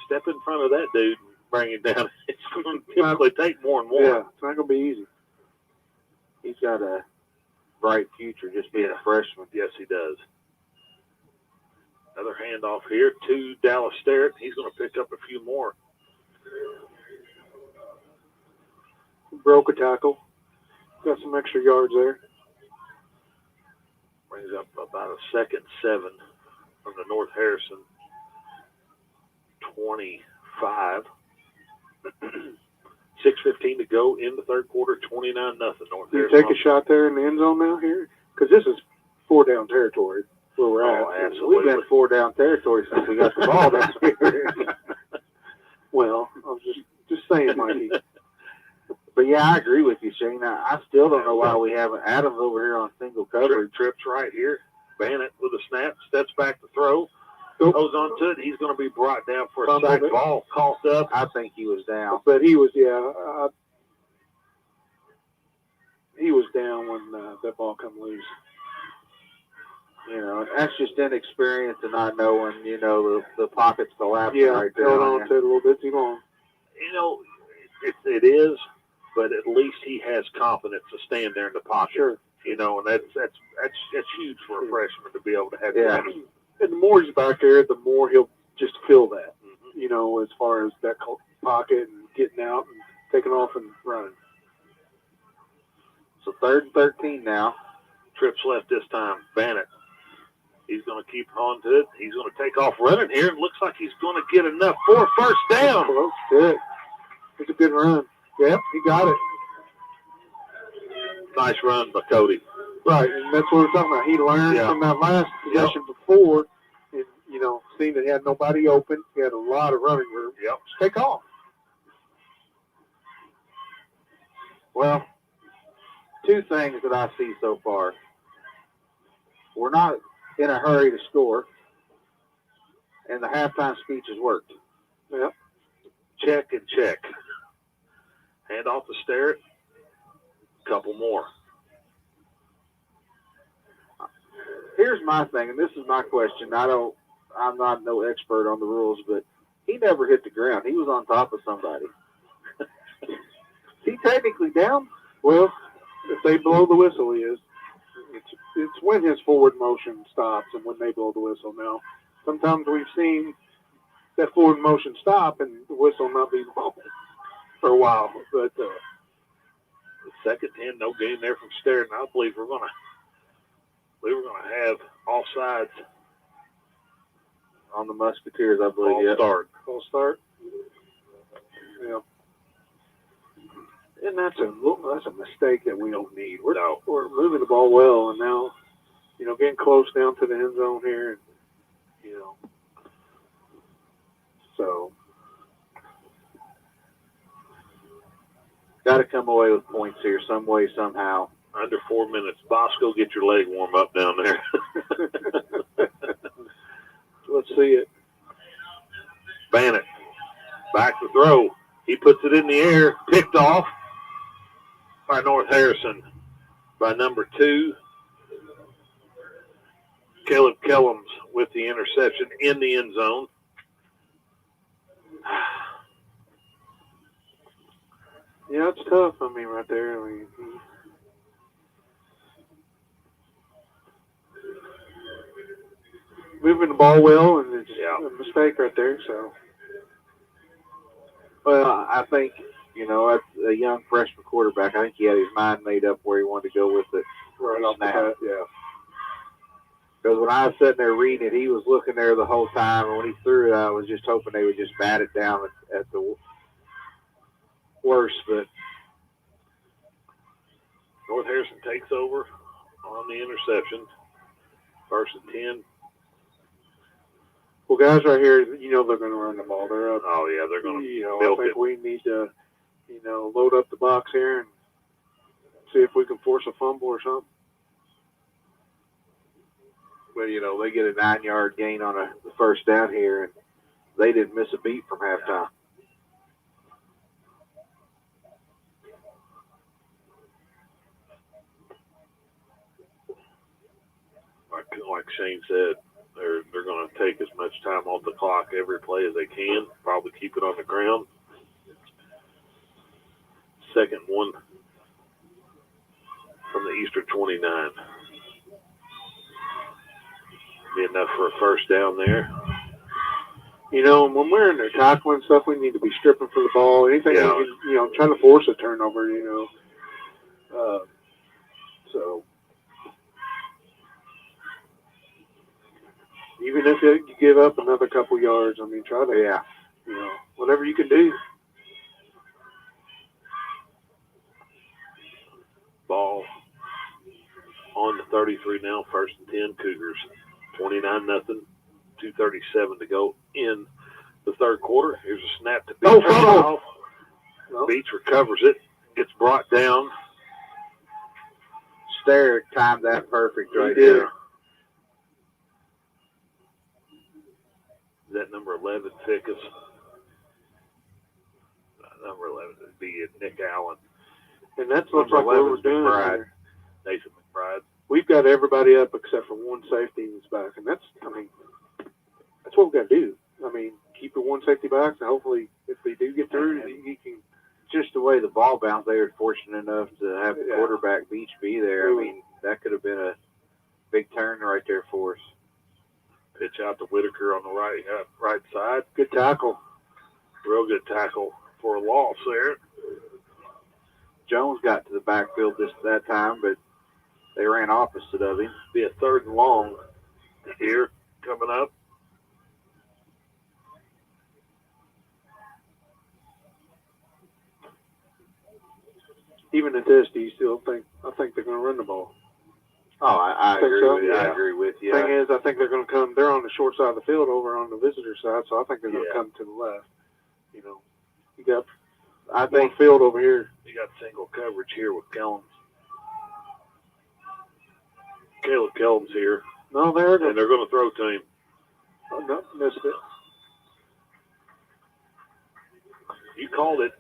step in front of that dude and bring it down. It's going to typically take more and more. Yeah, it's not going to be easy. He's got a bright future just being a freshman. Yes, he does. Another handoff here to Dallas Sterrett. He's going to pick up a few more. Broke a tackle. Got some extra yards there. Brings up about a 2nd 7 from the North Harrison 25. 6:15 to go in the third quarter, 29-0. North You Harrison. take a shot there in the end zone now here? Because this is 4-down territory where we're at. Oh, absolutely. We've been 4-down territory since we got the ball down here. Well, I was just saying, Mikey. But, yeah, I agree with you, Shane. I still don't know why we haven't Adams over here on single coverage. Trips right here. Bennett with a snap, steps back to throw. Nope. Goes on to it. He's going to be brought down for a Fumbled sack. it. Ball coughed up. I think he was down. But he was, he was down when that ball come loose. That's just inexperience and not knowing, the pocket's collapsing right there. Held on to it a little bit too long. It is, but at least he has confidence to stand there in the pocket. Sure. And that's huge for a freshman to be able to have that. And the more he's back there, the more he'll just feel that, as far as that pocket and getting out and taking off and running. So 3rd and 13 now. Trips left this time. Bennett He's going to keep on to it. He's going to take off running here. It looks like he's going to get enough for a first down. Well, good. It's a good run. Yep, he got it. Nice run by Cody. Right, and that's what we're talking about. He learned from that last possession before, and, you know, seeing that he had nobody open. He had a lot of running room. Yep. Just take off. Well, two things that I see so far. We're not in a hurry to score, and the halftime speech has worked. Yep. Check and check. Hand off to Sterrett. Couple more. Here's my thing, and this is my question. I'm not no expert on the rules, but he never hit the ground. He was on top of somebody. Is he technically down? Well, if they blow the whistle, he is. It's when his forward motion stops and when they blow the whistle. Now, sometimes we've seen that forward motion stop and the whistle not be blown for a while. But the second 10, no gain there from Sterrett, and I believe we're going to have offsides on the Musketeers, I believe. Full start. Yeah. And that's a mistake that we don't need. We're moving the ball well, and now, you know, getting close down to the end zone here, and, you know, so got to come away with points here, some way, somehow. Under 4 minutes. Bosco, get your leg warm up down there. Let's see it. Bannett. Back to throw. He puts it in the air. Picked off by North Harrison. By number 2. Caleb Kellums with the interception in the end zone. Yeah, it's tough. I mean, right there. I mean, moving the ball well, and it's a mistake right there. So, well, I think, you know, as a young freshman quarterback, I think he had his mind made up where he wanted to go with it. Right off the bat, yeah. Because when I was sitting there reading it, he was looking there the whole time, and when he threw it, I was just hoping they would just bat it down at the worst. But North Harrison takes over on the interception. First and 10. Well, guys, right here, you know they're going to run the ball. They're up. Oh, yeah, they're going to I think we need to, you know, load up the box here and see if we can force a fumble or something. Well, you know, they get a 9-yard gain on the first down here, and they didn't miss a beat from halftime. Like Shane said, they're going to take as much time off the clock every play as they can. Probably keep it on the ground. Second one from the Eastern 29. Be enough for a first down there. You know, when we're in there tackling stuff, we need to be stripping for the ball. Anything, we can, you know, trying to force a turnover, you know. So, even if you give up another couple yards, I mean, try to, you know, whatever you can do. Ball on the 33 now, first and 10, Cougars. 29-0, 2:37 to go in the third quarter. Here's a snap to Beach. Beach recovers it, gets brought down. Sterrett timed that perfect right there. Is that number 11, Fickus? Number 11 would be Nick Allen. And that's what we're doing here. Nathan McBride. We've got everybody up except for one safety in his back, and that's what we've got to do. I mean, keep the one safety back, and hopefully, if they do get through, he can. Just the way the ball bounced, they were fortunate enough to have the quarterback Beach be there. I mean, that could have been a big turn right there for us. Pitch out to Whitaker on the right side. Good tackle. Real good tackle for a loss there. Jones got to the backfield that time, but they ran opposite of him. Be a third and long here coming up. Even at this, do you still think? I think they're going to run the ball. Oh, I Think agree so? with you. I Yeah. agree with you. Thing is, I think they're going to come. They're on the short side of the field over on the visitor side, so I think they're going to Yeah. come to the left. You know, you got I more think field over here. You got single coverage here with Kellums. Caleb Kellums here, No, they're and they're going to throw to him. oh, no, missed it. You called it.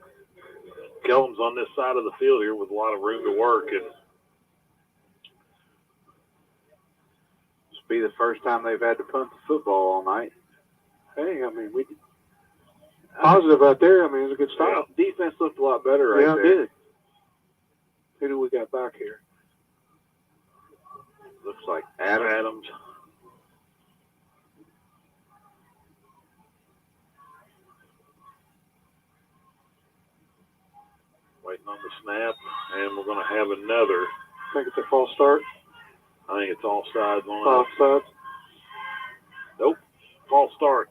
Kellums on this side of the field here with a lot of room to work, and this will be the first time they've had to punt the football all night. Hey, I mean, we positive out there. I mean, it was a good stop. Defense looked a lot better right Yeah, it there. did. Who do we got back here? Looks like Adams. waiting on the snap, and we're going to have another. I think it's a false start. I think it's offsides on us. Offsides. Nope, false start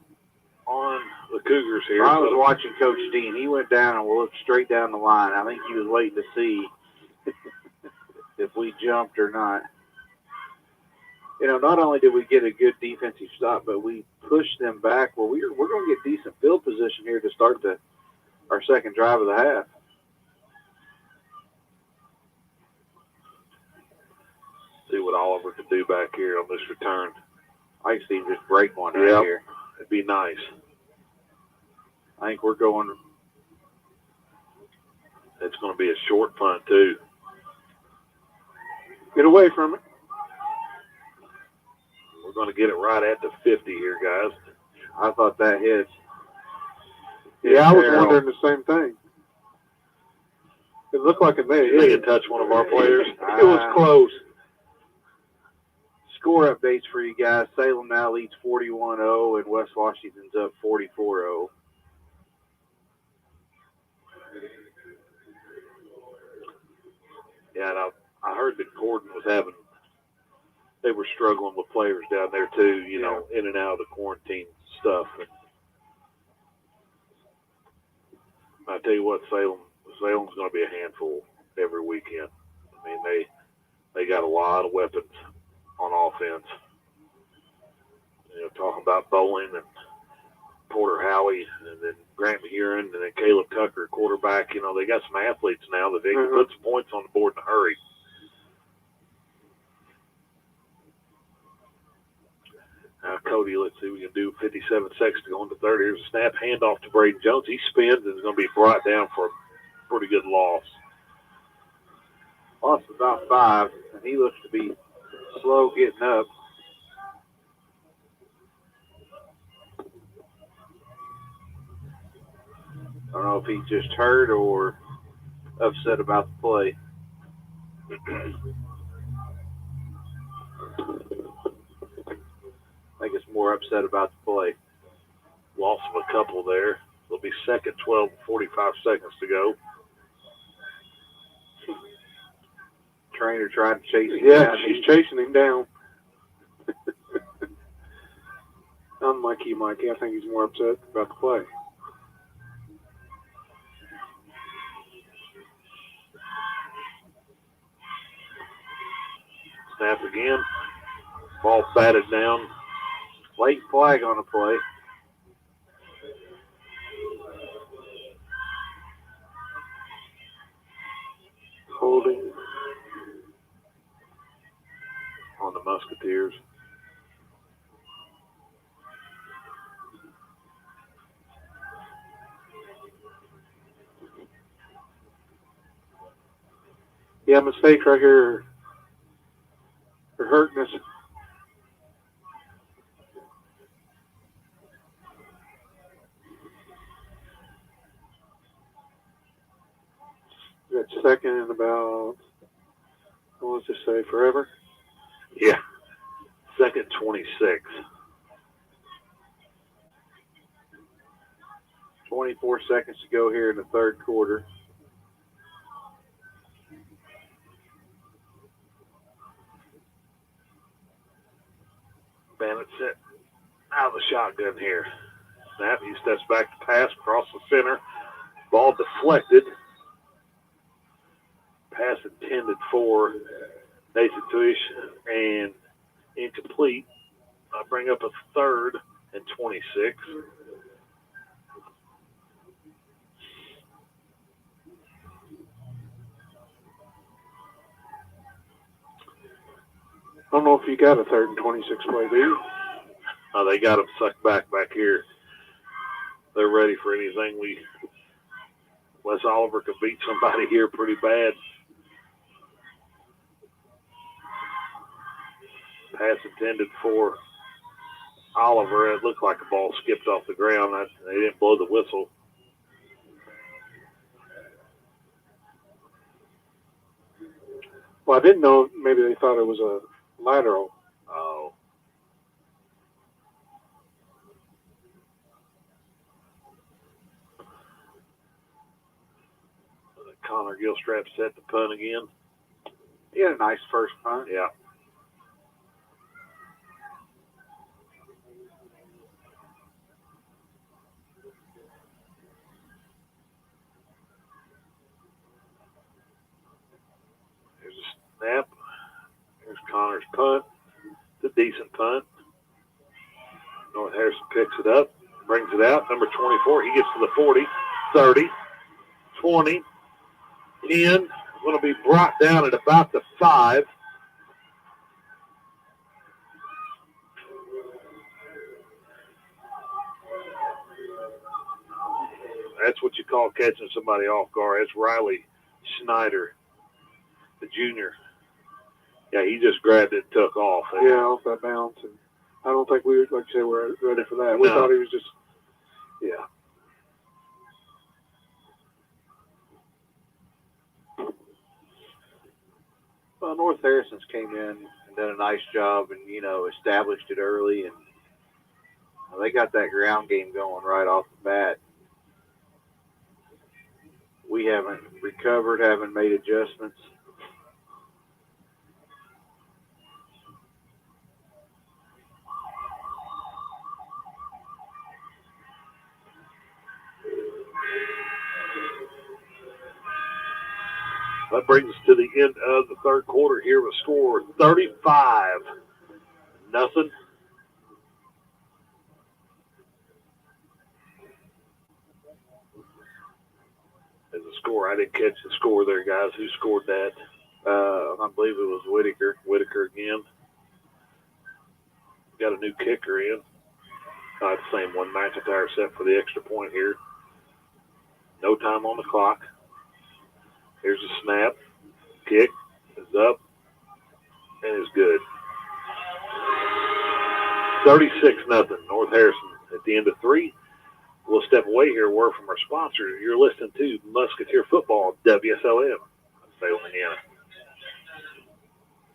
on the Cougars here. I was watching Coach Dean. He went down and looked straight down the line. I think he was waiting to see if we jumped or not. You know, not only did we get a good defensive stop, but we pushed them back. Well, we're going to get decent field position here to start our second drive of the half. See what Oliver can do back here on this return. I can see him just break one right here. It'd be nice. I think we're going. It's going to be a short punt, too. Get away from it. We're going to get it right at the 50 here, guys. I thought that hit. Yeah, I was Farrell. wondering the same thing. It looked like it may You think hit. it touched one of our players? It was close. Score updates for you guys. Salem now leads 41-0, and West Washington's up 44-0. Yeah, and I heard that Gordon was they were struggling with players down there too, you know, in and out of the quarantine stuff. And I tell you what, Salem's going to be a handful every weekend. I mean, they got a lot of weapons on offense. You know, talking about Bowling and Porter Howie, and then Grant Mahurin, and then Caleb Tucker, quarterback. You know, they got some athletes now that they can put some points on the board in a hurry. Now, Cody, let's see what we can do. 57 seconds to go into third. Here's a snap, handoff to Braden Jones. He spins and is going to be brought down for a pretty good loss. Lost about 5, and he looks to be slow getting up. I don't know if he's just hurt or upset about the play. I think it's more upset about the play. Loss of a couple there. It'll be second, 12, 45 seconds to go. Trainer tried to chase him Yeah, down. she's chasing him down. Unlike you, Mikey, I think he's more upset about the play. Snap again. Ball batted down. Late flag on the play. Holding. On the Musketeers. Yeah, mistakes right here are hurting us. That's second in about, let's just say forever. Yeah. Second, 26. 24 seconds to go here in the third quarter. Bennett set out of the shotgun here. Snap, he steps back to pass across the center. Ball deflected. Pass intended for Nathan Tuish and incomplete. I'll bring up a 3rd and 26. I don't know if you got a 3rd and 26 play, do you? They got him sucked back here. They're ready for anything. Wes Oliver could beat somebody here pretty bad. Pass intended for Oliver. It looked like the ball skipped off the ground. They didn't blow the whistle. Well, I didn't know. Maybe they thought it was a lateral. Oh. Connor Gilstrap set the punt again. He had a nice first punt. Yeah. Here's a snap. Here's Connor's punt. It's a decent punt. North Harrison picks it up, brings it out. Number 24, he gets to the 40, 30, 20, 10. Going to be brought down at about the 5. That's what you call catching somebody off guard. That's Riley Schneider, the junior. Yeah, he just grabbed it and took off. Yeah, off that bounce. And I don't think we, like you said, were ready for that. We thought he was just, yeah. Well, North Harrison's came in and done a nice job and, established it early. And they got that ground game going right off the bat. We haven't recovered, haven't made adjustments. That brings us to the end of the 3rd quarter here with a score 35-0. As a score, I didn't catch the score there, guys. Who scored that? I believe it was Whitaker. Whitaker again. Got a new kicker in. The same one. McIntyre set for the extra point here. No time on the clock. Here's a snap. Kick is up and is good. 36-0. North Harrison at the end of 3. We'll step away here. Word from our sponsor. You're listening to Musketeer Football, WSLM, Salem, Indiana.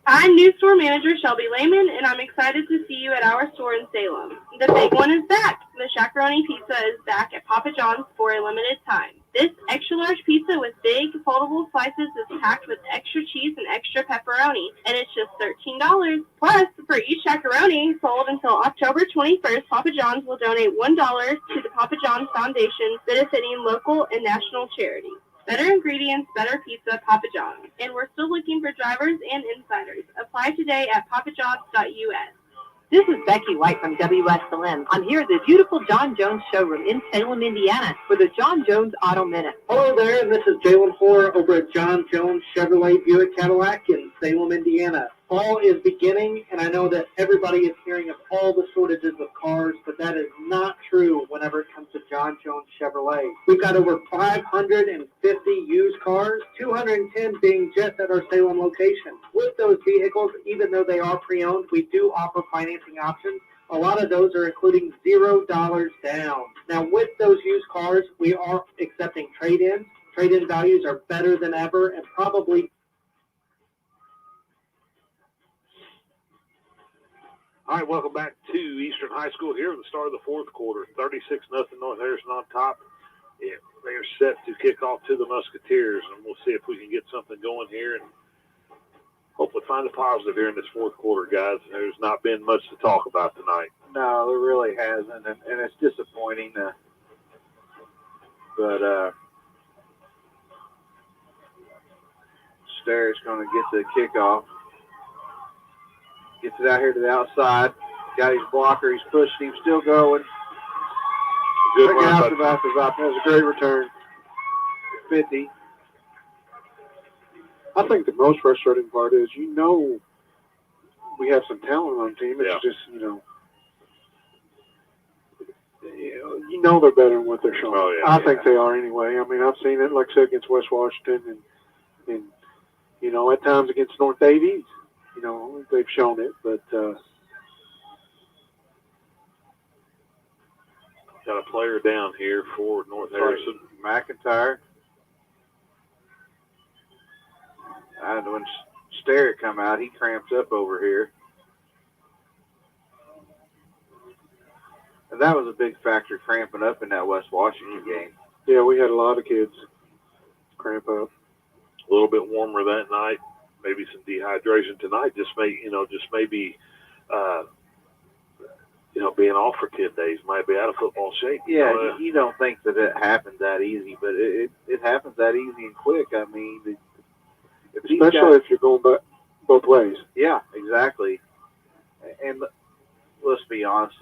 I'm new store manager Shelby Lehman, and I'm excited to see you at our store in Salem. The big one is back. The Shakaroni Pizza is back at Papa John's for a limited time. This extra-large pizza with big, foldable slices is packed with extra cheese and extra pepperoni, and it's just $13. Plus, for each Shakaroni sold until October 21st, Papa John's will donate $1 to the Papa John's Foundation, benefiting local and national charities. Better ingredients, better pizza, Papa John's. And we're still looking for drivers and insiders. Apply today at papajohns.us. This is Becky White from Wslm. I'm here at the beautiful John Jones showroom in Salem, Indiana, for the John Jones Auto Minute. Hello there, this is Jalen Hoare over at John Jones Chevrolet Buick Cadillac in Salem, Indiana. Fall is beginning, and I know that everybody is hearing of all the shortages of cars, but that is not true whenever it comes to John Jones Chevrolet. We've got over 550 used cars, 210 being just at our Salem location. With those vehicles, even though they are pre-owned, we do offer financing options. A lot of those are including $0 down. Now, with those used cars, we are accepting trade-ins. Trade-in values are better than ever and probably. All right, welcome back to Eastern High School here at the start of the 4th quarter. 36-0 North Harrison on top. Yeah, they are set to kick off to the Musketeers, and we'll see if we can get something going here and hopefully find a positive here in this fourth quarter, guys. There's not been much to talk about tonight. No, there really hasn't, and it's disappointing. But Sterrett's going to get the kickoff. Gets it out here to the outside. Got his blocker. He's pushing him. Still going. Good run. That was a great return. 50. I think the most frustrating part is, we have some talent on the team. It's just, they're better than what they're showing. Oh, yeah, I think they are anyway. I mean, I've seen it, like I said, against West Washington and at times against North Davies. They've shown it, but got a player down here for North Harrison. McIntyre. When Sterrett come out, he cramps up over here. And that was a big factor, cramping up in that West Washington game. Yeah, we had a lot of kids cramp up. A little bit warmer that night. Maybe some dehydration tonight. Just maybe, being off for 10 days might be out of football shape. Yeah, you don't think that it happens that easy, but it happens that easy and quick. I mean, especially if you're going both ways. Yeah, exactly. And let's be honest,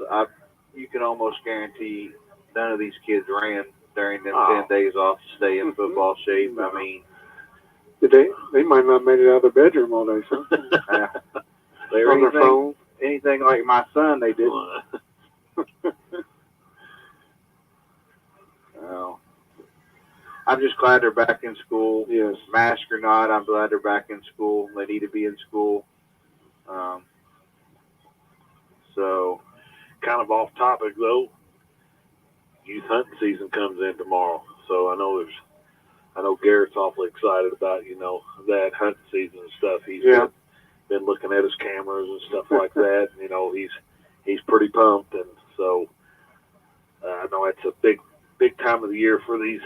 you can almost guarantee none of these kids ran during them 10 days off to stay in football shape. I mean, they might not have made it out of their bedroom all day, so. They were on their phone. Anything like my son, they didn't. Well, I'm just glad they're back in school. Yes. Mask or not, I'm glad they're back in school. They need to be in school. So, kind of off topic though. Youth hunting season comes in tomorrow, so I know Garrett's awfully excited about that hunting season and stuff. He's been looking at his cameras and stuff like that. And, he's pretty pumped, and so I know it's a big time of the year for these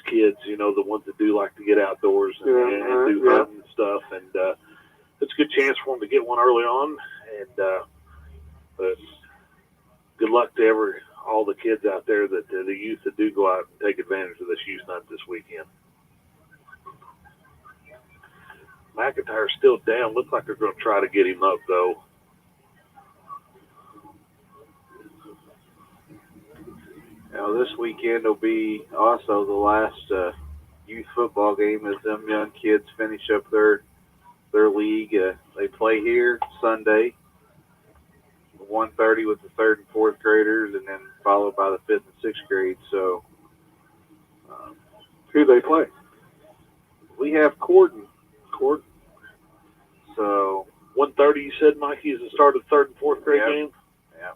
kids. The ones that do like to get outdoors and do hunting and stuff, and it's a good chance for them to get one early on. And but good luck to all the kids out there the youth that do go out and take advantage of this youth hunt this weekend. McIntyre's still down. Looks like they're going to try to get him up, though. Now, this weekend will be also the last youth football game as them young kids finish up their league. They play here Sunday, 1:30 with the 3rd and 4th graders, and then followed by the 5th and 6th grade. So, who they play? We have Corden. So 1:30, you said, Mikey, is the start of the 3rd and 4th grade game? Yeah.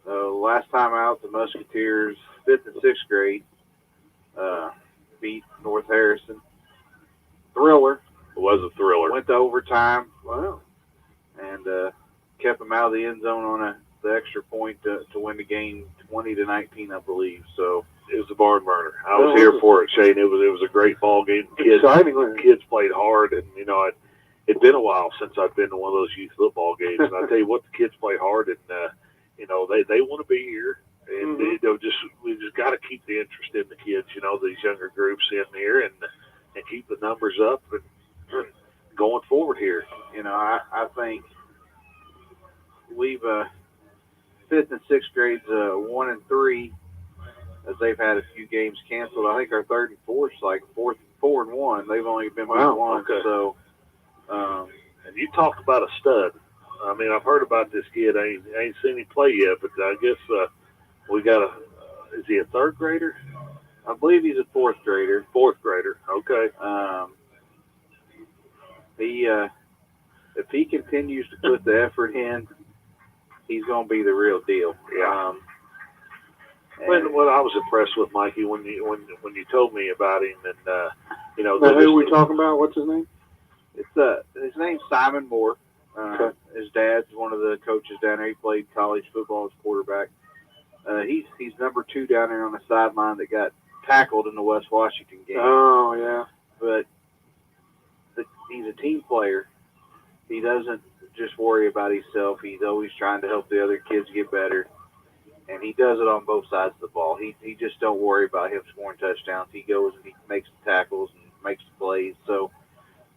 So last time out, the Musketeers, 5th and 6th grade, beat North Harrison. Thriller. It was a thriller. Went to overtime. Wow. And kept them out of the end zone on the extra point to win the game 20-19, I believe. So it was a barn burner. I was here for it, Shane. It was a great ball game. Kids played hard, and it'd been a while since I've been to one of those youth football games. And I tell you what, the kids play hard, and they want to be here, and we just got to keep the interest in the kids. These younger groups in here, and keep the numbers up and going forward here. I think we've 5th and 6th grades 1 and 3, as they've had a few games canceled. I think our 3rd and 4th's like 4 and 1. They've only been 1. Okay. So. And you talked about a stud. I mean, I've heard about this kid. I ain't seen him play yet, but I guess we got is he a 3rd grader? I believe he's a 4th grader. 4th grader. Okay. If he continues to put the effort in, he's going to be the real deal. Yeah. What I was impressed with, Mikey, when you told me about him, and Now, who are we talking about? What's his name? It's his name's Simon Moore. His dad's one of the coaches down there. He played college football as quarterback. He's number 2 down there on the sideline that got tackled in the West Washington game. Oh yeah. But he's a team player. he doesn't just worry about himself. He's always trying to help the other kids get better. And he does it on both sides of the ball. He just don't worry about him scoring touchdowns. He goes and he makes the tackles and makes the plays. So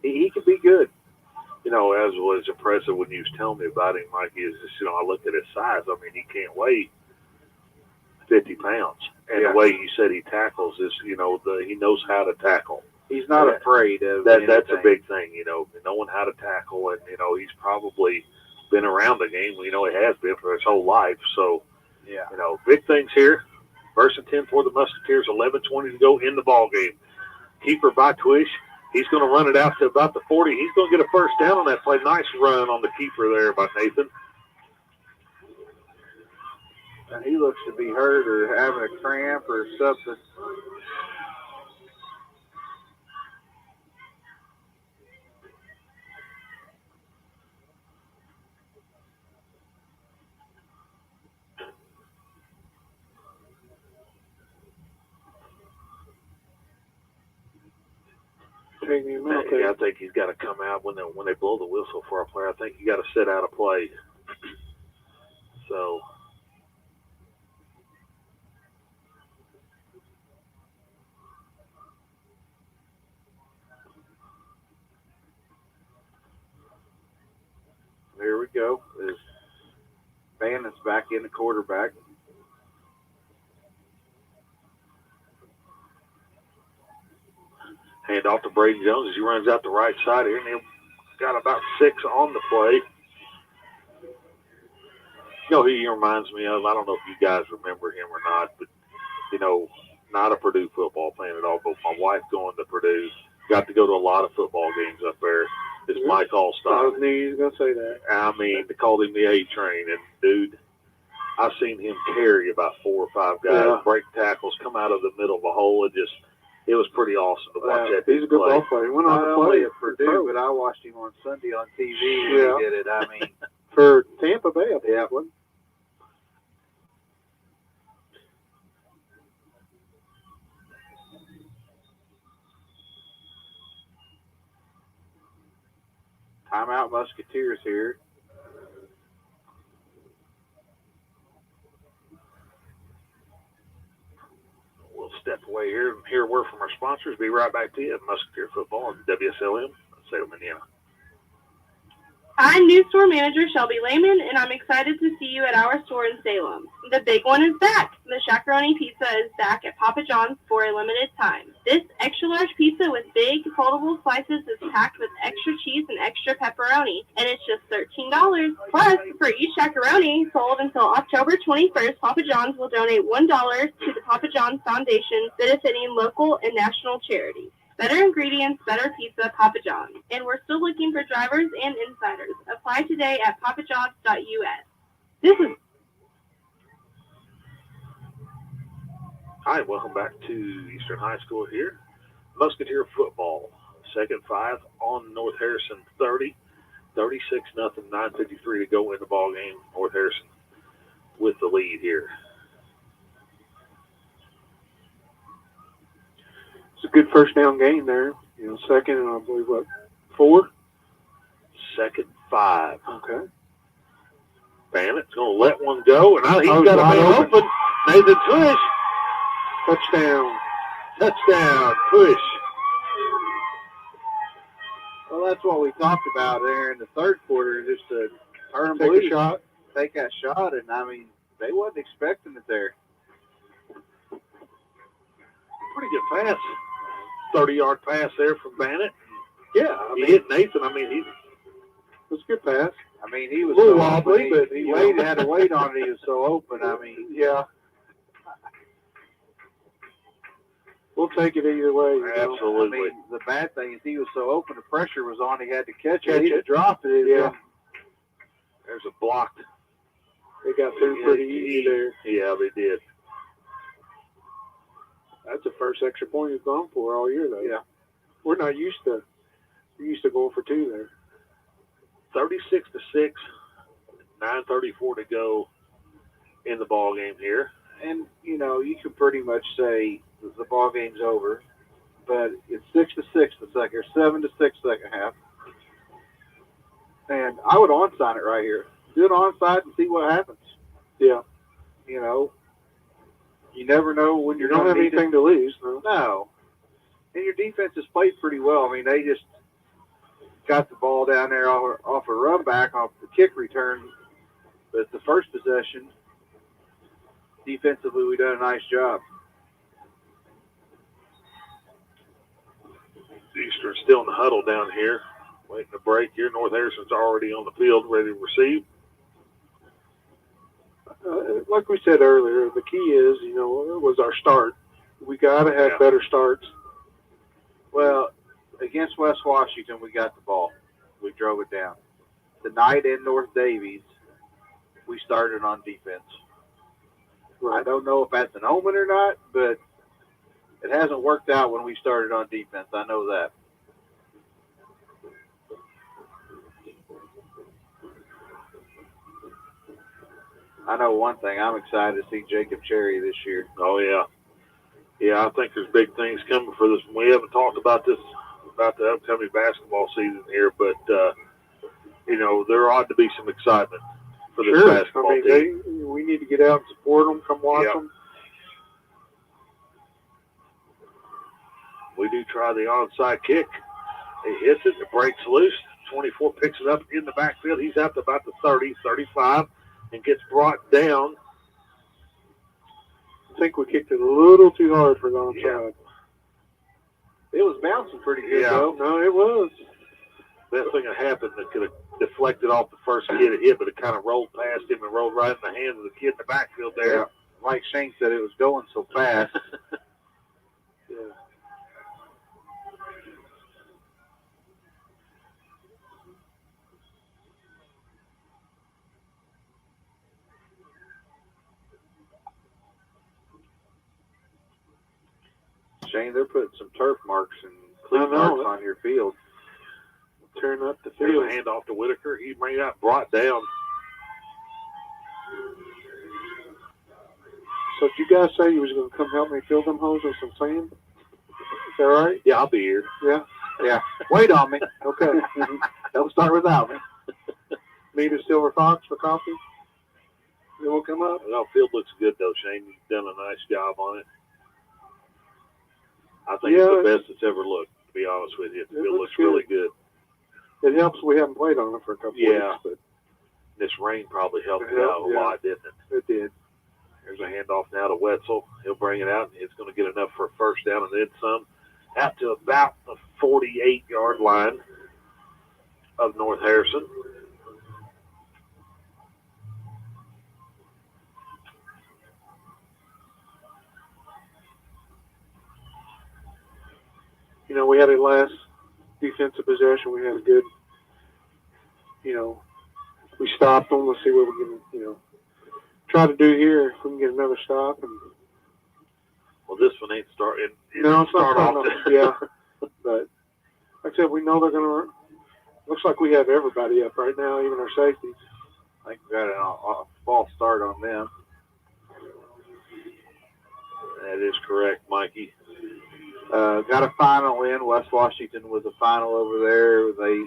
he can be good. You know, as was impressive when you was telling me about him, Mike, is just, you know, I looked at his size. I mean, he can't weigh 50 pounds. And the way you said he tackles is, you know, he knows how to tackle. He's not afraid of That's anything. a big thing, you know, knowing how to tackle. And, you know, he's probably been around the game. You know, he has been for his whole life. So, yeah, you know, big things here. 1st and 10 for the Musketeers, 11:20 to go in the ball game. Keeper by Twish. He's going to run it out to about the 40. He's going to get a first down on that play. Nice run on the keeper there by Nathan. And he looks to be hurt or having a cramp or something. I think he's got to come out when they blow the whistle for a player. I think you got to set out a play. So There we go. Bannon's back in the quarterback. hand off to Braden Jones as he runs out the right side here. And he's got about 6 on the play. You know who he reminds me of? I don't know if you guys remember him or not, but, you know, not a Purdue football fan at all, but my wife going to Purdue, got to go to a lot of football games up there. It's Mike Allstott. I knew you was going to say that. I mean, they called him the A-Train, and, dude, I've seen him carry about 4 or 5 guys, break tackles, come out of the middle of a hole, and just – it was pretty awesome to watch that. He's a good ball player. He went on to play at Purdue, but I watched him on Sunday on TV when he did it. I mean, for Tampa Bay, I think. Yeah. Timeout Musketeers here. We'll step away here and hear a word from our sponsors. Be right back to you at Musketeer Football and WSLM, Salem, Indiana. I'm new store manager Shelby Lehman, and I'm excited to see you at our store in Salem. The big one is back. The Shakaroni Pizza is back at Papa John's for a limited time. This extra-large pizza with big, foldable slices is packed with extra cheese and extra pepperoni, and it's just $13. Plus, for each Shakaroni sold until October 21st, Papa John's will donate $1 to the Papa John's Foundation, benefiting local and national charities. Better ingredients, better pizza, Papa John's. And we're still looking for drivers and insiders. Apply today at papajobs.us. This is... Hi, welcome back to Eastern High School here. Musketeer football, 2nd 5 on North Harrison 30. 36-0, 9:53 to go in the ball game. North Harrison with the lead here. It's a good first down game there. You know, 2nd and I believe, 4? 2nd 5. Okay. Bannett's going to let one go, and he's got a man open. Nathan Tush. Touchdown. Touchdown, Tush. Well, that's what we talked about there in the third quarter, just to turn them Take loose, a shot. Take that shot, and, I mean, they wasn't expecting it there. Pretty good pass. 30-yard pass there from Bannett. Yeah. He hit Nathan. I mean, it was a good pass. I mean, he was a little so wobbly, open. but he had to wait on it. He was so open. I mean, yeah. We'll take it either way. Absolutely. I mean, the bad thing is he was so open, the pressure was on, he had to catch Catch it. He it. dropped it. Yeah. There's a blocked. They got through pretty easy there. Yeah, they did. That's the first extra point we've gone for all year, though. Yeah. We're used to going for 2 there. 36-6, 9:34 to go in the ball game here. And, you know, you could pretty much say the ball game's over, but it's 6-6 the second, or 7-6 second half. And I would onside it right here. Do it onside and see what happens. Yeah. You know, you never know when You you're don't going have to need anything to lose, no. No. And your defense has played pretty well. I mean, they just got the ball down there off a run back, off the kick return. But the first possession, defensively, we done a nice job. Eastern's still in the huddle down here, waiting to break here. North Harrison's already on the field, ready to receive. Like we said earlier, the key is, was our start. We got to have better starts. Well, against West Washington, we got the ball. We drove it down. Tonight in North Davies, we started on defense. Right. I don't know if that's an omen or not, but it hasn't worked out when we started on defense. I know that. I know one thing. I'm excited to see Jacob Cherry this year. Oh, yeah. Yeah, I think there's big things coming for this. We haven't talked about this, about the upcoming basketball season here, but, there ought to be some excitement for this basketball team. We need to get out and support them, come watch them. We do try the onside kick. He hits it, it breaks loose. 24 picks it up in the backfield. He's out to about the 30, 35, and gets brought down. I think we kicked it a little too hard for the onside. Yeah. It was bouncing pretty good, though. No, it was. Best thing that happened that could have deflected off the first kid it hit, but it kind of rolled past him and rolled right in the hands of the kid in the backfield there. Yeah. Like Shane said, it was going so fast. Yeah. Shane, they're putting some turf marks and cleat marks on your field. Turn up the There's field. a handoff to Whitaker. He made that brought down. So did you guys say you was going to come help me fill them holes with some sand? Is that right? Yeah, I'll be here. Yeah? Yeah. Wait on me. Okay. Don't start without me. Meet a Silver Fox for coffee? It will come up? Well, field looks good, though, Shane. You've done a nice job on it. I think it's the best it's ever looked, to be honest with you. It looks really good. It helps we haven't played on it for a couple weeks. But this rain probably helped it out a lot, didn't it? It did. There's a handoff now to Wetzel. He'll bring it out, and it's going to get enough for a first down and then some. Out to about the 48-yard line of North Harrison. We had a last defensive possession. We had a good, we stopped them. Let's see what we can, try to do here. If we can get another stop. And well, this one ain't starting. No, it's not starting. Yeah. But like I said, we know they're going to, looks like we have everybody up right now, even our safeties. I think we got a false start on them. That is correct, Mikey. Got a final in. West Washington was a final over there. They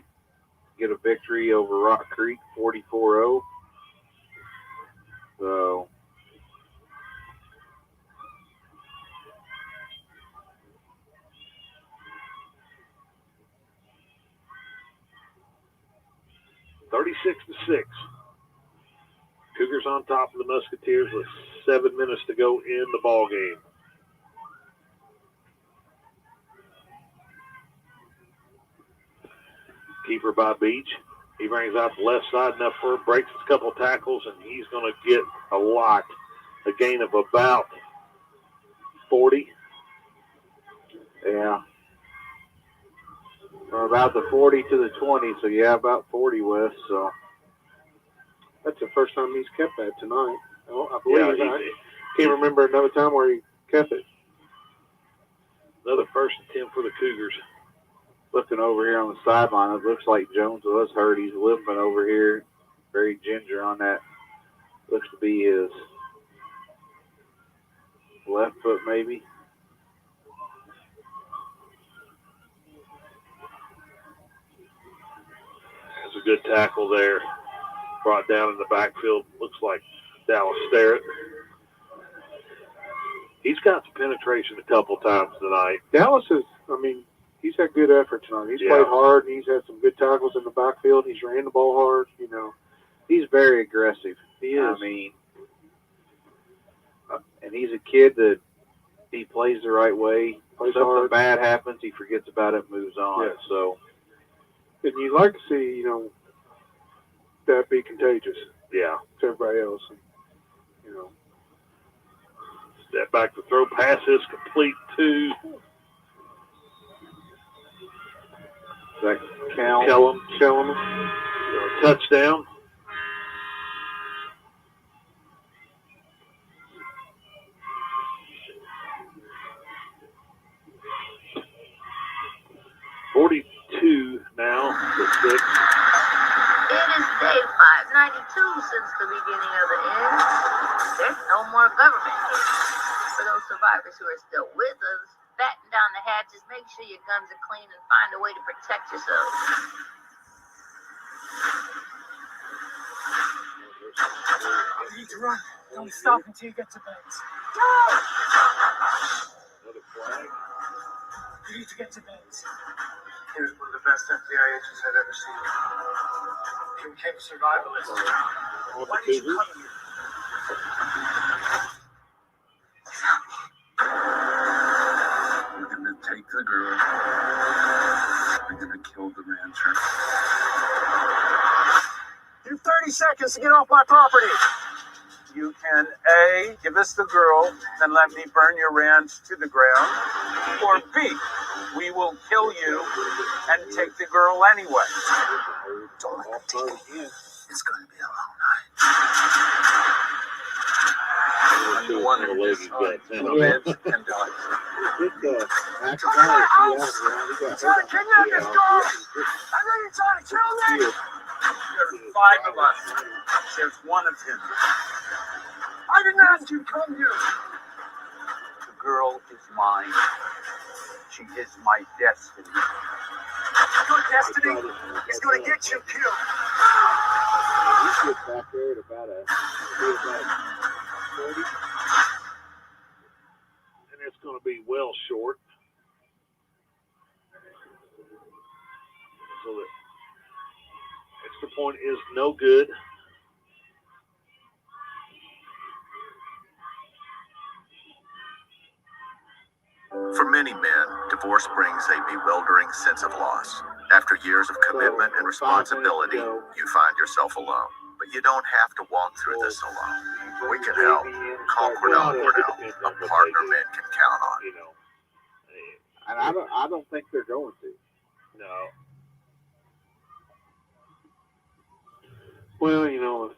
get a victory over Rock Creek, 44-0. So, (36-6). Cougars on top of the Musketeers with 7 minutes to go in the ball game. Keeper by Beach. He brings out the left side enough for it, breaks a couple tackles, and he's going to get a lot. A gain of about 40. Yeah. From about the 40 to the 20, so yeah, about 40, Wes. So that's the first time he's kept that tonight. I believe. Yeah, I can't remember another time where he kept it. Another 1st and 10 for the Cougars. Looking over here on the sideline, it looks like Jones was hurt. He's limping over here. Very ginger on that. Looks to be his left foot, maybe. As we good tackle there. Brought down in the backfield. Looks like Dallas Sterrett. He's got some penetration a couple times tonight. Dallas is, I mean, he's had good effort tonight. He's played hard, and he's had some good tackles in the backfield. He's ran the ball hard, you know. He's very aggressive. He is. I mean, and he's a kid that he plays the right way. Something hard. bad happens, he forgets about it, moves on. Yes. So, and you like to see, you know, that be contagious. Yeah. To everybody else. And, you know. Step back to throw. Pass is complete to that Kellum. Touchdown. Now to 6. It is day 592 since the beginning of the end. There's no more government. For those survivors who are still with us, batten down the hatches, make sure your guns are clean, and find a way to protect yourselves. You need to run. Don't stop until you get to bed. Another flag. You need to get to bed. He was one of the best FBI agents I've ever seen. He became a survivalist. Why did you come here? We're gonna take the girl. We're gonna kill the rancher. You have 30 seconds to get off my property. You can A, give us the girl, and let me burn your ranch to the ground. Or B, we will kill you and take the girl anyway. Don't let them take me. It's gonna be a long night. I'm the one who lives lives and dies. Trying to kidnap this girl! I know you're trying to kill me! There's 5 of us. There's one of him. I didn't ask you to come here! The girl is mine. She is my destiny. Your destiny is going to get you killed! he gets back there at about 40. And it's going to be well short. So the extra point is no good. For many men, divorce brings a bewildering sense of loss. After years of commitment and responsibility, you find yourself alone. But you don't have to walk through this alone. We can help. Call Cornell & Cornell, a partner men can count on. You know. And I don't think they're going to. No. Well, you know, if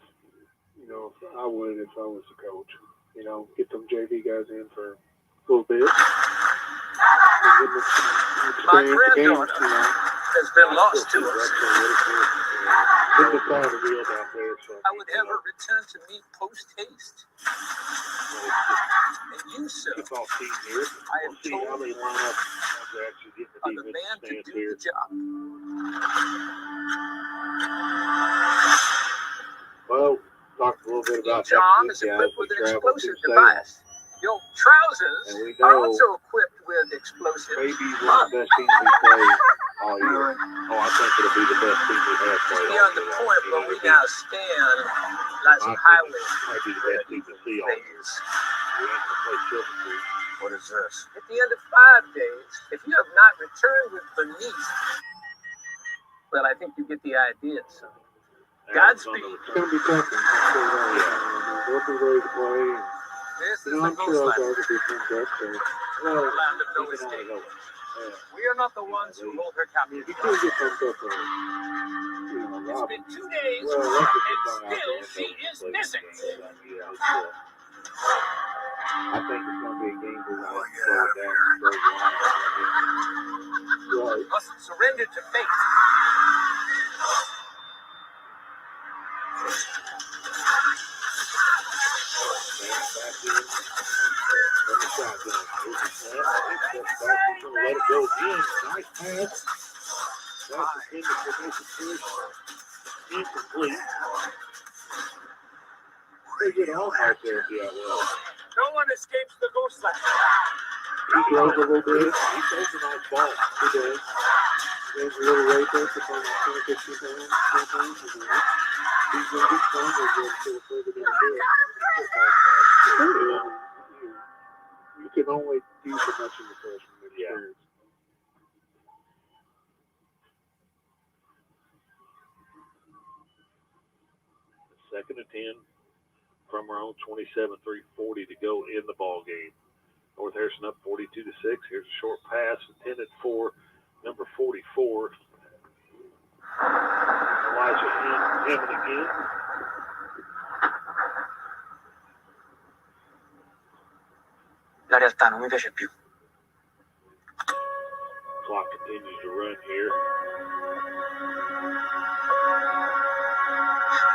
I would if I was the coach. You know, get them JV guys in for a little bit. My granddaughter has been lost to us. I would have her return to me post-haste. And you, sir, I am told are the man to do the job. Well, talked a little bit about Each arm is equipped with an explosive device. Your trousers are also equipped with explosives. Maybe one of the best teams we played all year. Oh, I think it'll be the best team we have played. Beyond the point where we now stand, lots of highways. Might be the best team to see all year. We ain't gonna play Silver Creek. What is this? At the end of 5 days, if you have not returned with Bernice, well, I think you get the idea, son. Godspeed. It's going to be tough. They'll be ready to play. This is I'm the sure ghost those land. guys will be pumped up. So, The land of no escape. We are not the ones who hold her captive. you can't get pumped up for It's Rob. been 2 days, Well, and that's still she is missing. I think it's going to be a game we're going to slow it down and slow it down. Right. Must surrender to fate. Let it go again. Nice pass. That's the thing that Incomplete. They get off right there. Yeah, well. No one escapes the ghost line. He throws a little bit. He throws a nice ball. He does. There's a little weight there for 10 or 15 pounds. He's going to get stronger again until further down the field. You can only do so much in the freshman experience. Second and 10 from our own 27, 3:40 to go in the ball game. North Harrison up 42-6. Here's a short pass intended for number 44. Elijah Hammond again. La realtà non mi piace più. Clock continues to run here.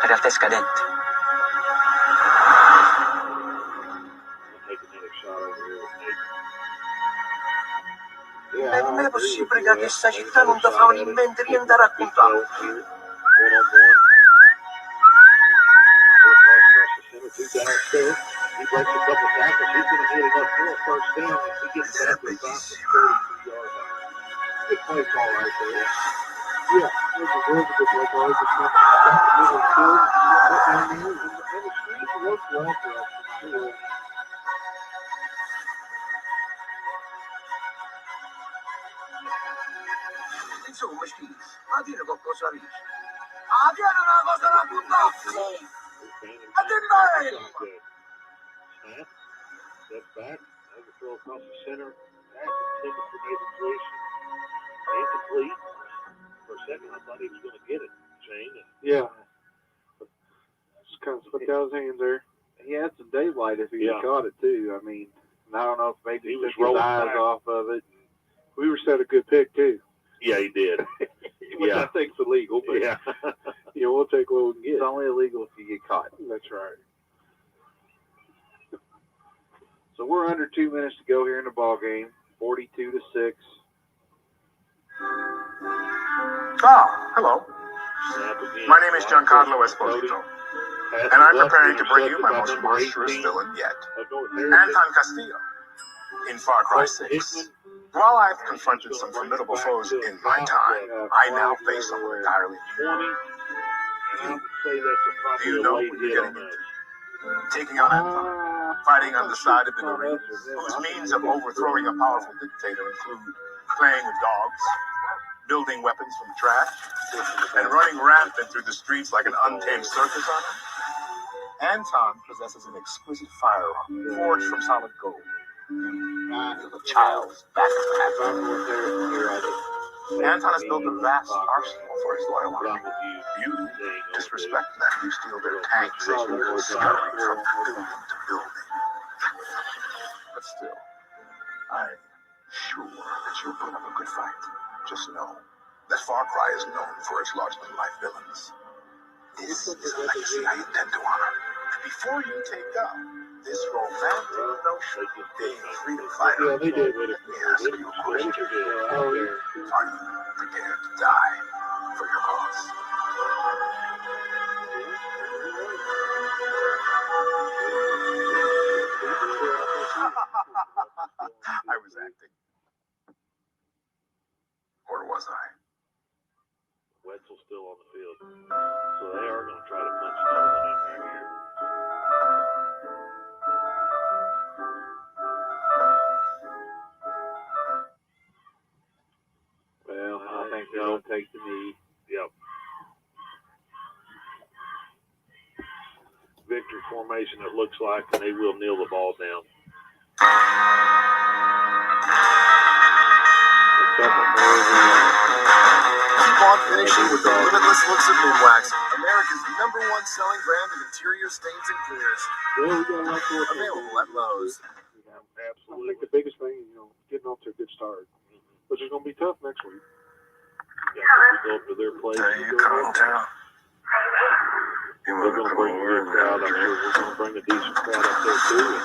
La realtà è scadente. Take another shot over here with Nate. E com'è possibile che a questa città non ti fa in mente niente da raccontare? He breaks a couple tackles. He's going to hit enough for a first down if he gets back to about the 32-yard line. Good play call right there. Yeah, it was a good play call. He just got the middle field, put down there, and the streets worked well for us. Sure. Insomma, Steve, a dire qualcosa riesci. Ah, viene una cosa da raccontarti! Snap. Step back. Overthrow across the center. Back intended for the completion. Incomplete. For a second, I thought he was going to get it, Shane. Yeah. Just kind of slipped out his hands there. He had some daylight if he had caught it, too. I mean, I don't know if maybe he was took his rolling eyes back off of it. We were set a good pick, too. Yeah, he did. Which I think's illegal, but Yeah. Yeah, we'll take what we can get. it's only illegal if you get caught. That's right. So we're under 2 minutes to go here in the ball game, 42-6. Hello. Snap again. My name is Giancarlo Esposito, and I'm preparing to bring you my most monstrous villain yet, Anton Castillo, in Far Cry 6. While I've confronted some formidable foes in my time, I now face someone entirely new. Do you know what you're getting into? Taking on Anton, fighting on the side of the Marines, whose means of overthrowing a powerful dictator include playing with dogs, building weapons from trash, and running rampant through the streets like an untamed circus animal. Anton possesses an exquisite firearm forged from solid gold. The child's back of the Anton has built a vast arsenal for his loyal army. You disrespect them. You steal their tanks as you go scurrying from building to building. But still, I'm sure that you'll put up a good fight. Just know that Far Cry is known for its larger-than-life villains. This is a legacy I intend to honor. Before you take up this romantic notion of being a freedom fighter, Yeah, they did. let me ask you a question. Are you prepared to die for your cause? I was acting. Or was I? Wetzel's still on the field. So they are going to try to punch another one in right here. Well, I think they're going to take the knee. Yep. Victory formation, it looks like, and they will kneel the ball down. Keep on finishing with the limitless looks of Moonwax, America's #1 selling brand of interior stains and clears. Available at Lowe's. I think the biggest thing is, getting off to a good start, which is going to be tough next week. Yeah, so we go up to their place. There you come down. They're going to bring a good crowd up here. We're going to bring a decent crowd up there, too.